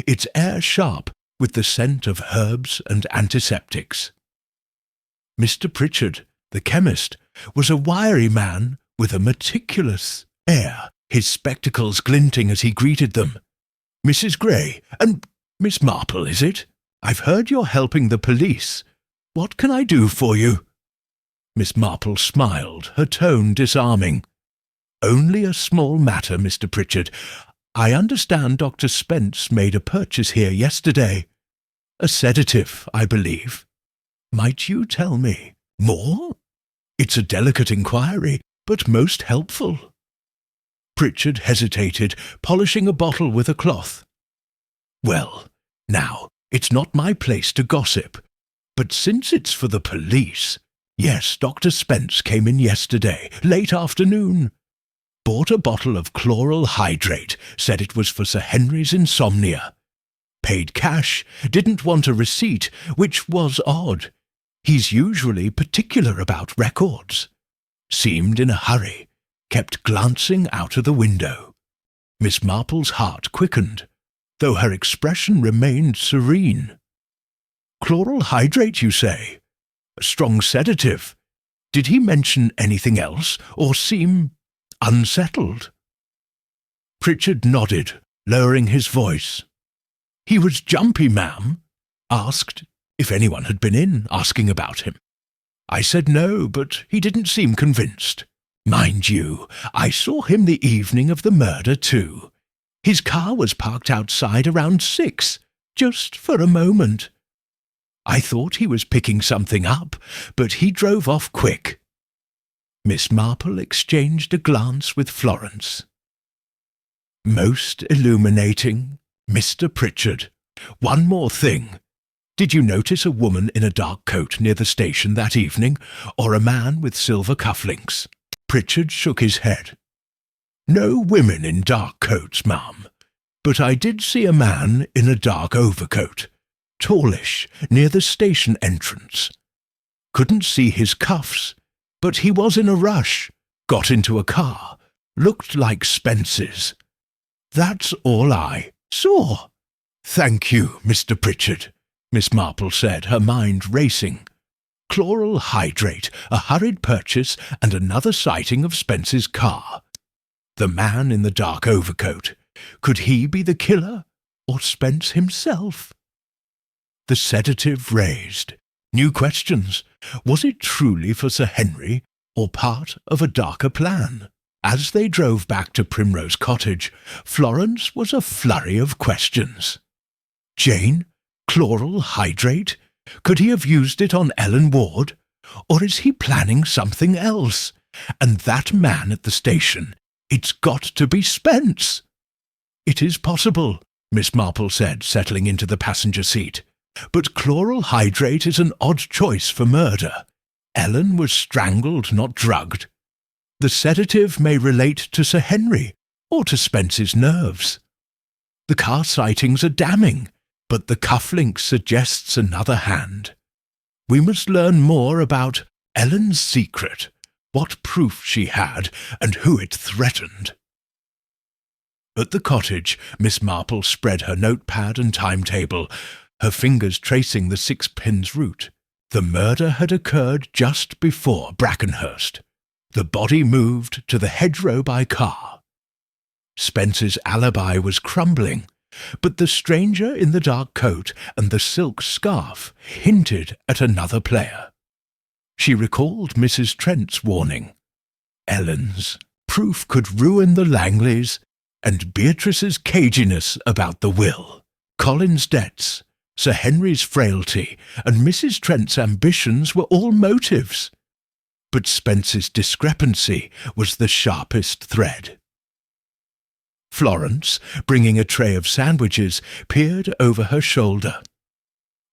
its air sharp with the scent of herbs and antiseptics. Mr. Pritchard, the chemist, was a wiry man with a meticulous air, his spectacles glinting as he greeted them. "Mrs. Gray, and Miss Marple, is it? I've heard you're helping the police. What can I do for you?" Miss Marple smiled, her tone disarming. "Only a small matter, Mr. Pritchard. I understand Dr. Spence made a purchase here yesterday. A sedative, I believe. Might you tell me more? It's a delicate inquiry, but most helpful." Pritchard hesitated, polishing a bottle with a cloth. "Well, now, it's not my place to gossip, but since it's for the police, yes, Dr. Spence came in yesterday, late afternoon. Bought a bottle of chloral hydrate, said it was for Sir Henry's insomnia. Paid cash, didn't want a receipt, which was odd. He's usually particular about records. Seemed in a hurry, kept glancing out of the window." Miss Marple's heart quickened, though her expression remained serene. "Chloral hydrate, you say? A strong sedative. Did he mention anything else, or seem unsettled?" Pritchard nodded, lowering his voice. "He was jumpy, ma'am. Asked if anyone had been in, asking about him. I said no, but he didn't seem convinced. Mind you, I saw him the evening of the murder, too. His car was parked outside around 6, just for a moment. I thought he was picking something up, but he drove off quick." Miss Marple exchanged a glance with Florence. "Most illuminating, Mr. Pritchard. One more thing. Did you notice a woman in a dark coat near the station that evening, or a man with silver cufflinks?" Pritchard shook his head. "No women in dark coats, ma'am, but I did see a man in a dark overcoat, tallish, near the station entrance. Couldn't see his cuffs, but he was in a rush, got into a car, looked like Spence's. That's all I saw." "Thank you, Mr. Pritchard," Miss Marple said, her mind racing. Chloral hydrate, a hurried purchase, and another sighting of Spence's car. The man in the dark overcoat. Could he be the killer, or Spence himself? The sedative raised. New questions. Was it truly for Sir Henry, or part of a darker plan? As they drove back to Primrose Cottage, Florence was a flurry of questions. Jane? Chloral hydrate? Could he have used it on Ellen Ward? Or is he planning something else? And that man at the station, it's got to be Spence. It is possible, Miss Marple said, settling into the passenger seat. But chloral hydrate is an odd choice for murder. Ellen was strangled, not drugged. The sedative may relate to Sir Henry or to Spence's nerves. The car sightings are damning, but the cufflink suggests another hand. We must learn more about Ellen's secret, what proof she had, and who it threatened. At the cottage, Miss Marple spread her notepad and timetable, her fingers tracing the 6 pins route. The murder had occurred just before Brackenhurst. The body moved to the hedgerow by car. Spence's alibi was crumbling, but the stranger in the dark coat and the silk scarf hinted at another player. She recalled Mrs. Trent's warning. Ellen's proof could ruin the Langleys, and Beatrice's caginess about the will, Colin's debts, Sir Henry's frailty, and Mrs. Trent's ambitions were all motives. But Spence's discrepancy was the sharpest thread. Florence, bringing a tray of sandwiches, peered over her shoulder.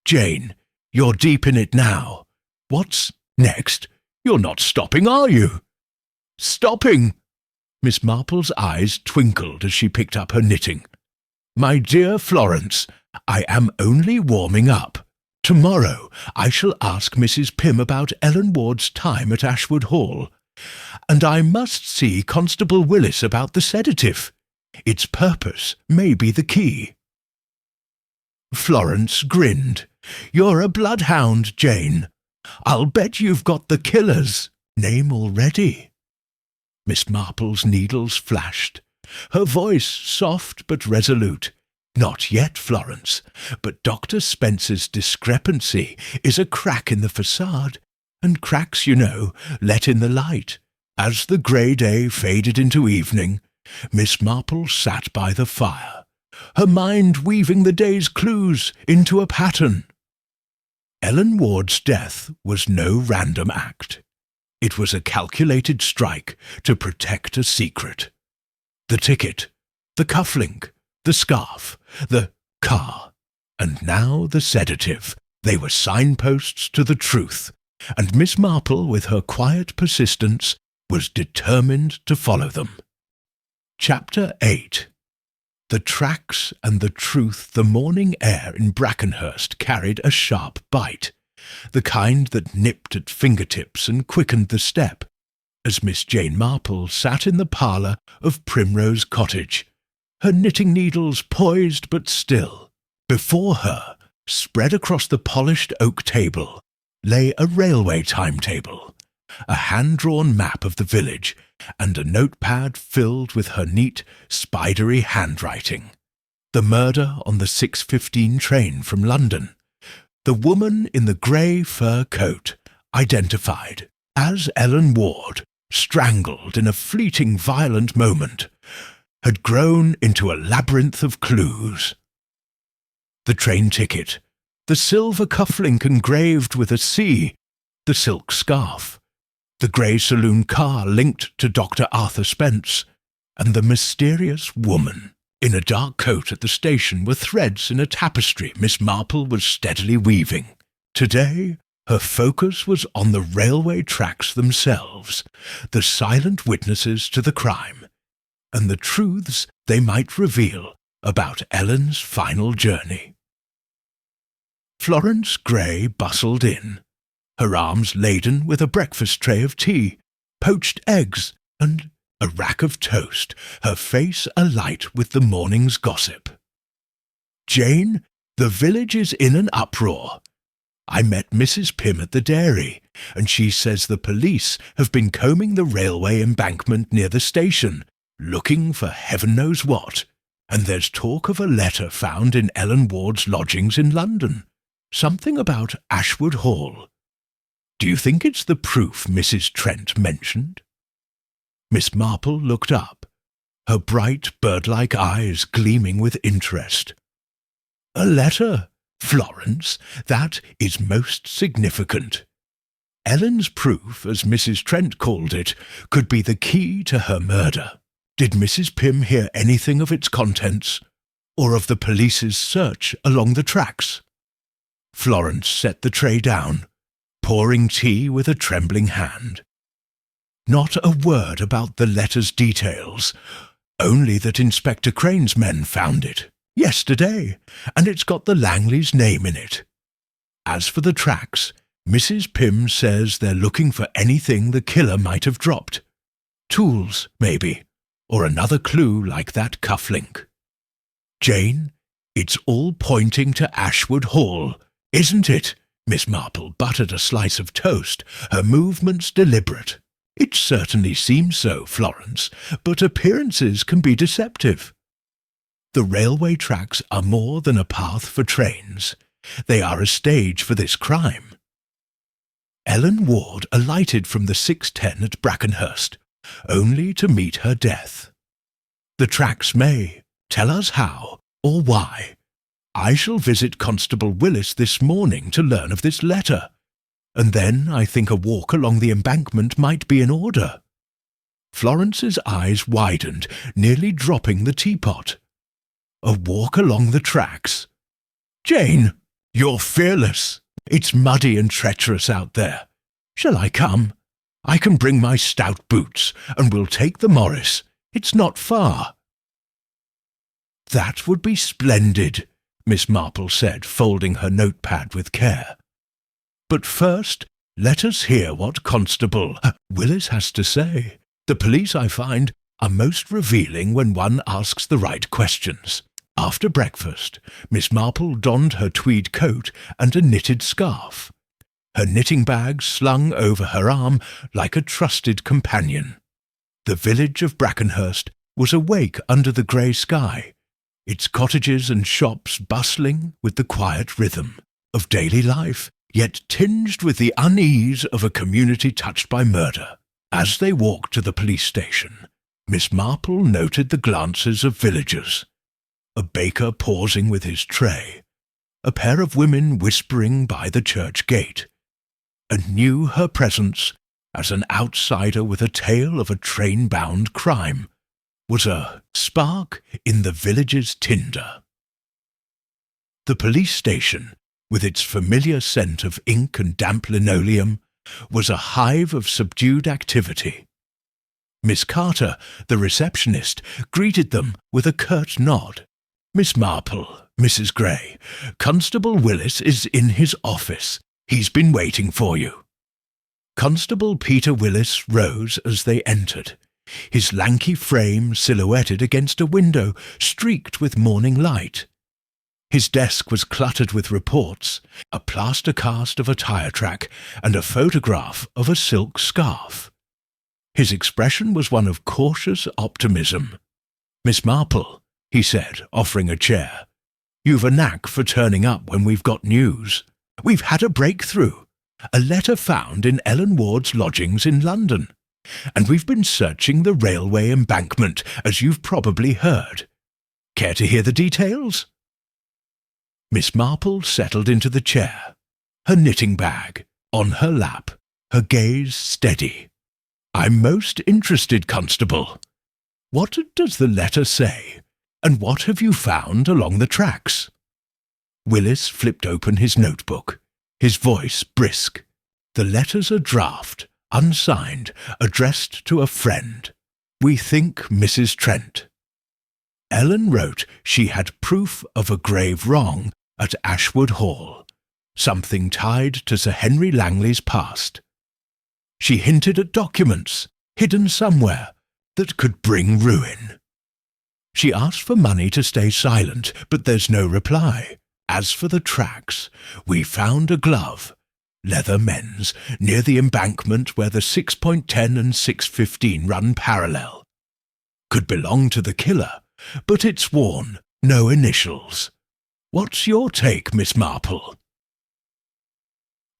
"Jane, you're deep in it now. What's next? You're not stopping, are you?" "Stopping!" Miss Marple's eyes twinkled as she picked up her knitting. "My dear Florence, I am only warming up. Tomorrow I shall ask Mrs. Pym about Ellen Ward's time at Ashwood Hall, and I must see Constable Willis about the sedative. Its purpose may be the key." Florence grinned. "You're a bloodhound, Jane. I'll bet you've got the killer's name already." Miss Marple's needles flashed, her voice soft but resolute. "Not yet, Florence, but Dr. Spence's discrepancy is a crack in the facade, and cracks, you know, let in the light." As the grey day faded into evening, Miss Marple sat by the fire, her mind weaving the day's clues into a pattern. Ellen Ward's death was no random act. It was a calculated strike to protect a secret. The ticket, the cufflink, the scarf, the car, and now the sedative. They were signposts to the truth, and Miss Marple, with her quiet persistence, was determined to follow them. Chapter 8. The tracks and the truth. The morning air in Brackenhurst carried a sharp bite, the kind that nipped at fingertips and quickened the step, as Miss Jane Marple sat in the parlour of Primrose Cottage, her knitting needles poised but still. Before her, spread across the polished oak table, lay a railway timetable, a hand-drawn map of the village, and a notepad filled with her neat, spidery handwriting. The murder on the 6:15 train from London. The woman in the grey fur coat, identified as Ellen Ward, strangled in a fleeting violent moment, had grown into a labyrinth of clues. The train ticket, the silver cufflink engraved with a C, the silk scarf, the grey saloon car linked to Dr. Arthur Spence, and the mysterious woman in a dark coat at the station were threads in a tapestry Miss Marple was steadily weaving. Today, her focus was on the railway tracks themselves, the silent witnesses to the crime, and the truths they might reveal about Ellen's final journey. Florence Gray bustled in, her arms laden with a breakfast tray of tea, poached eggs, and a rack of toast, her face alight with the morning's gossip. "Jane, the village is in an uproar. I met Mrs. Pym at the dairy, and she says the police have been combing the railway embankment near the station, looking for heaven knows what, and there's talk of a letter found in Ellen Ward's lodgings in London, something about Ashwood Hall. Do you think it's the proof Mrs. Trent mentioned?" Miss Marple looked up, her bright bird-like eyes gleaming with interest. "A letter, Florence, that is most significant. Ellen's proof, as Mrs. Trent called it, could be the key to her murder. Did Mrs. Pym hear anything of its contents, or of the police's search along the tracks? Florence set the tray down, pouring tea with a trembling hand. Not a word about the letter's details, only that Inspector Crane's men found it yesterday, and it's got the Langley's name in it. As for the tracks, Mrs. Pym says they're looking for anything the killer might have dropped. Tools, maybe, or another clue like that cufflink. Jane, it's all pointing to Ashwood Hall, isn't it? Miss Marple buttered a slice of toast, her movements deliberate. It certainly seems so, Florence, but appearances can be deceptive. The railway tracks are more than a path for trains. They are a stage for this crime. Ellen Ward alighted from the 6:10 at Brackenhurst, only to meet her death. The tracks may tell us how or why. I shall visit Constable Willis this morning to learn of this letter, and then I think a walk along the embankment might be in order. Florence's eyes widened, nearly dropping the teapot. A walk along the tracks? Jane, you're fearless. It's muddy and treacherous out there. Shall I come? I can bring my stout boots, and we'll take the Morris. It's not far. That would be splendid, Miss Marple said, folding her notepad with care. But first, let us hear what Constable Willis has to say. The police, I find, are most revealing when one asks the right questions. After breakfast, Miss Marple donned her tweed coat and a knitted scarf, her knitting bag slung over her arm like a trusted companion. The village of Brackenhurst was awake under the grey sky, its cottages and shops bustling with the quiet rhythm of daily life, yet tinged with the unease of a community touched by murder. As they walked to the police station, Miss Marple noted the glances of villagers. A baker pausing with his tray, a pair of women whispering by the church gate, and knew her presence as an outsider with a tale of a train-bound crime was a spark in the village's tinder. The police station, with its familiar scent of ink and damp linoleum, was a hive of subdued activity. Miss Carter, the receptionist, greeted them with a curt nod. Miss Marple, Mrs. Gray, Constable Willis is in his office. He's been waiting for you. Constable Peter Willis rose as they entered, his lanky frame silhouetted against a window streaked with morning light. His desk was cluttered with reports, a plaster cast of a tire track, and a photograph of a silk scarf. His expression was one of cautious optimism. Miss Marple, he said, offering a chair, you've a knack for turning up when we've got news. We've had a breakthrough, a letter found in Ellen Ward's lodgings in London, and we've been searching the railway embankment, as you've probably heard. Care to hear the details? Miss Marple settled into the chair, her knitting bag on her lap, her gaze steady. I'm most interested, Constable. What does the letter say? And what have you found along the tracks? Willis flipped open his notebook, his voice brisk. The letter's a draft, unsigned, addressed to a friend. We think Mrs. Trent. Ellen wrote she had proof of a grave wrong at Ashwood Hall, something tied to Sir Henry Langley's past. She hinted at documents, hidden somewhere, that could bring ruin. She asked for money to stay silent, but there's no reply. As for the tracks, we found a glove, leather men's, near the embankment where the 6.10 and 6.15 run parallel. Could belong to the killer, but it's worn, no initials. What's your take, Miss Marple?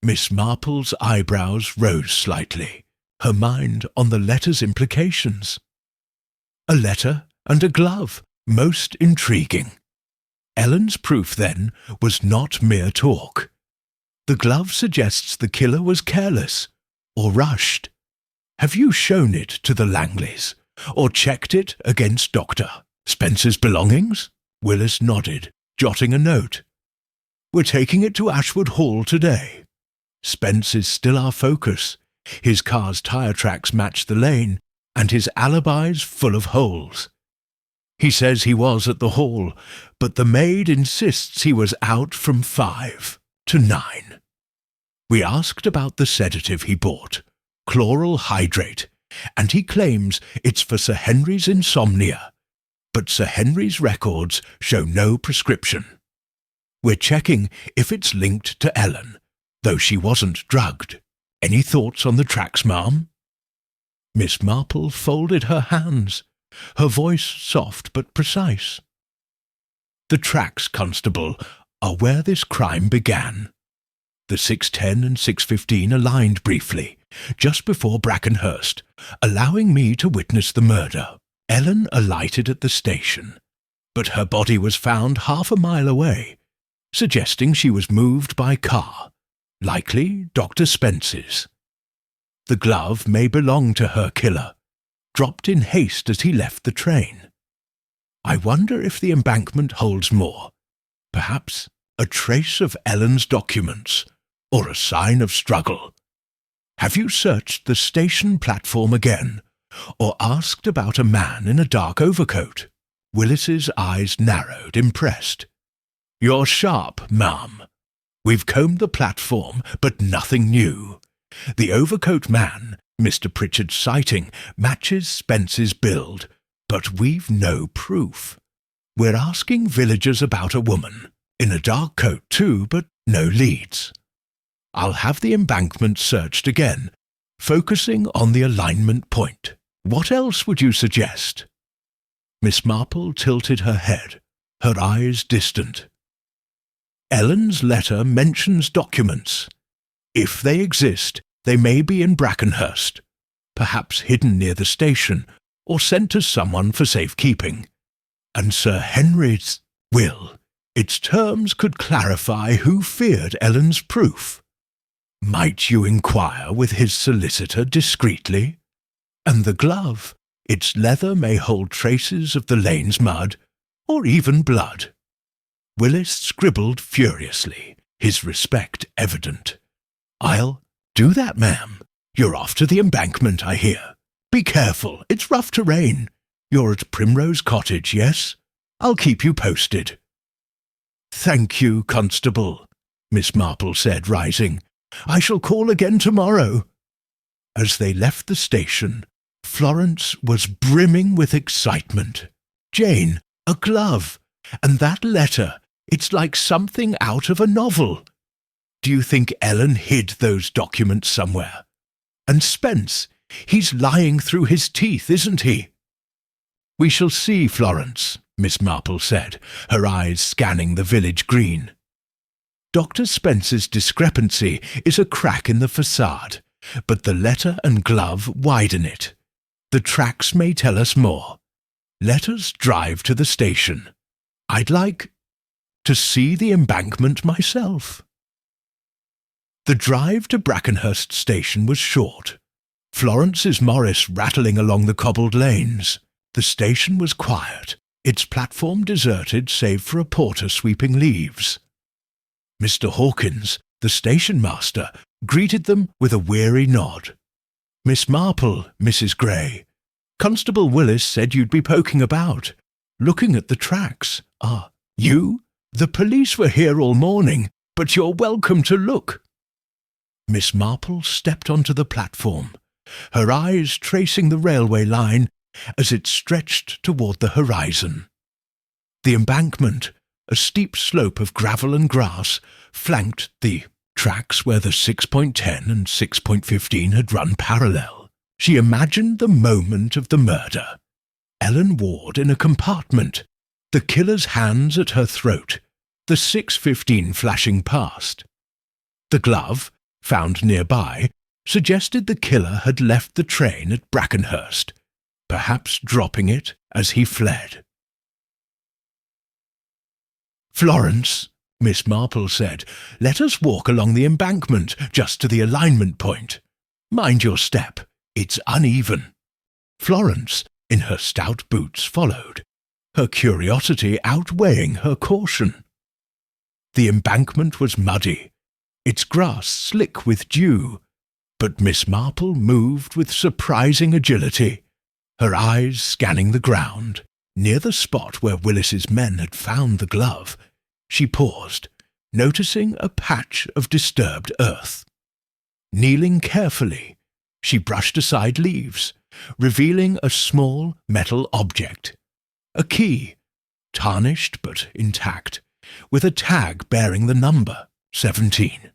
Miss Marple's eyebrows rose slightly, her mind on the letter's implications. A letter and a glove, most intriguing. Ellen's proof, then, was not mere talk. The glove suggests the killer was careless, or rushed? Have you shown it to the Langleys, or checked it against Dr. Spence's belongings? Willis nodded, jotting a note. We're taking it to Ashwood Hall today. Spence is still our focus. His car's tyre tracks match the lane, and his alibi's full of holes. He says he was at the hall, but the maid insists he was out from 5 to 9. We asked about the sedative he bought, chloral hydrate, and he claims it's for Sir Henry's insomnia, but Sir Henry's records show no prescription. We're checking if it's linked to Ellen, though she wasn't drugged. Any thoughts on the tracks, ma'am? Miss Marple folded her hands, her voice soft but precise. The tracks, Constable, are where this crime began. The 6:10 and 6:15 aligned briefly, just before Brackenhurst, allowing me to witness the murder. Ellen alighted at the station, but her body was found half a mile away, suggesting she was moved by car, likely Dr. Spence's. The glove may belong to her killer, dropped in haste as he left the train. I wonder if the embankment holds more, perhaps a trace of Ellen's documents, or a sign of struggle. Have you searched the station platform again, or asked about a man in a dark overcoat? Willis's eyes narrowed, impressed. You're sharp, ma'am. We've combed the platform, but nothing new. The overcoat man, Mr. Pritchard's sighting, matches Spence's build, but we've no proof. We're asking villagers about a woman, in a dark coat too, but no leads. I'll have the embankment searched again, focusing on the alignment point. What else would you suggest? Miss Marple tilted her head, her eyes distant. Ellen's letter mentions documents. If they exist, they may be in Brackenhurst, perhaps hidden near the station, or sent to someone for safekeeping. And Sir Henry's will, its terms could clarify who feared Ellen's proof. Might you inquire with his solicitor discreetly? And the glove, its leather may hold traces of the lane's mud, or even blood. Willis scribbled furiously, his respect evident. I'll do that, ma'am. You're off to the embankment, I hear. Be careful, it's rough terrain. You're at Primrose Cottage, yes? I'll keep you posted. Thank you, Constable, Miss Marple said, rising. I shall call again tomorrow. As they left the station, Florence was brimming with excitement. Jane, a glove, and that letter, it's like something out of a novel. Do you think Ellen hid those documents somewhere? And Spence, he's lying through his teeth, isn't he? We shall see, Florence, Miss Marple said, her eyes scanning the village green. Dr. Spence's discrepancy is a crack in the facade, but the letter and glove widen it. The tracks may tell us more. Let us drive to the station. I'd like to see the embankment myself. The drive to Brackenhurst station was short. Florence's Morris rattling along the cobbled lanes. The station was quiet, its platform deserted save for a porter sweeping leaves. Mr. Hawkins, the station master, greeted them with a weary nod. Miss Marple, Mrs. Gray. Constable Willis said you'd be poking about, looking at the tracks. Ah, you? The police were here all morning, but you're welcome to look. Miss Marple stepped onto the platform, her eyes tracing the railway line as it stretched toward the horizon. The embankment, a steep slope of gravel and grass, flanked the tracks where the 6.10 and 6.15 had run parallel. She imagined the moment of the murder. Ellen Ward in a compartment, the killer's hands at her throat, the 6.15 flashing past. The glove, found nearby, suggested the killer had left the train at Brackenhurst, perhaps dropping it as he fled. Florence, Miss Marple said, let us walk along the embankment just to the alignment point. Mind your step, it's uneven." Florence, in her stout boots, followed, her curiosity outweighing her caution. The embankment was muddy, its grass slick with dew, but Miss Marple moved with surprising agility, her eyes scanning the ground. Near the spot where Willis's men had found the glove, she paused, noticing a patch of disturbed earth. Kneeling carefully, she brushed aside leaves, revealing a small metal object. A key, tarnished but intact, with a tag bearing the number 17.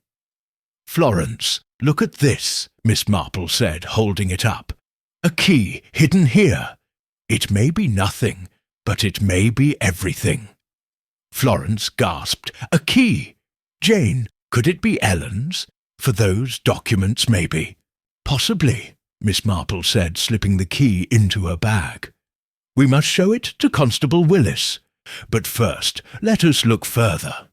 "Florence, look at this," Miss Marple said, holding it up. "A key hidden here. It may be nothing, but it may be everything." Florence gasped. "A key! Jane, could it be Ellen's? For those documents, maybe." "Possibly," Miss Marple said, slipping the key into her bag. "We must show it to Constable Willis. But first, let us look further."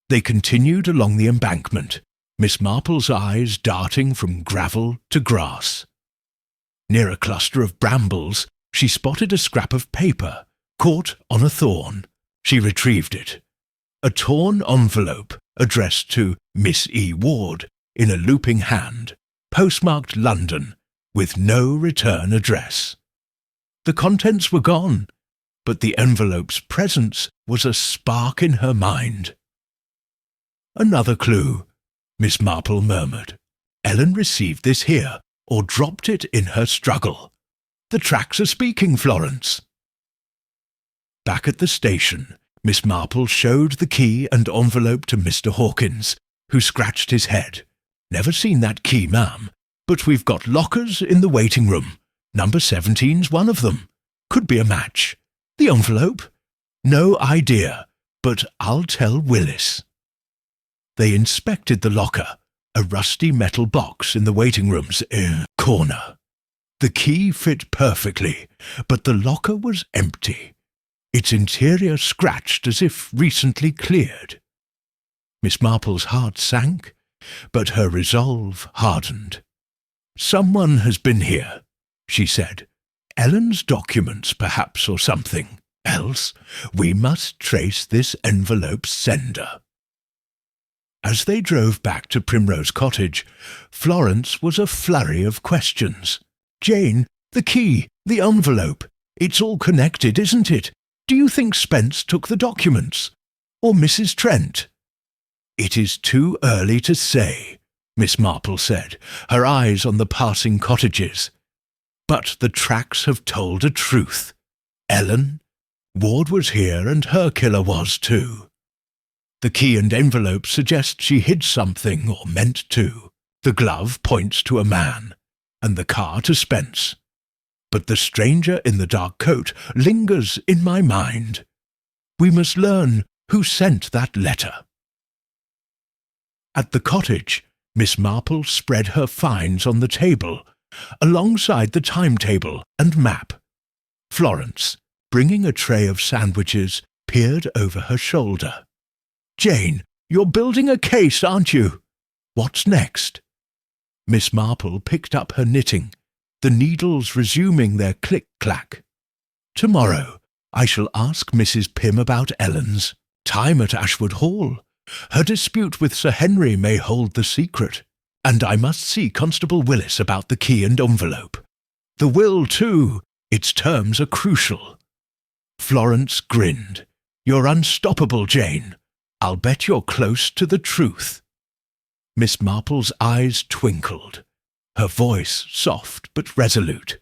They continued along the embankment, Miss Marple's eyes darting from gravel to grass. Near a cluster of brambles, she spotted a scrap of paper, caught on a thorn. She retrieved it. A torn envelope, addressed to Miss E. Ward, in a looping hand, postmarked London, with no return address. The contents were gone, but the envelope's presence was a spark in her mind. "Another clue," Miss Marple murmured. "Ellen received this here, or dropped it in her struggle. The tracks are speaking, Florence." Back at the station, Miss Marple showed the key and envelope to Mr. Hawkins, who scratched his head. "Never seen that key, ma'am, but we've got lockers in the waiting room. Number 17's one of them. Could be a match. The envelope? No idea, but I'll tell Willis." They inspected the locker, a rusty metal box in the waiting room's corner. The key fit perfectly, but the locker was empty, its interior scratched as if recently cleared. Miss Marple's heart sank, but her resolve hardened. "Someone has been here," she said. "Ellen's documents, perhaps, or something. Else, we must trace this envelope's sender." As they drove back to Primrose Cottage, Florence was a flurry of questions. "Jane, the key, the envelope, it's all connected, isn't it? Do you think Spence took the documents? Or Mrs. Trent?" "It is too early to say," Miss Marple said, her eyes on the passing cottages. "But the tracks have told a truth. Ellen, Ward was here and her killer was too. The key and envelope suggest she hid something or meant to. The glove points to a man, and the car to Spence. But the stranger in the dark coat lingers in my mind. We must learn who sent that letter." At the cottage, Miss Marple spread her finds on the table, alongside the timetable and map. Florence, bringing a tray of sandwiches, peered over her shoulder. "Jane, you're building a case, aren't you? What's next?" Miss Marple picked up her knitting, the needles resuming their click-clack. "Tomorrow I shall ask Mrs. Pym about Ellen's time at Ashwood Hall. Her dispute with Sir Henry may hold the secret, and I must see Constable Willis about the key and envelope. The will, too. Its terms are crucial." Florence grinned. "You're unstoppable, Jane. I'll bet you're close to the truth." Miss Marple's eyes twinkled, her voice soft but resolute.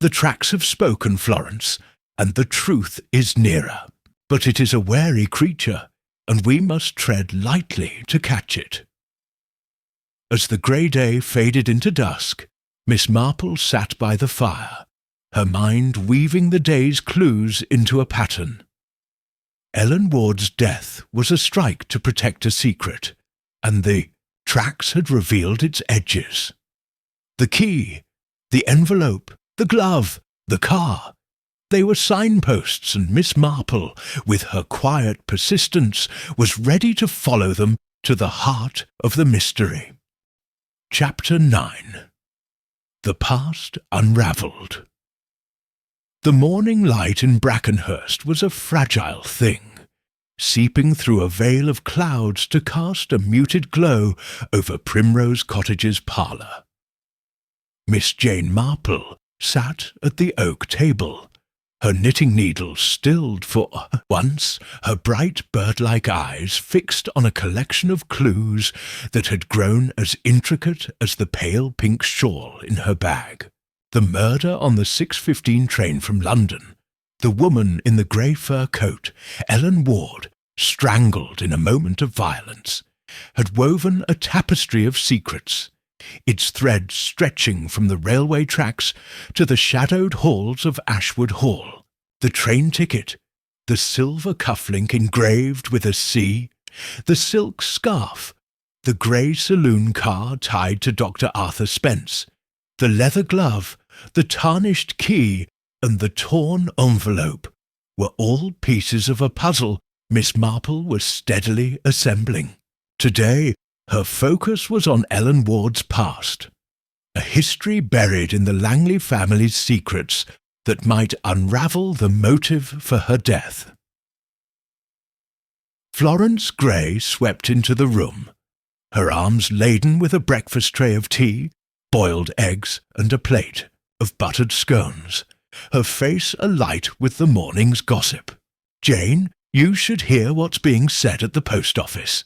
"The tracks have spoken, Florence, and the truth is nearer. But it is a wary creature, and we must tread lightly to catch it." As the grey day faded into dusk, Miss Marple sat by the fire, her mind weaving the day's clues into a pattern. Ellen Ward's death was a strike to protect a secret, and the tracks had revealed its edges. The key, the envelope, the glove, the car, they were signposts, and Miss Marple, with her quiet persistence, was ready to follow them to the heart of the mystery. Chapter 9. The Past Unravelled. The morning light in Brackenhurst was a fragile thing, seeping through a veil of clouds to cast a muted glow over Primrose Cottage's parlour. Miss Jane Marple sat at the oak table, her knitting needles stilled for once, her bright bird-like eyes fixed on a collection of clues that had grown as intricate as the pale pink shawl in her bag. The murder on the 6:15 train from London, the woman in the grey fur coat, Ellen Ward, strangled in a moment of violence, had woven a tapestry of secrets, its thread stretching from the railway tracks to the shadowed halls of Ashwood Hall, the train ticket, the silver cufflink engraved with a C, the silk scarf, the grey saloon car tied to Dr. Arthur Spence, the leather glove, the tarnished key, and the torn envelope were all pieces of a puzzle Miss Marple was steadily assembling. Today, her focus was on Ellen Ward's past, a history buried in the Langley family's secrets that might unravel the motive for her death. Florence Gray swept into the room, her arms laden with a breakfast tray of tea, boiled eggs, and a plate of buttered scones, her face alight with the morning's gossip. "Jane, you should hear what's being said at the post office.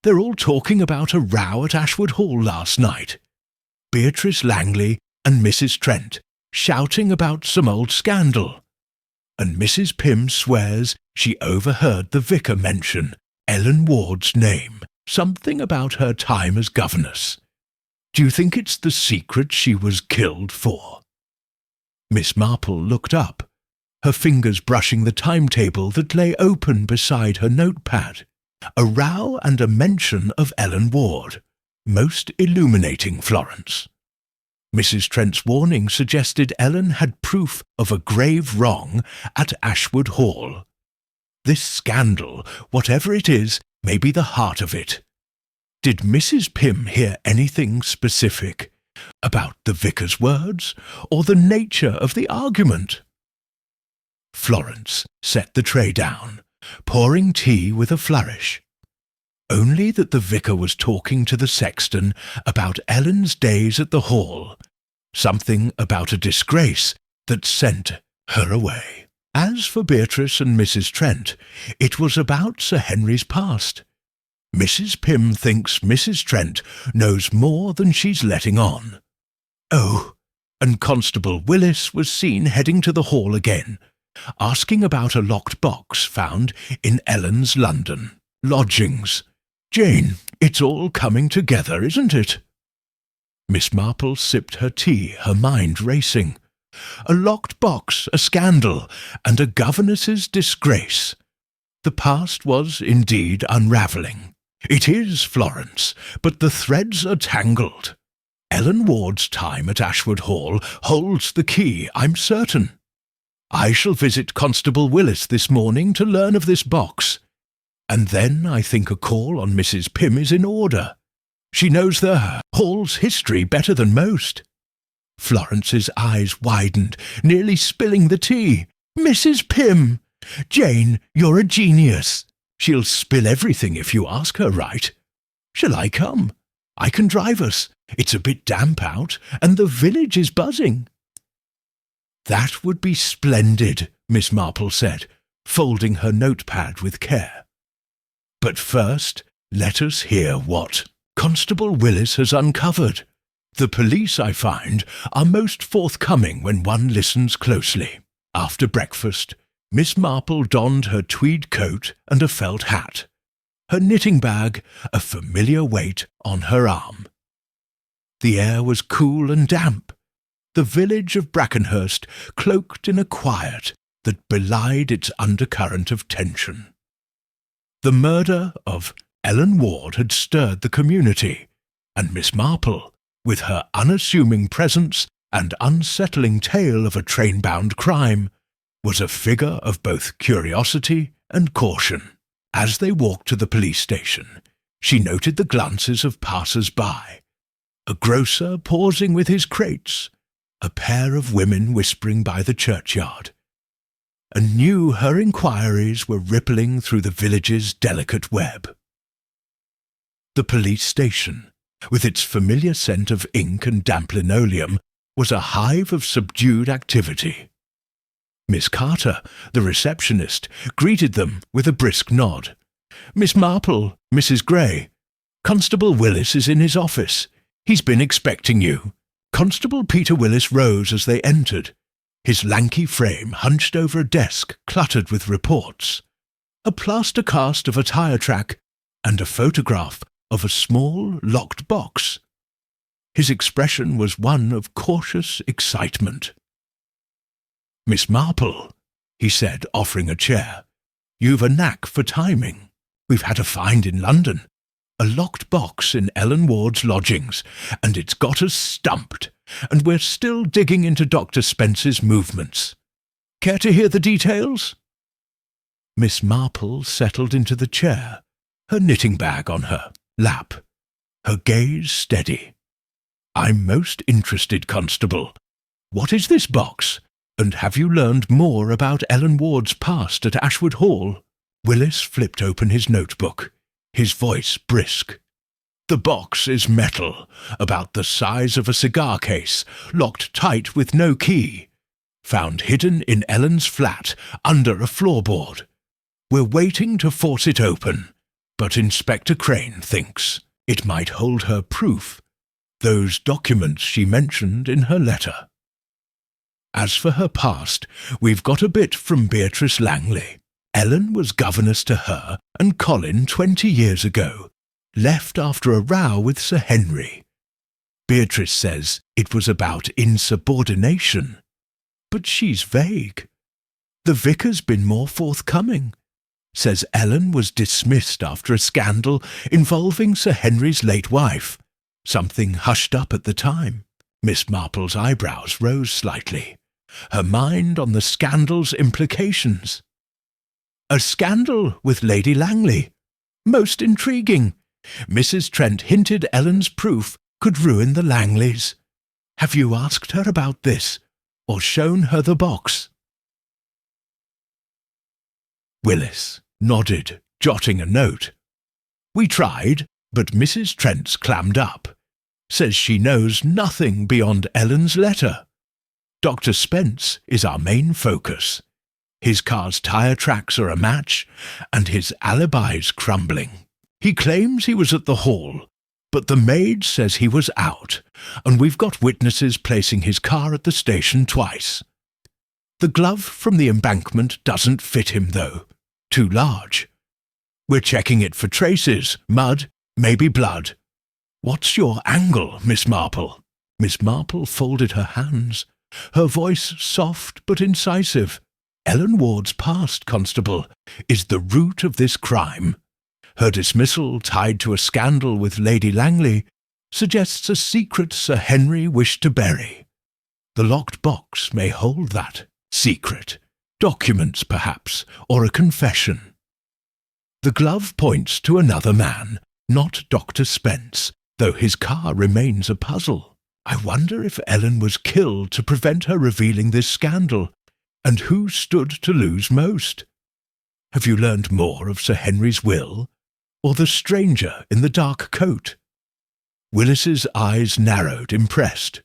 They're all talking about a row at Ashwood Hall last night. Beatrice Langley and Mrs. Trent shouting about some old scandal. And Mrs. Pym swears she overheard the vicar mention Ellen Ward's name, something about her time as governess. Do you think it's the secret she was killed for?" Miss Marple looked up, her fingers brushing the timetable that lay open beside her notepad. A row and a mention of Ellen Ward. Most illuminating, Florence. Mrs. Trent's warning suggested Ellen had proof of a grave wrong at Ashwood Hall. This scandal, whatever it is, may be the heart of it. Did Mrs. Pym hear anything specific about the vicar's words or the nature of the argument? Florence set the tray down, pouring tea with a flourish. Only that the vicar was talking to the sexton about Ellen's days at the hall, something about a disgrace that sent her away. As for Beatrice and Mrs. Trent, it was about Sir Henry's past. Mrs. Pym thinks Mrs. Trent knows more than she's letting on. Oh, and Constable Willis was seen heading to the hall again, asking about a locked box found in Ellen's London lodgings. Jane, it's all coming together, isn't it? Miss Marple sipped her tea, her mind racing. A locked box, a scandal, and a governess's disgrace. The past was indeed unravelling. It is, Florence, but the threads are tangled. Ellen Ward's time at Ashwood Hall holds the key, I'm certain. I shall visit Constable Willis this morning to learn of this box. And then I think a call on Mrs. Pym is in order. She knows the Hall's history better than most. Florence's eyes widened, nearly spilling the tea. Mrs. Pym! Jane, you're a genius. She'll spill everything if you ask her right. Shall I come? I can drive us. It's a bit damp out, and the village is buzzing. That would be splendid, Miss Marple said, folding her notepad with care. But first, let us hear what Constable Willis has uncovered. The police, I find, are most forthcoming when one listens closely. After breakfast, Miss Marple donned her tweed coat and a felt hat, her knitting bag a familiar weight on her arm. The air was cool and damp, the village of Brackenhurst cloaked in a quiet that belied its undercurrent of tension. The murder of Ellen Ward had stirred the community, and Miss Marple, with her unassuming presence and unsettling tale of a train-bound crime, was a figure of both curiosity and caution. As they walked to the police station, she noted the glances of passers-by, a grocer pausing with his crates, a pair of women whispering by the churchyard, and knew her inquiries were rippling through the village's delicate web. The police station, with its familiar scent of ink and damp linoleum, was a hive of subdued activity. Miss Carter, the receptionist, greeted them with a brisk nod. "Miss Marple, Mrs. Gray. Constable Willis is in his office. He's been expecting you." Constable Peter Willis rose as they entered, his lanky frame hunched over a desk cluttered with reports, a plaster cast of a tyre track, and a photograph of a small, locked box. His expression was one of cautious excitement. "Miss Marple," he said, offering a chair, "you've a knack for timing. We've had a find in London, a locked box in Ellen Ward's lodgings, and it's got us stumped, and we're still digging into Dr. Spence's movements. Care to hear the details?" Miss Marple settled into the chair, her knitting bag on her lap, her gaze steady. "I'm most interested, Constable. What is this box? And have you learned more about Ellen Ward's past at Ashwood Hall?" Willis flipped open his notebook, his voice brisk. "The box is metal, about the size of a cigar case, locked tight with no key. Found hidden in Ellen's flat, under a floorboard. We're waiting to force it open, but Inspector Crane thinks it might hold her proof, those documents she mentioned in her letter. As for her past, we've got a bit from Beatrice Langley. Ellen was governess to her and Colin 20 years ago, left after a row with Sir Henry. Beatrice says it was about insubordination, but she's vague. The vicar's been more forthcoming. Says Ellen was dismissed after a scandal involving Sir Henry's late wife, something hushed up at the time. Miss Marple's eyebrows rose slightly, her mind on the scandal's implications. "A scandal with Lady Langley. Most intriguing. Mrs. Trent hinted Ellen's proof could ruin the Langleys. Have you asked her about this, or shown her the box?" Willis nodded, jotting a note. "We tried, but Mrs. Trent's clammed up. Says she knows nothing beyond Ellen's letter. Dr. Spence is our main focus. His car's tyre tracks are a match, and his alibi's crumbling. He claims he was at the hall, but the maid says he was out, and we've got witnesses placing his car at the station twice. The glove from the embankment doesn't fit him, though. Too large. We're checking it for traces, mud, maybe blood. What's your angle, Miss Marple?" Miss Marple folded her hands, her voice soft but incisive. "Ellen Ward's past, Constable, is the root of this crime. Her dismissal, tied to a scandal with Lady Langley, suggests a secret Sir Henry wished to bury. The locked box may hold that secret. Documents, perhaps, or a confession. The glove points to another man, not Dr. Spence, though his car remains a puzzle. I wonder if Ellen was killed to prevent her revealing this scandal, and who stood to lose most? Have you learned more of Sir Henry's will, or the stranger in the dark coat?" Willis's eyes narrowed, impressed.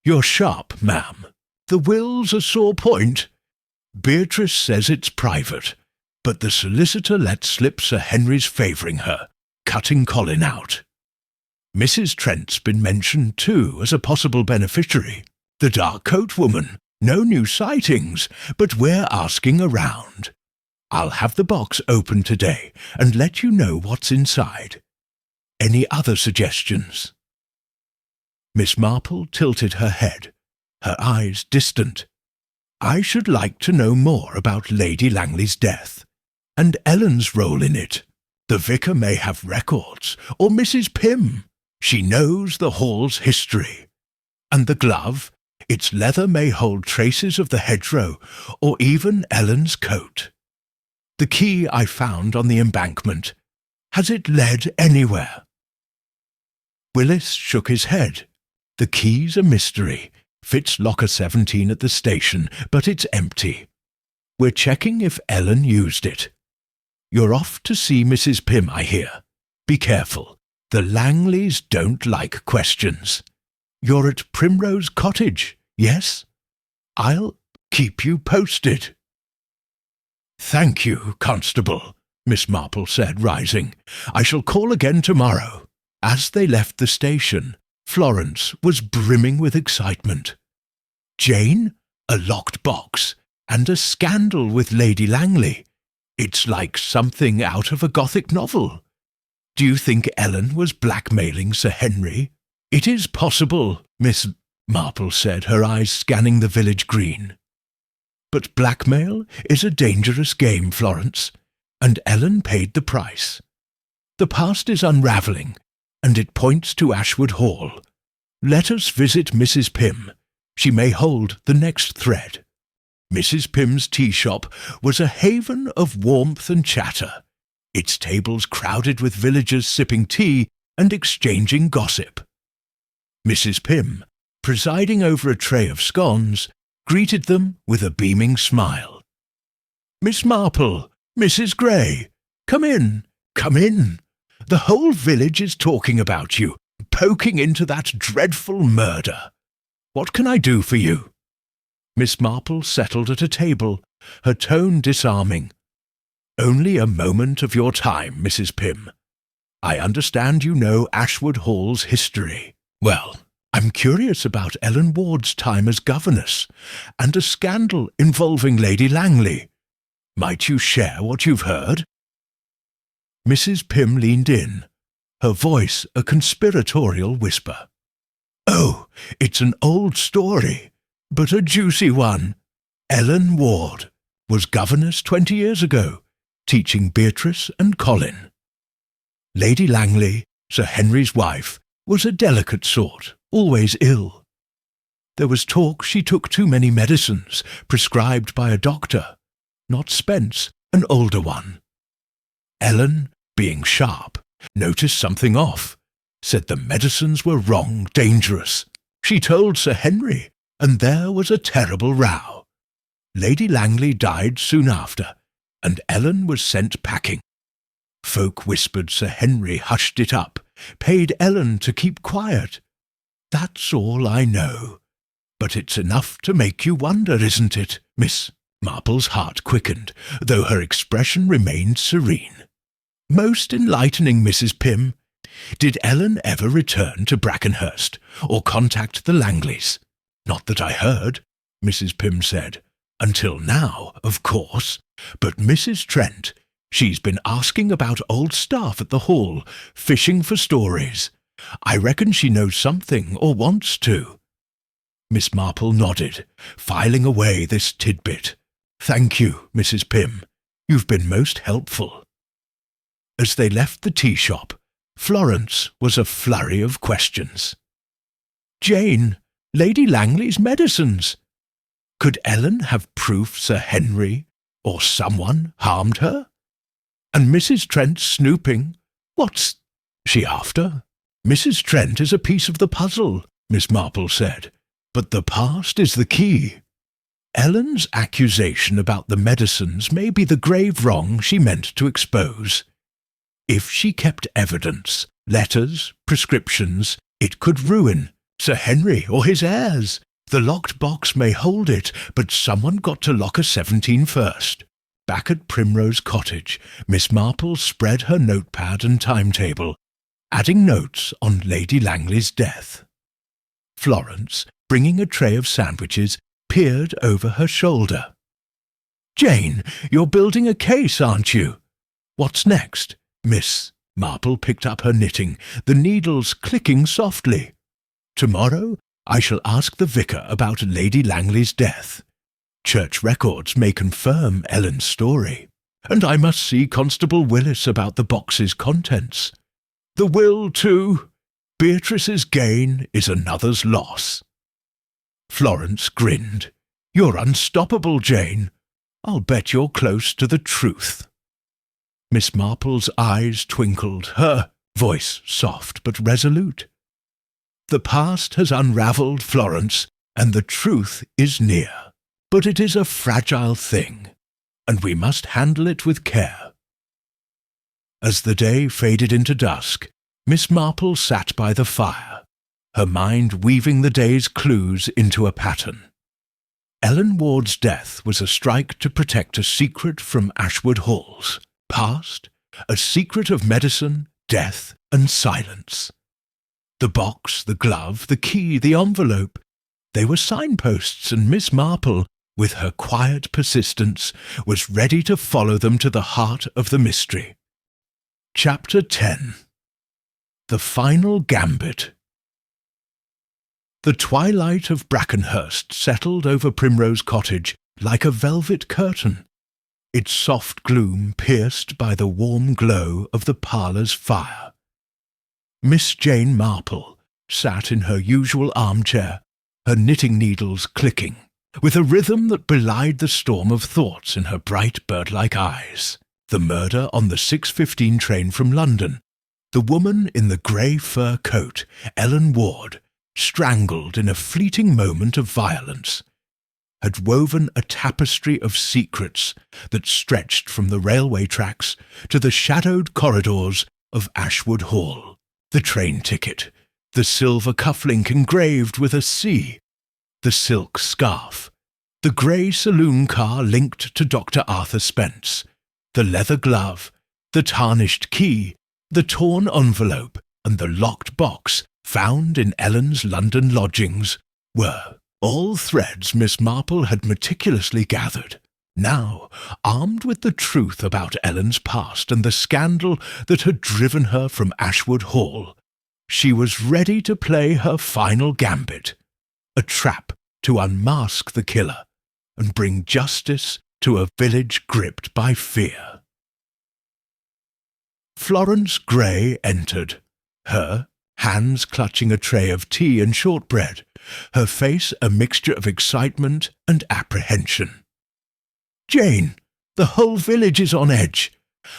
"You're sharp, ma'am. The will's a sore point. Beatrice says it's private, but the solicitor let slip Sir Henry's favouring her, cutting Colin out. Mrs. Trent's been mentioned too as a possible beneficiary. The dark coat woman. No new sightings, but we're asking around. I'll have the box open today and let you know what's inside. Any other suggestions?" Miss Marple tilted her head, her eyes distant. "I should like to know more about Lady Langley's death, and Ellen's role in it. The vicar may have records, or Mrs. Pym. She knows the hall's history. And the glove, its leather may hold traces of the hedgerow, or even Ellen's coat. The key I found on the embankment. Has it led anywhere?" Willis shook his head. The key's a mystery. Fits locker 17 at the station, but it's empty. We're checking if Ellen used it. You're off to see Mrs. Pym, I hear. Be careful. The Langleys don't like questions. You're at Primrose Cottage, yes? I'll keep you posted. Thank you, Constable, Miss Marple said, rising. I shall call again tomorrow. As they left the station, Florence was brimming with excitement. Jane, a locked box, and a scandal with Lady Langley. It's like something out of a Gothic novel. Do you think Ellen was blackmailing Sir Henry? It is possible, Miss Marple said, her eyes scanning the village green. But blackmail is a dangerous game, Florence, and Ellen paid the price. The past is unravelling, and it points to Ashwood Hall. Let us visit Mrs. Pym. She may hold the next thread. Mrs. Pym's tea shop was a haven of warmth and chatter, its tables crowded with villagers sipping tea and exchanging gossip. Mrs. Pym, presiding over a tray of scones, greeted them with a beaming smile. "Miss Marple, Mrs. Gray, come in, come in. The whole village is talking about you, poking into that dreadful murder. What can I do for you?" Miss Marple settled at a table, her tone disarming. "Only a moment of your time, Mrs. Pym. I understand you know Ashwood Hall's history. Well, I'm curious about Ellen Ward's time as governess, and a scandal involving Lady Langley. Might you share what you've heard?" Mrs. Pym leaned in, her voice a conspiratorial whisper. "Oh, it's an old story, but a juicy one. Ellen Ward was governess 20 years ago, teaching Beatrice and Colin. Lady Langley, Sir Henry's wife, was a delicate sort, always ill. There was talk she took too many medicines prescribed by a doctor, not Spence, an older one. Ellen, being sharp, noticed something off, said the medicines were wrong, dangerous. She told Sir Henry, and there was a terrible row. Lady Langley died soon after, and Ellen was sent packing. Folk whispered Sir Henry hushed it up, paid Ellen to keep quiet. That's all I know. But it's enough to make you wonder, isn't it?" Miss Marple's heart quickened, though her expression remained serene. "Most enlightening, Mrs. Pym. Did Ellen ever return to Brackenhurst, or contact the Langleys?" "Not that I heard," Mrs. Pym said. "Until now, of course. But Mrs. Trent, she's been asking about old staff at the Hall, fishing for stories. I reckon she knows something, or wants to." Miss Marple nodded, filing away this tidbit. "Thank you, Mrs. Pym. You've been most helpful." As they left the tea shop, Florence was a flurry of questions. "Jane, Lady Langley's medicines. Could Ellen have proof Sir Henry or someone harmed her? And Mrs. Trent snooping. What's she after?" "Mrs. Trent is a piece of the puzzle," Miss Marple said, "but the past is the key. Ellen's accusation about the medicines may be the grave wrong she meant to expose. If she kept evidence, letters, prescriptions, it could ruin Sir Henry or his heirs. The locked box may hold it, but someone got to locker 17 first." Back at Primrose Cottage, Miss Marple spread her notepad and timetable, adding notes on Lady Langley's death. Florence, bringing a tray of sandwiches, peered over her shoulder. "Jane, you're building a case, aren't you? What's next?" Miss Marple picked up her knitting, the needles clicking softly. "Tomorrow I shall ask the vicar about Lady Langley's death. Church records may confirm Ellen's story. And I must see Constable Willis about the box's contents. The will, too. Beatrice's gain is another's loss." Florence grinned. "You're unstoppable, Jane. I'll bet you're close to the truth." Miss Marple's eyes twinkled, her voice soft but resolute. The past has unravelled Florence, and the truth is near. But it is a fragile thing, and we must handle it with care. As the day faded into dusk, Miss Marple sat by the fire, her mind weaving the day's clues into a pattern. Ellen Ward's death was a strike to protect a secret from Ashwood Hall's past, a secret of medicine, death, and silence. The box, the glove, the key, the envelope, they were signposts, and Miss Marple, with her quiet persistence, was ready to follow them to the heart of the mystery. Chapter 10. The Final Gambit. The twilight of Brackenhurst settled over Primrose Cottage like a velvet curtain, its soft gloom pierced by the warm glow of the parlour's fire. Miss Jane Marple sat in her usual armchair, her knitting needles clicking, with a rhythm that belied the storm of thoughts in her bright bird-like eyes. The murder on the 6:15 train from London, the woman in the grey fur coat, Ellen Ward, strangled in a fleeting moment of violence, had woven a tapestry of secrets that stretched from the railway tracks to the shadowed corridors of Ashwood Hall. The train ticket, the silver cufflink engraved with a C, the silk scarf, the grey saloon car linked to Dr. Arthur Spence, the leather glove, the tarnished key, the torn envelope, and the locked box found in Ellen's London lodgings were all threads Miss Marple had meticulously gathered. Now, armed with the truth about Ellen's past and the scandal that had driven her from Ashwood Hall, she was ready to play her final gambit, a trap to unmask the killer and bring justice to a village gripped by fear. Florence Gray entered, her hands clutching a tray of tea and shortbread, her face a mixture of excitement and apprehension. "Jane, the whole village is on edge.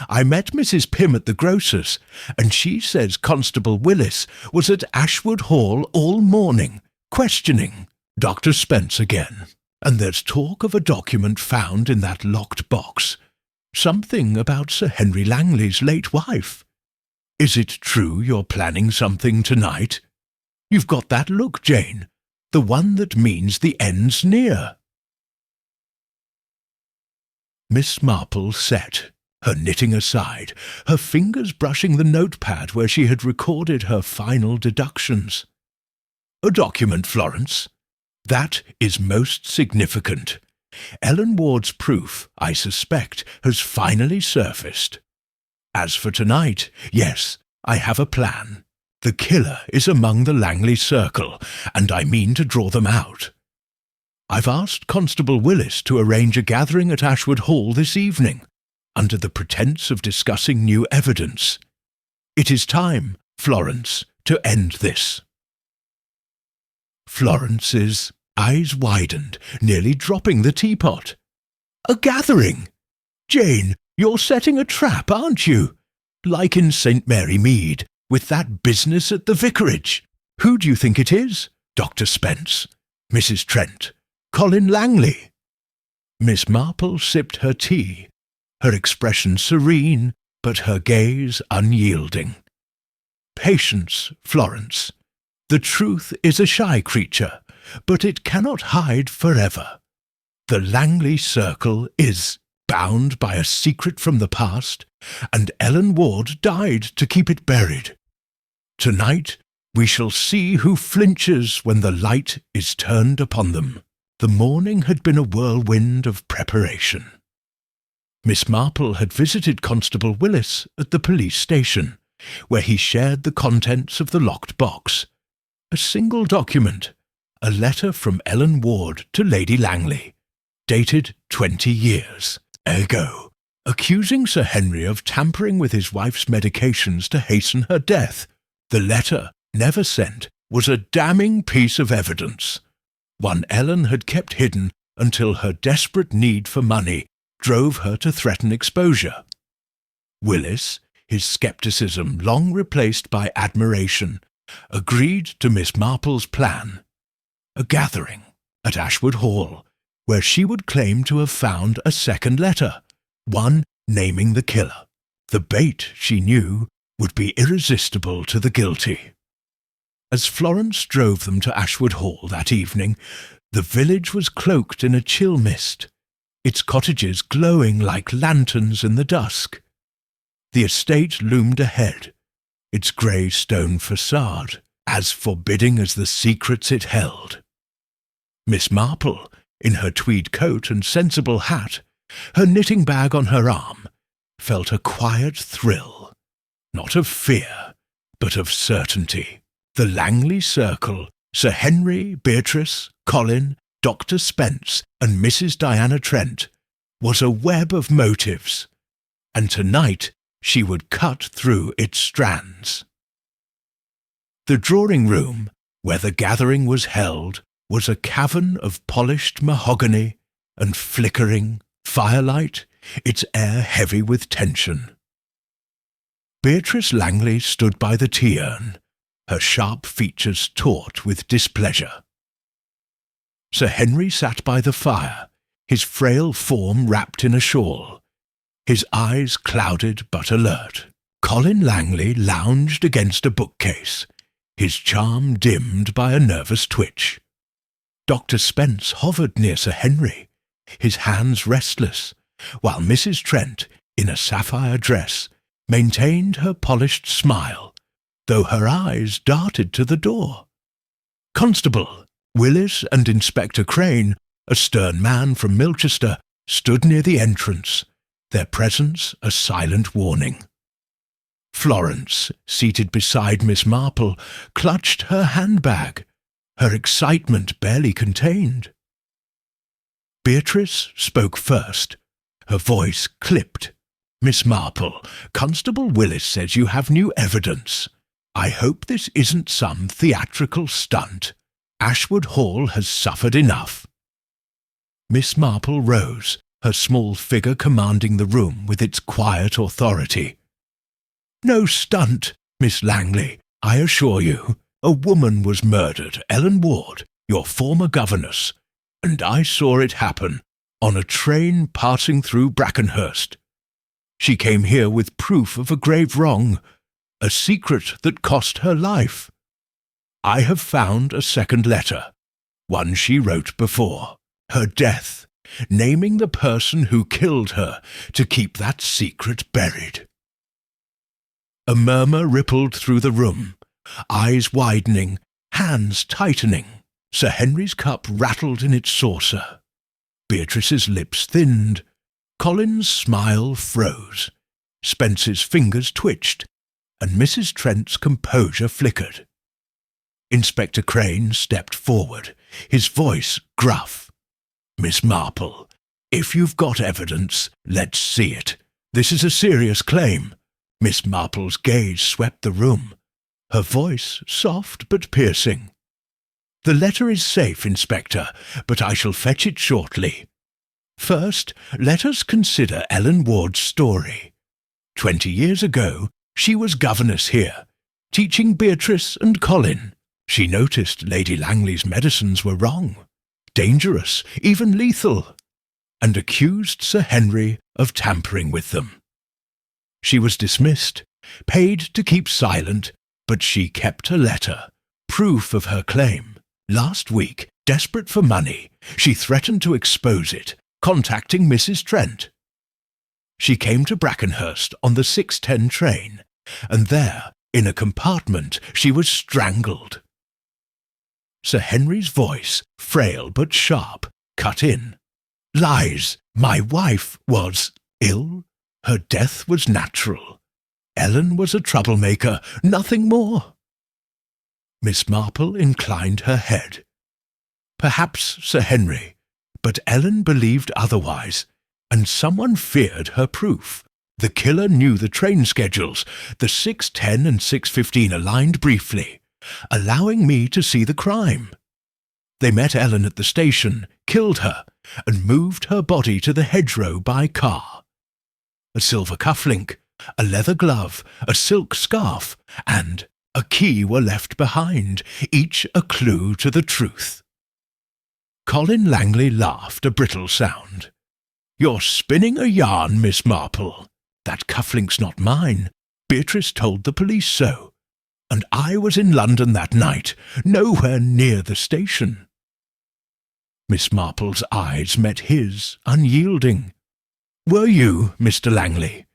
I met Mrs. Pym at the grocer's, and she says Constable Willis was at Ashwood Hall all morning, questioning Dr. Spence again. And there's talk of a document found in that locked box, something about Sir Henry Langley's late wife. Is it true you're planning something tonight? You've got that look, Jane, the one that means the end's near." Miss Marple sat, her knitting aside, her fingers brushing the notepad where she had recorded her final deductions. "A document, Florence. That is most significant. Ellen Ward's proof, I suspect, has finally surfaced. As for tonight, yes, I have a plan. The killer is among the Langley circle, and I mean to draw them out. I've asked Constable Willis to arrange a gathering at Ashwood Hall this evening, under the pretence of discussing new evidence. It is time, Florence, to end this." Florence's eyes widened, nearly dropping the teapot. "A gathering? Jane, you're setting a trap, aren't you? Like in St. Mary Mead, with that business at the vicarage. Who do you think it is? Dr. Spence? Mrs. Trent? Colin Langley?" Miss Marple sipped her tea, her expression serene, but her gaze unyielding. "Patience, Florence. The truth is a shy creature, but it cannot hide forever. The Langley circle is bound by a secret from the past, and Ellen Ward died to keep it buried. Tonight we shall see who flinches when the light is turned upon them." The morning had been a whirlwind of preparation. Miss Marple had visited Constable Willis at the police station, where he shared the contents of the locked box. A single document, a letter from Ellen Ward to Lady Langley, dated 20 years ago, accusing Sir Henry of tampering with his wife's medications to hasten her death. The letter, never sent, was a damning piece of evidence, one Ellen had kept hidden until her desperate need for money drove her to threaten exposure. Willis, his scepticism long replaced by admiration, agreed to Miss Marple's plan. A gathering at Ashwood Hall, where she would claim to have found a second letter, one naming the killer. The bait, she knew, would be irresistible to the guilty. As Florence drove them to Ashwood Hall that evening, the village was cloaked in a chill mist, its cottages glowing like lanterns in the dusk. The estate loomed ahead, its grey stone facade as forbidding as the secrets it held. Miss Marple, in her tweed coat and sensible hat, her knitting bag on her arm, felt a quiet thrill, not of fear, but of certainty. The Langley circle, Sir Henry, Beatrice, Colin, Dr. Spence, and Mrs. Diana Trent, was a web of motives, and tonight she would cut through its strands. The drawing-room, where the gathering was held, was a cavern of polished mahogany and flickering firelight, its air heavy with tension. Beatrice Langley stood by the tea-urn, her sharp features taut with displeasure. Sir Henry sat by the fire, his frail form wrapped in a shawl, his eyes clouded but alert. Colin Langley lounged against a bookcase, his charm dimmed by a nervous twitch. Dr. Spence hovered near Sir Henry, his hands restless, while Mrs. Trent, in a sapphire dress, maintained her polished smile, though her eyes darted to the door. Constable Willis and Inspector Crane, a stern man from Milchester, stood near the entrance, their presence a silent warning. Florence, seated beside Miss Marple, clutched her handbag, her excitement barely contained. Beatrice spoke first, her voice clipped. "Miss Marple, Constable Willis says you have new evidence. I hope this isn't some theatrical stunt. Ashwood Hall has suffered enough." Miss Marple rose, her small figure commanding the room with its quiet authority. "No stunt, Miss Langley, I assure you. A woman was murdered, Ellen Ward, your former governess, and I saw it happen on a train passing through Brackenhurst. She came here with proof of a grave wrong, a secret that cost her life. I have found a second letter, one she wrote before, her death, naming the person who killed her to keep that secret buried." A murmur rippled through the room, eyes widening, hands tightening. Sir Henry's cup rattled in its saucer. Beatrice's lips thinned. Colin's smile froze. Spence's fingers twitched, and Mrs. Trent's composure flickered. Inspector Crane stepped forward, his voice gruff. "Miss Marple, if you've got evidence, let's see it. This is a serious claim." Miss Marple's gaze swept the room, her voice soft but piercing. "The letter is safe, Inspector, but I shall fetch it shortly. First, let us consider Ellen Ward's story. 20 years ago, she was governess here, teaching Beatrice and Colin. She noticed Lady Langley's medicines were wrong, dangerous, even lethal, and accused Sir Henry of tampering with them. She was dismissed, paid to keep silent, but she kept a letter, proof of her claim. Last week, desperate for money, she threatened to expose it, contacting Mrs. Trent. She came to Brackenhurst on the 6:10 train, and there, in a compartment, she was strangled." Sir Henry's voice, frail but sharp, cut in. "Lies! My wife was ill. Her death was natural. Ellen was a troublemaker, nothing more." Miss Marple inclined her head. "Perhaps, Sir Henry, but Ellen believed otherwise, and someone feared her proof. The killer knew the train schedules. The 6:10 and 6:15 aligned briefly, allowing me to see the crime. They met Ellen at the station, killed her, and moved her body to the hedgerow by car. A silver cufflink, a leather glove, a silk scarf, and A key were left behind, each a clue to the truth. Colin Langley laughed a brittle sound. "You're spinning a yarn, Miss Marple. That cufflink's not mine. Beatrice told the police so. And I was in London that night, nowhere near the station." Miss Marple's eyes met his, unyielding. "Were you, Mr. Langley?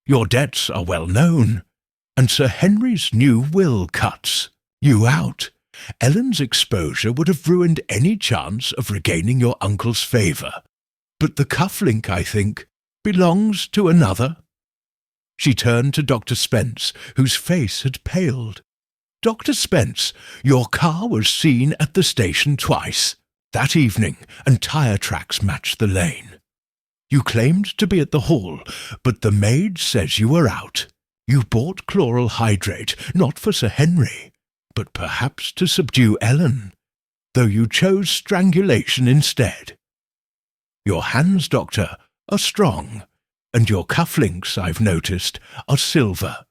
Your debts are well known, and Sir Henry's new will cuts you out. Ellen's exposure would have ruined any chance of regaining your uncle's favour. But the cufflink, I think, belongs to another." She turned to Dr. Spence, whose face had paled. "Dr. Spence, your car was seen at the station twice that evening, and tyre tracks match the lane. You claimed to be at the hall, but the maid says you were out. You bought chloral hydrate, not for Sir Henry, but perhaps to subdue Ellen, though you chose strangulation instead. Your hands, Doctor, are strong, and your cufflinks, I've noticed, are silver,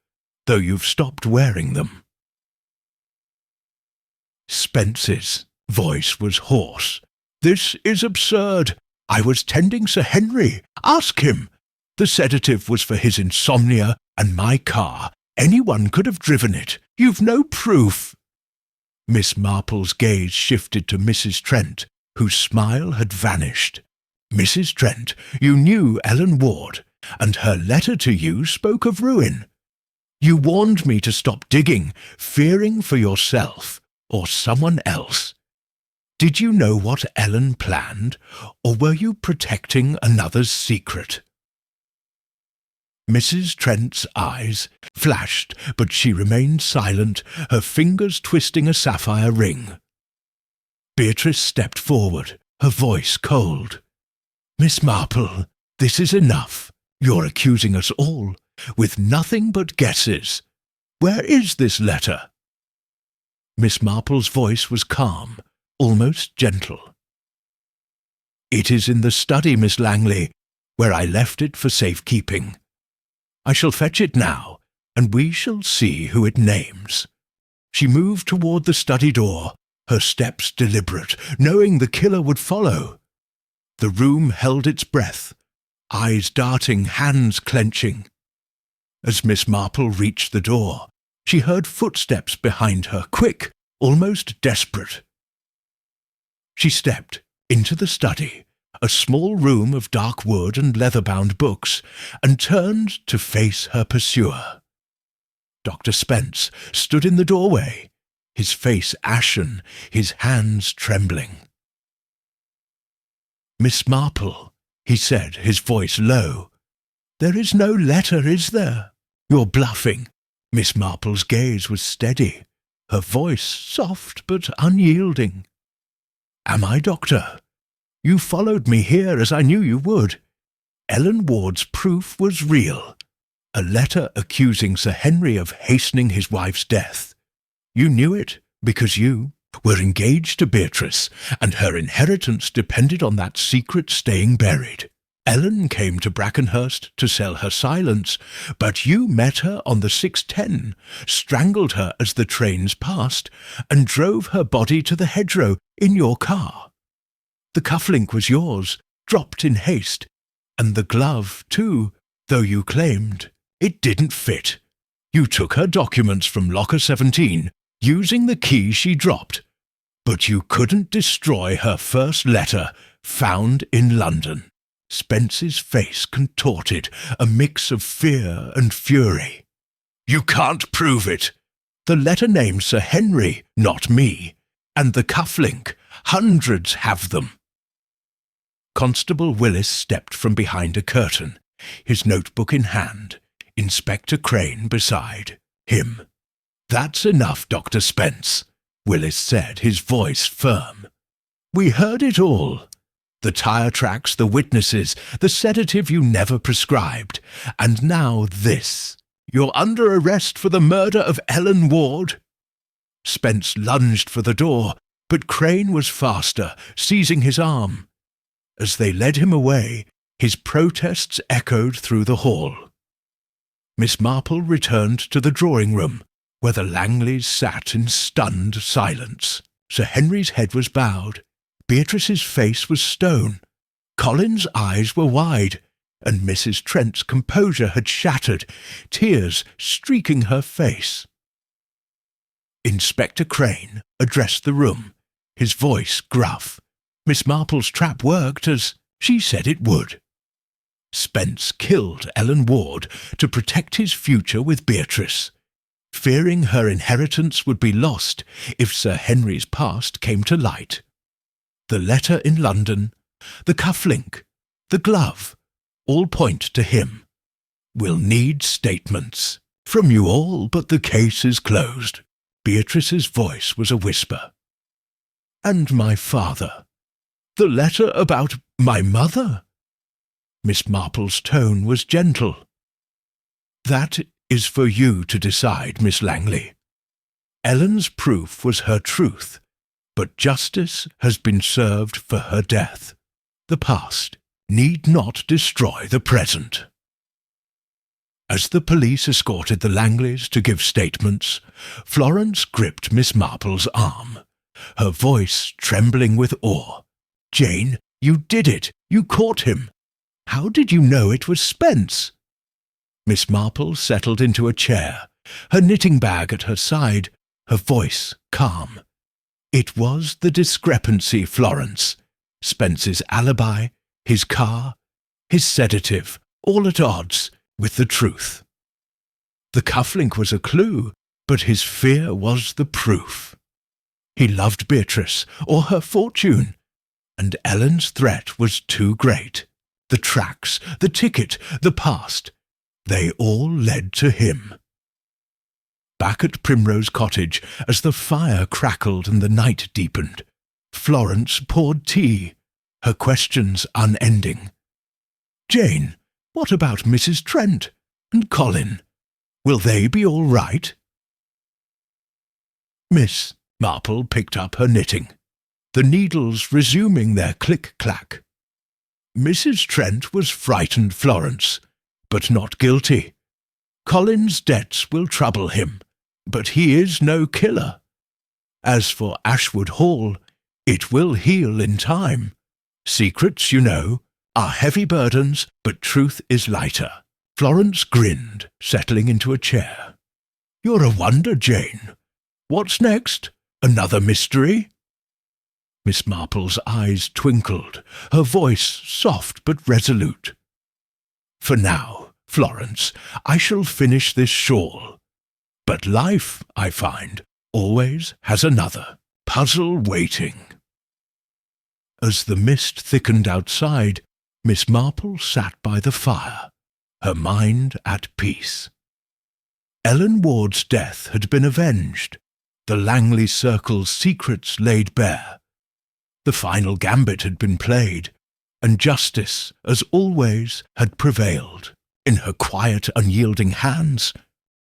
though you've stopped wearing them." Spence's voice was hoarse. "This is absurd. I was tending Sir Henry. Ask him. The sedative was for his insomnia, and my car. Anyone could have driven it. You've no proof." Miss Marple's gaze shifted to Mrs. Trent, whose smile had vanished. "Mrs. Trent, you knew Ellen Ward, and her letter to you spoke of ruin. You warned me to stop digging, fearing for yourself or someone else. Did you know what Ellen planned, or were you protecting another's secret?" Mrs. Trent's eyes flashed, but she remained silent, her fingers twisting a sapphire ring. Beatrice stepped forward, her voice cold. "Miss Marple, this is enough. You're accusing us all, with nothing but guesses. Where is this letter?" Miss Marple's voice was calm, almost gentle. "It is in the study, Miss Langley, where I left it for safekeeping. I shall fetch it now, and we shall see who it names." She moved toward the study door, her steps deliberate, knowing the killer would follow. The room held its breath, eyes darting, hands clenching. As Miss Marple reached the door, she heard footsteps behind her, quick, almost desperate. She stepped into the study, a small room of dark wood and leather-bound books, and turned to face her pursuer. Dr. Spence stood in the doorway, his face ashen, his hands trembling. "Miss Marple," he said, his voice low, "there is no letter, is there? You're bluffing." Miss Marple's gaze was steady, her voice soft but unyielding. "Am I, Doctor? You followed me here as I knew you would. Ellen Ward's proof was real. A letter accusing Sir Henry of hastening his wife's death. You knew it because you were engaged to Beatrice, and her inheritance depended on that secret staying buried. Ellen came to Brackenhurst to sell her silence, but you met her on the 6:10, strangled her as the trains passed, and drove her body to the hedgerow in your car. The cufflink was yours, dropped in haste, and the glove, too, though you claimed it didn't fit. You took her documents from locker 17, using the key she dropped, but you couldn't destroy her first letter, found in London." Spence's face contorted, a mix of fear and fury. "You can't prove it. The letter names Sir Henry, not me, and the cufflink. Hundreds have them." Constable Willis stepped from behind a curtain, his notebook in hand, Inspector Crane beside him. "That's enough, Dr. Spence," Willis said, his voice firm. "We heard it all. The tyre tracks, the witnesses, the sedative you never prescribed, and now this. You're under arrest for the murder of Ellen Ward." Spence lunged for the door, but Crane was faster, seizing his arm. As they led him away, his protests echoed through the hall. Miss Marple returned to the drawing-room, where the Langleys sat in stunned silence. Sir Henry's head was bowed, Beatrice's face was stone, Colin's eyes were wide, and Mrs. Trent's composure had shattered, tears streaking her face. Inspector Crane addressed the room, his voice gruff. Miss Marple's trap worked as she said it would. Spence killed Ellen Ward to protect his future with Beatrice, fearing her inheritance would be lost if Sir Henry's past came to light. The letter in London, the cufflink, the glove, all point to him. We'll need statements from you all, but the case is closed. Beatrice's voice was a whisper. And my father? The letter about my mother? Miss Marple's tone was gentle. That is for you to decide, Miss Langley. Ellen's proof was her truth, but justice has been served for her death. The past need not destroy the present. As the police escorted the Langleys to give statements, Florence gripped Miss Marple's arm, her voice trembling with awe. Jane, you did it! You caught him! How did you know it was Spence? Miss Marple settled into a chair, her knitting bag at her side, her voice calm. It was the discrepancy, Florence. Spence's alibi, his car, his sedative, all at odds with the truth. The cufflink was a clue, but his fear was the proof. He loved Beatrice, or her fortune, and Ellen's threat was too great. The tracks, the ticket, the past, they all led to him. Back at Primrose Cottage, as the fire crackled and the night deepened, Florence poured tea, her questions unending. Jane, what about Mrs. Trent and Colin? Will they be all right? Miss Marple picked up her knitting, the needles resuming their click-clack. Mrs. Trent was frightened, Florence, but not guilty. Colin's debts will trouble him, but he is no killer. As for Ashwood Hall, it will heal in time. Secrets, you know, are heavy burdens, but truth is lighter. Florence grinned, settling into a chair. You're a wonder, Jane. What's next? Another mystery? Miss Marple's eyes twinkled, her voice soft but resolute. For now, Florence, I shall finish this shawl. But life, I find, always has another puzzle waiting. As the mist thickened outside, Miss Marple sat by the fire, her mind at peace. Ellen Ward's death had been avenged, the Langley circle's secrets laid bare. The final gambit had been played, and justice, as always, had prevailed. In her quiet, unyielding hands,